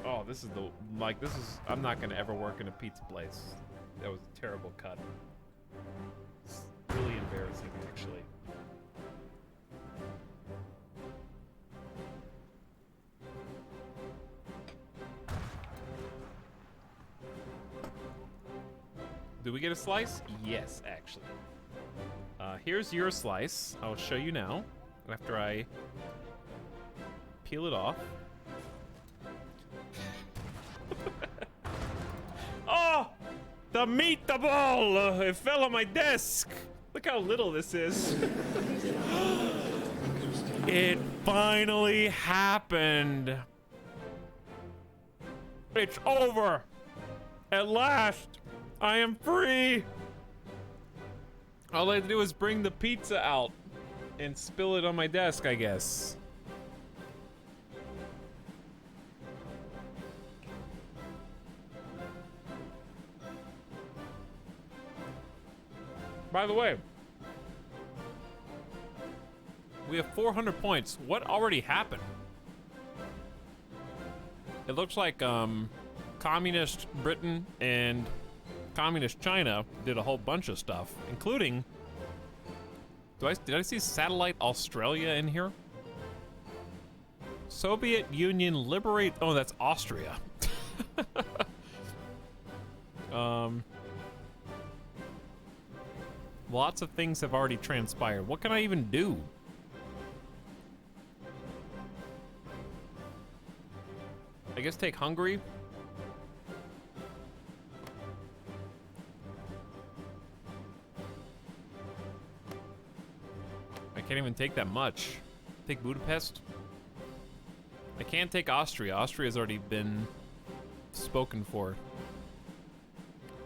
Oh, this is I'm not gonna ever work in a pizza place. That was a terrible cut. It's really embarrassing, actually. Do we get a slice? Yes, actually. Here's your slice. I'll show you now, after I peel it off. Oh! The meatball! It fell on my desk! Look how little this is. It finally happened. It's over! At last! I am free! All I had to do was bring the pizza out and spill it on my desk, I guess. By the way, we have 400 points. What already happened? It looks like Communist Britain and Communist China did a whole bunch of stuff, including... Did I see Satellite Australia in here? Soviet Union liberate... Oh, that's Austria. Lots of things have already transpired. What can I even do? I guess take Hungary. I can't even take that much. Take Budapest. I can't take Austria. Austria's already been spoken for.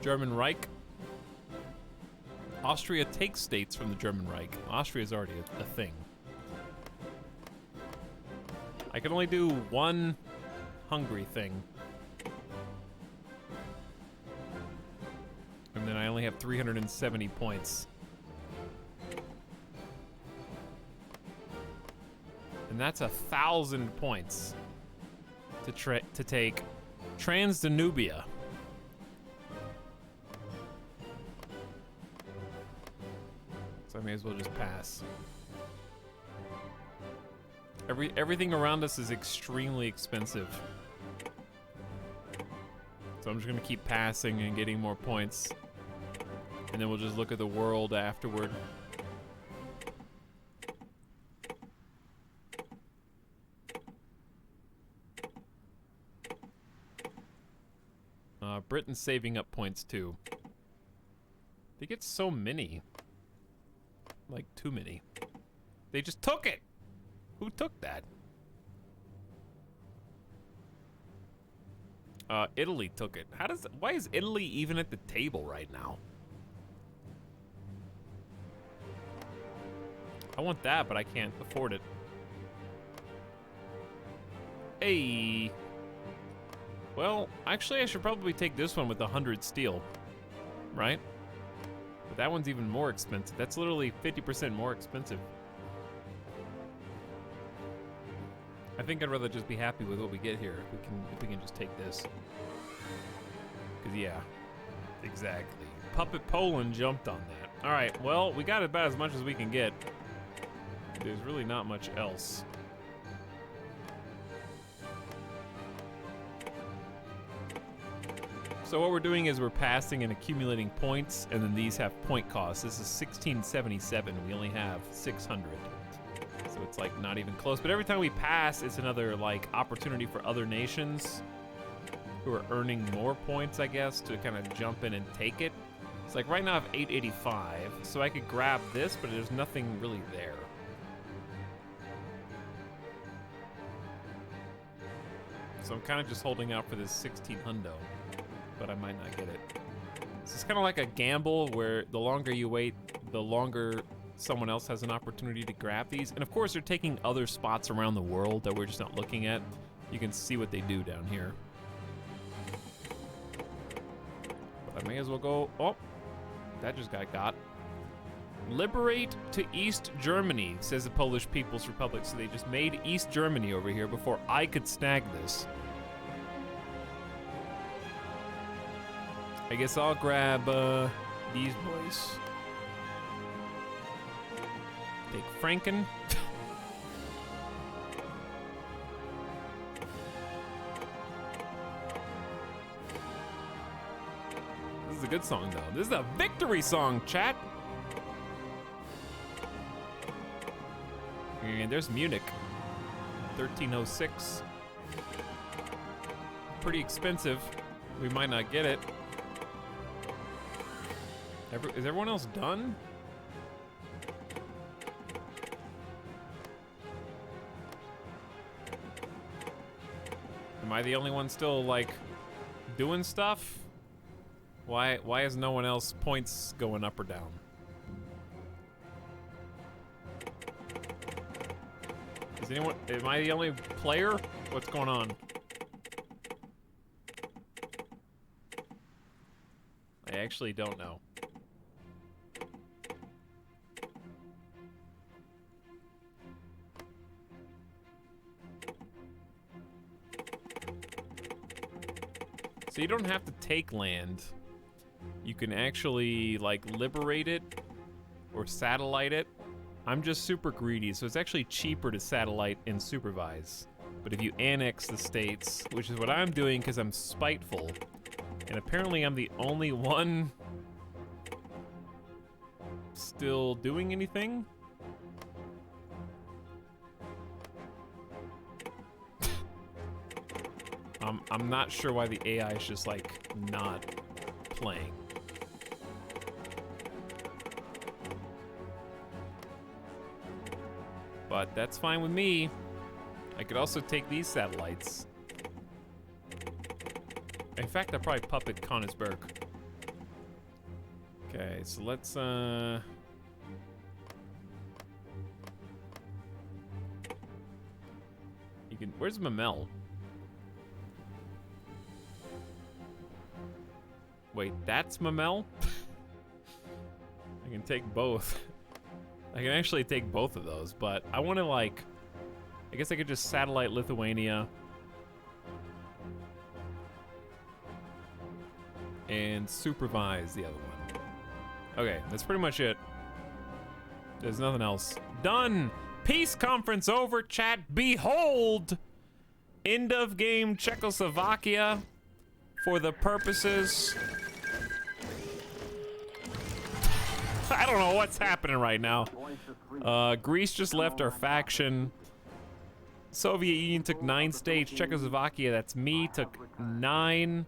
German Reich. Austria takes states from the German Reich. Austria's already a thing. I can only do one Hungary thing. And then I only have 370 points. And And that's 1,000 points to take Transdanubia. So I may as well just pass. Everything around us is extremely expensive. So I'm just gonna keep passing and getting more points. And then we'll just look at the world afterward. Britain's saving up points too. They get so many. Like, too many. They just took it! Who took that? Italy took it. Why is Italy even at the table right now? I want that, but I can't afford it. Hey. Well, actually, I should probably take this one with 100 steel. Right? But that one's even more expensive. That's literally 50% more expensive. I think I'd rather just be happy with what we get here. If we can just take this. Cause yeah, exactly. Puppet Poland jumped on that. All right, well, we got about as much as we can get. There's really not much else. So what we're doing is we're passing and accumulating points, and then these have point costs. This is 1677. We only have 600. So it's like not even close. But every time we pass, it's another like opportunity for other nations who are earning more points, I guess, to kind of jump in and take it. It's like right now I have 885, so I could grab this, but there's nothing really there. So I'm kind of just holding out for this 16 hundo, but I might not get it. So it's kind of like a gamble where the longer you wait, the longer someone else has an opportunity to grab these. And of course, they're taking other spots around the world that we're just not looking at. You can see what they do down here. But I may as well go, oh, that just got. Liberate to East Germany, says the Polish People's Republic. So they just made East Germany over here before I could snag this. I guess I'll grab these boys. Take Franken. This is a good song, though. This is a victory song, chat. And there's Munich. 1306. Pretty expensive. We might not get it. Is everyone else done? Am I the only one still, like, doing stuff? Why is no one else points going up or down? Am I the only player? What's going on? I actually don't know. So you don't have to take land. You can actually, like, liberate it or satellite it. I'm just super greedy, so it's actually cheaper to satellite and supervise. But if you annex the states, which is what I'm doing because I'm spiteful, and apparently I'm the only one still doing anything. I'm not sure why the AI is just, like, not playing. But that's fine with me. I could also take these satellites. In fact, I'll probably puppet Königsberg. Okay, so let's, You can, where's Mamel? Wait, that's Mamel? I can take both. I can actually take both of those, but I want to, like, I guess I could just satellite Lithuania. And supervise the other one. Okay, that's pretty much it. There's nothing else. Done! Peace conference over, chat. Behold! End of game Czechoslovakia for the purposes... I don't know what's happening right now. Greece just left our faction. Soviet Union took 9 states. Czechoslovakia, that's me, took 9.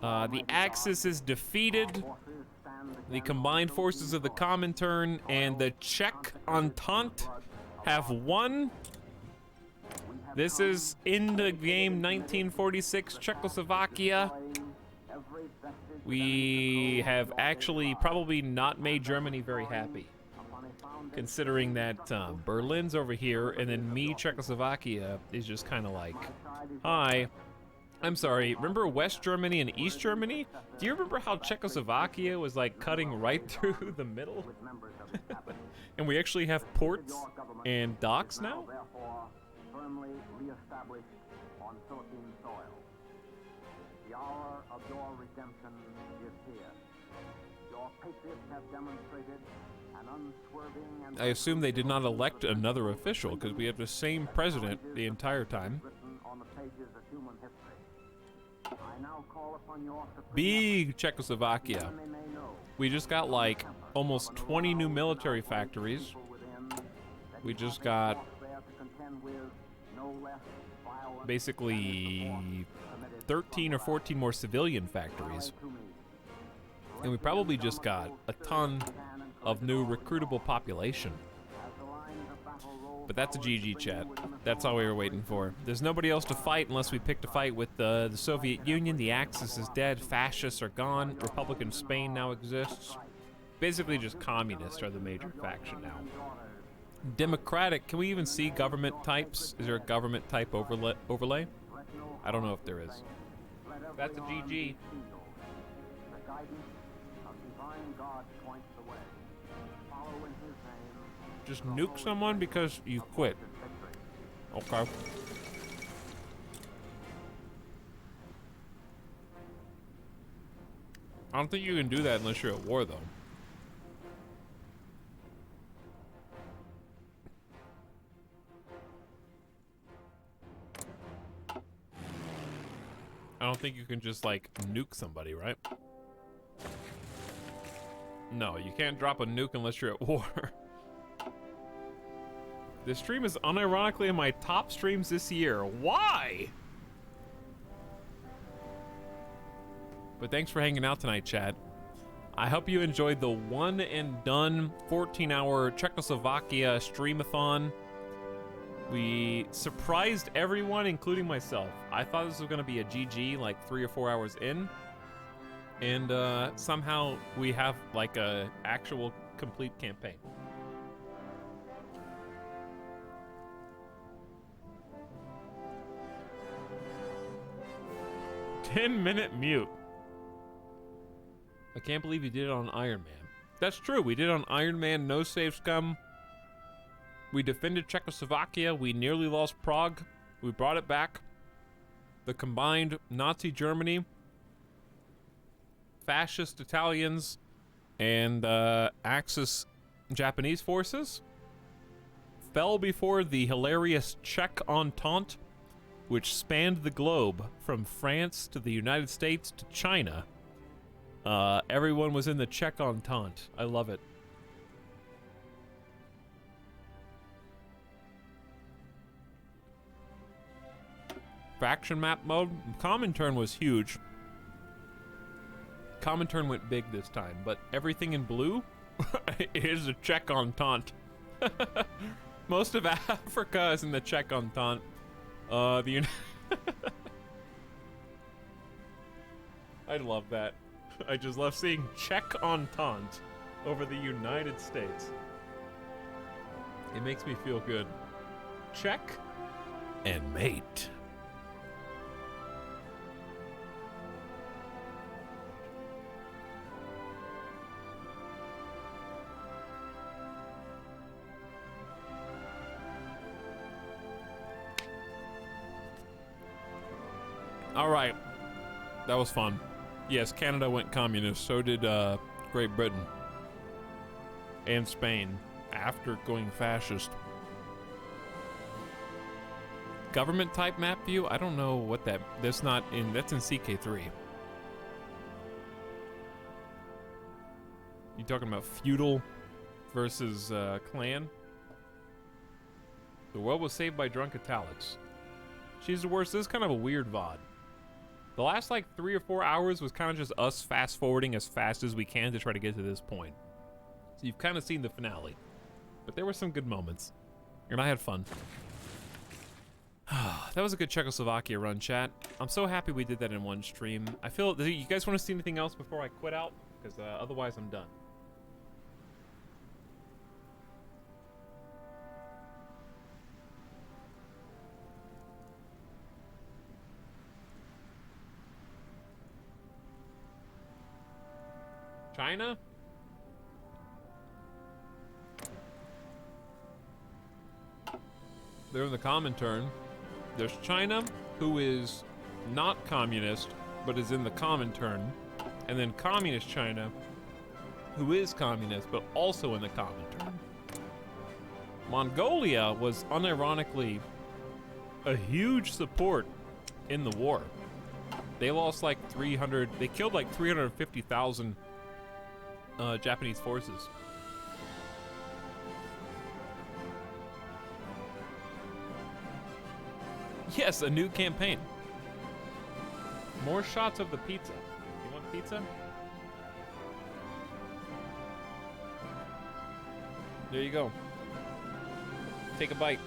The Axis is defeated. The combined forces of the Comintern and the Czech Entente have won. This is in the game 1946 Czechoslovakia. We have actually probably not made Germany very happy, considering that Berlin's over here and then me, Czechoslovakia, is just kind of like, hi. I'm sorry, remember West Germany and East Germany? Do you remember how Czechoslovakia was like cutting right through the middle? And we actually have ports and docks now? Firmly reestablished on Philippine soil. The hour of your redemption is here. Your patriots have demonstrated an unswerving and... I assume they did not elect another official because we have the same president the entire time. written on the pages of human history. I now call upon your Big Czechoslovakia. We just got like almost 20 new military factories. We just got basically 13 or 14 more civilian factories. And we probably just got a ton of new recruitable population. But that's a GG, chat. That's all we were waiting for. There's nobody else to fight unless we pick to fight with the Soviet Union. The Axis is dead. Fascists are gone. Republican Spain now exists. Basically just communists are the major faction now. Democratic, can we even see government types? Is there a government type overlay? I don't know if there is. That's a GG. Just nuke someone because you quit. Okay. I don't think you can do that unless you're at war, though. I don't think you can just, like, nuke somebody, right? No, you can't drop a nuke unless you're at war. This stream is unironically in my top streams this year. Why? But thanks for hanging out tonight, chat. I hope you enjoyed the one and done 14-hour Czechoslovakia streamathon. We surprised everyone, including myself. I thought this was going to be a GG like 3 or 4 hours in. And somehow we have like a actual complete campaign. 10-minute mute. I can't believe you did it on Iron Man. That's true. We did it on Iron Man, No Save Scum. We defended Czechoslovakia. We nearly lost Prague. We brought it back. The combined Nazi Germany, fascist Italians, and Axis Japanese forces fell before the hilarious Czech Entente, which spanned the globe from France to the United States to China. Everyone was in the Czech Entente. I love it. Faction map mode. Comintern was huge. Comintern went big this time, but everything in blue is the Czech Entente. Most of Africa is in the Czech Entente. I love that. I just love seeing Czech Entente over the United States. It makes me feel good. Czech and mate. All right. That was fun. Yes, Canada went communist. So did Great Britain. And Spain. After going fascist. Government type map view? I don't know what that's in CK3. You talking about feudal versus clan? The world was saved by drunk Etalyx. She's the worst. This is kind of a weird VOD. The last like 3 or 4 hours was kind of just us fast forwarding as fast as we can to try to get to this point. So you've kind of seen the finale. But there were some good moments. And I had fun. That was a good Czechoslovakia run, chat. I'm so happy we did that in one stream. I feel, you guys want to see anything else before I quit out? Because otherwise I'm done. China? They're in the Comintern. There's China, who is not communist, but is in the Comintern. And then Communist China, who is communist, but also in the Comintern. Mongolia was unironically a huge support in the war. They lost like they killed like 350,000 Japanese forces. Yes, a new campaign. More shots of the pizza. You want pizza? There you go. Take a bite.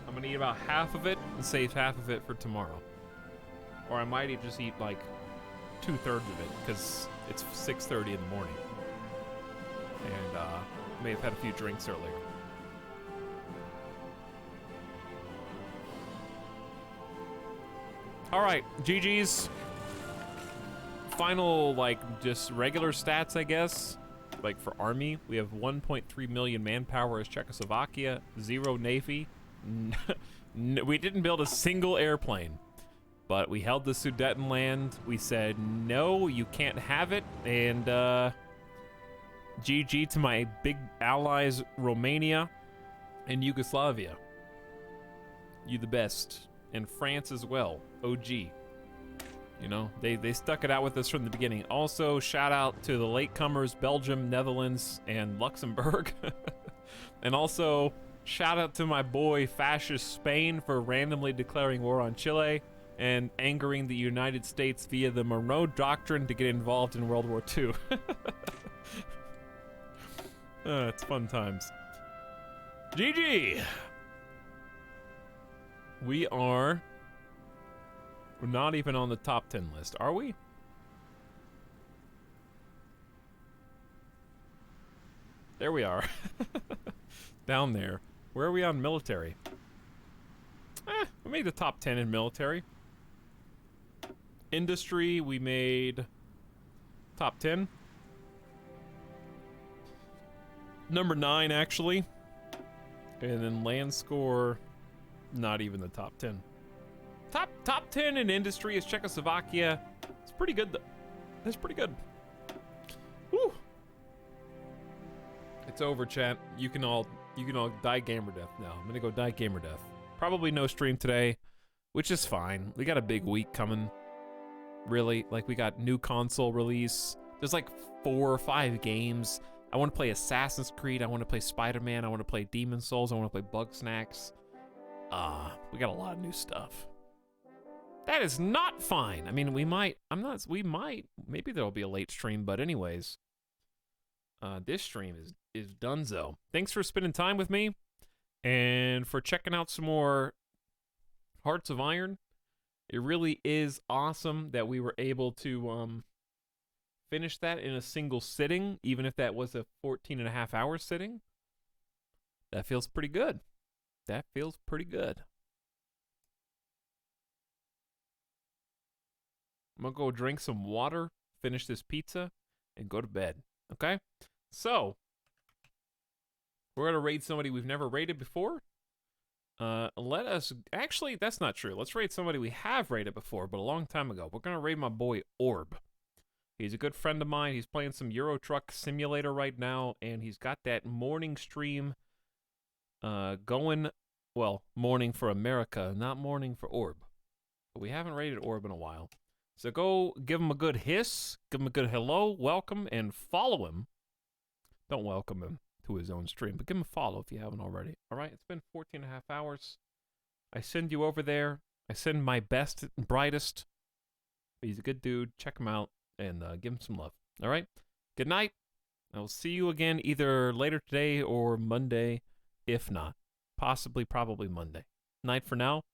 I'm gonna eat about half of it and save half of it for tomorrow. Or I might just eat like 2/3 of it because it's 6:30 in the morning. And may have had a few drinks earlier. All right, GG's. Final, like, just regular stats, I guess. Like for army, we have 1.3 million manpower as Czechoslovakia, 0 navy. We didn't build a single airplane, but we held the Sudetenland. We said, no, you can't have it. And GG to my big allies, Romania and Yugoslavia. You the best. And France as well. OG. You know, they stuck it out with us from the beginning. Also, shout out to the latecomers, Belgium, Netherlands, and Luxembourg. And also, shout out to my boy, fascist Spain, for randomly declaring war on Chile and angering the United States via the Monroe Doctrine to get involved in World War II. It's fun times. GG! We're not even on the top 10 list, are we? There we are. Down there. Where are we on military? We made the top 10 in military. Industry, we made top 10. Number 9, actually. And then land score, not even the top 10. Top 10 in industry is Czechoslovakia. It's pretty good, though. That's pretty good. Woo! It's over, chat. You can all die gamer death now. I'm gonna go die gamer death. Probably no stream today, which is fine. We got a big week coming. Really, like we got new console release. There's like 4 or 5 games. I want to play Assassin's Creed. I want to play Spider-Man. I want to play Demon Souls. I want to play Bugsnax. We got a lot of new stuff. That is not fine. I mean, we might, maybe there'll be a late stream, but anyways, this stream is donezo. Thanks for spending time with me and for checking out some more Hearts of Iron. It really is awesome that we were able to finish that in a single sitting, even if that was a 14.5-hour sitting. That feels pretty good. That feels pretty good. I'm gonna go drink some water, finish this pizza, and go to bed. Okay? So, We're going to raid somebody we've never raided before. Actually, that's not true. Let's raid somebody we have raided before, but a long time ago. We're going to raid my boy Orb. He's a good friend of mine. He's playing some Euro Truck Simulator right now, and he's got that morning stream going, well, morning for America, not morning for Orb. But we haven't raided Orb in a while. So go give him a good hiss, give him a good hello, welcome, and follow him. Don't welcome him to his own stream, but give him a follow if you haven't already. All right, it's been 14 and a half hours. I send you over there. I send my best and brightest. He's a good dude. Check him out and give him some love. All right, good night. I will see you again either later today or Monday, if not. Possibly, probably Monday. Night for now.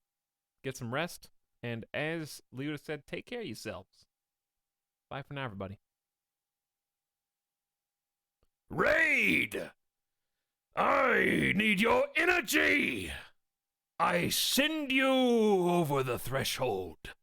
Get some rest. And as Leo said, take care of yourselves. Bye for now, everybody. Raid! I need your energy! I send you over the threshold.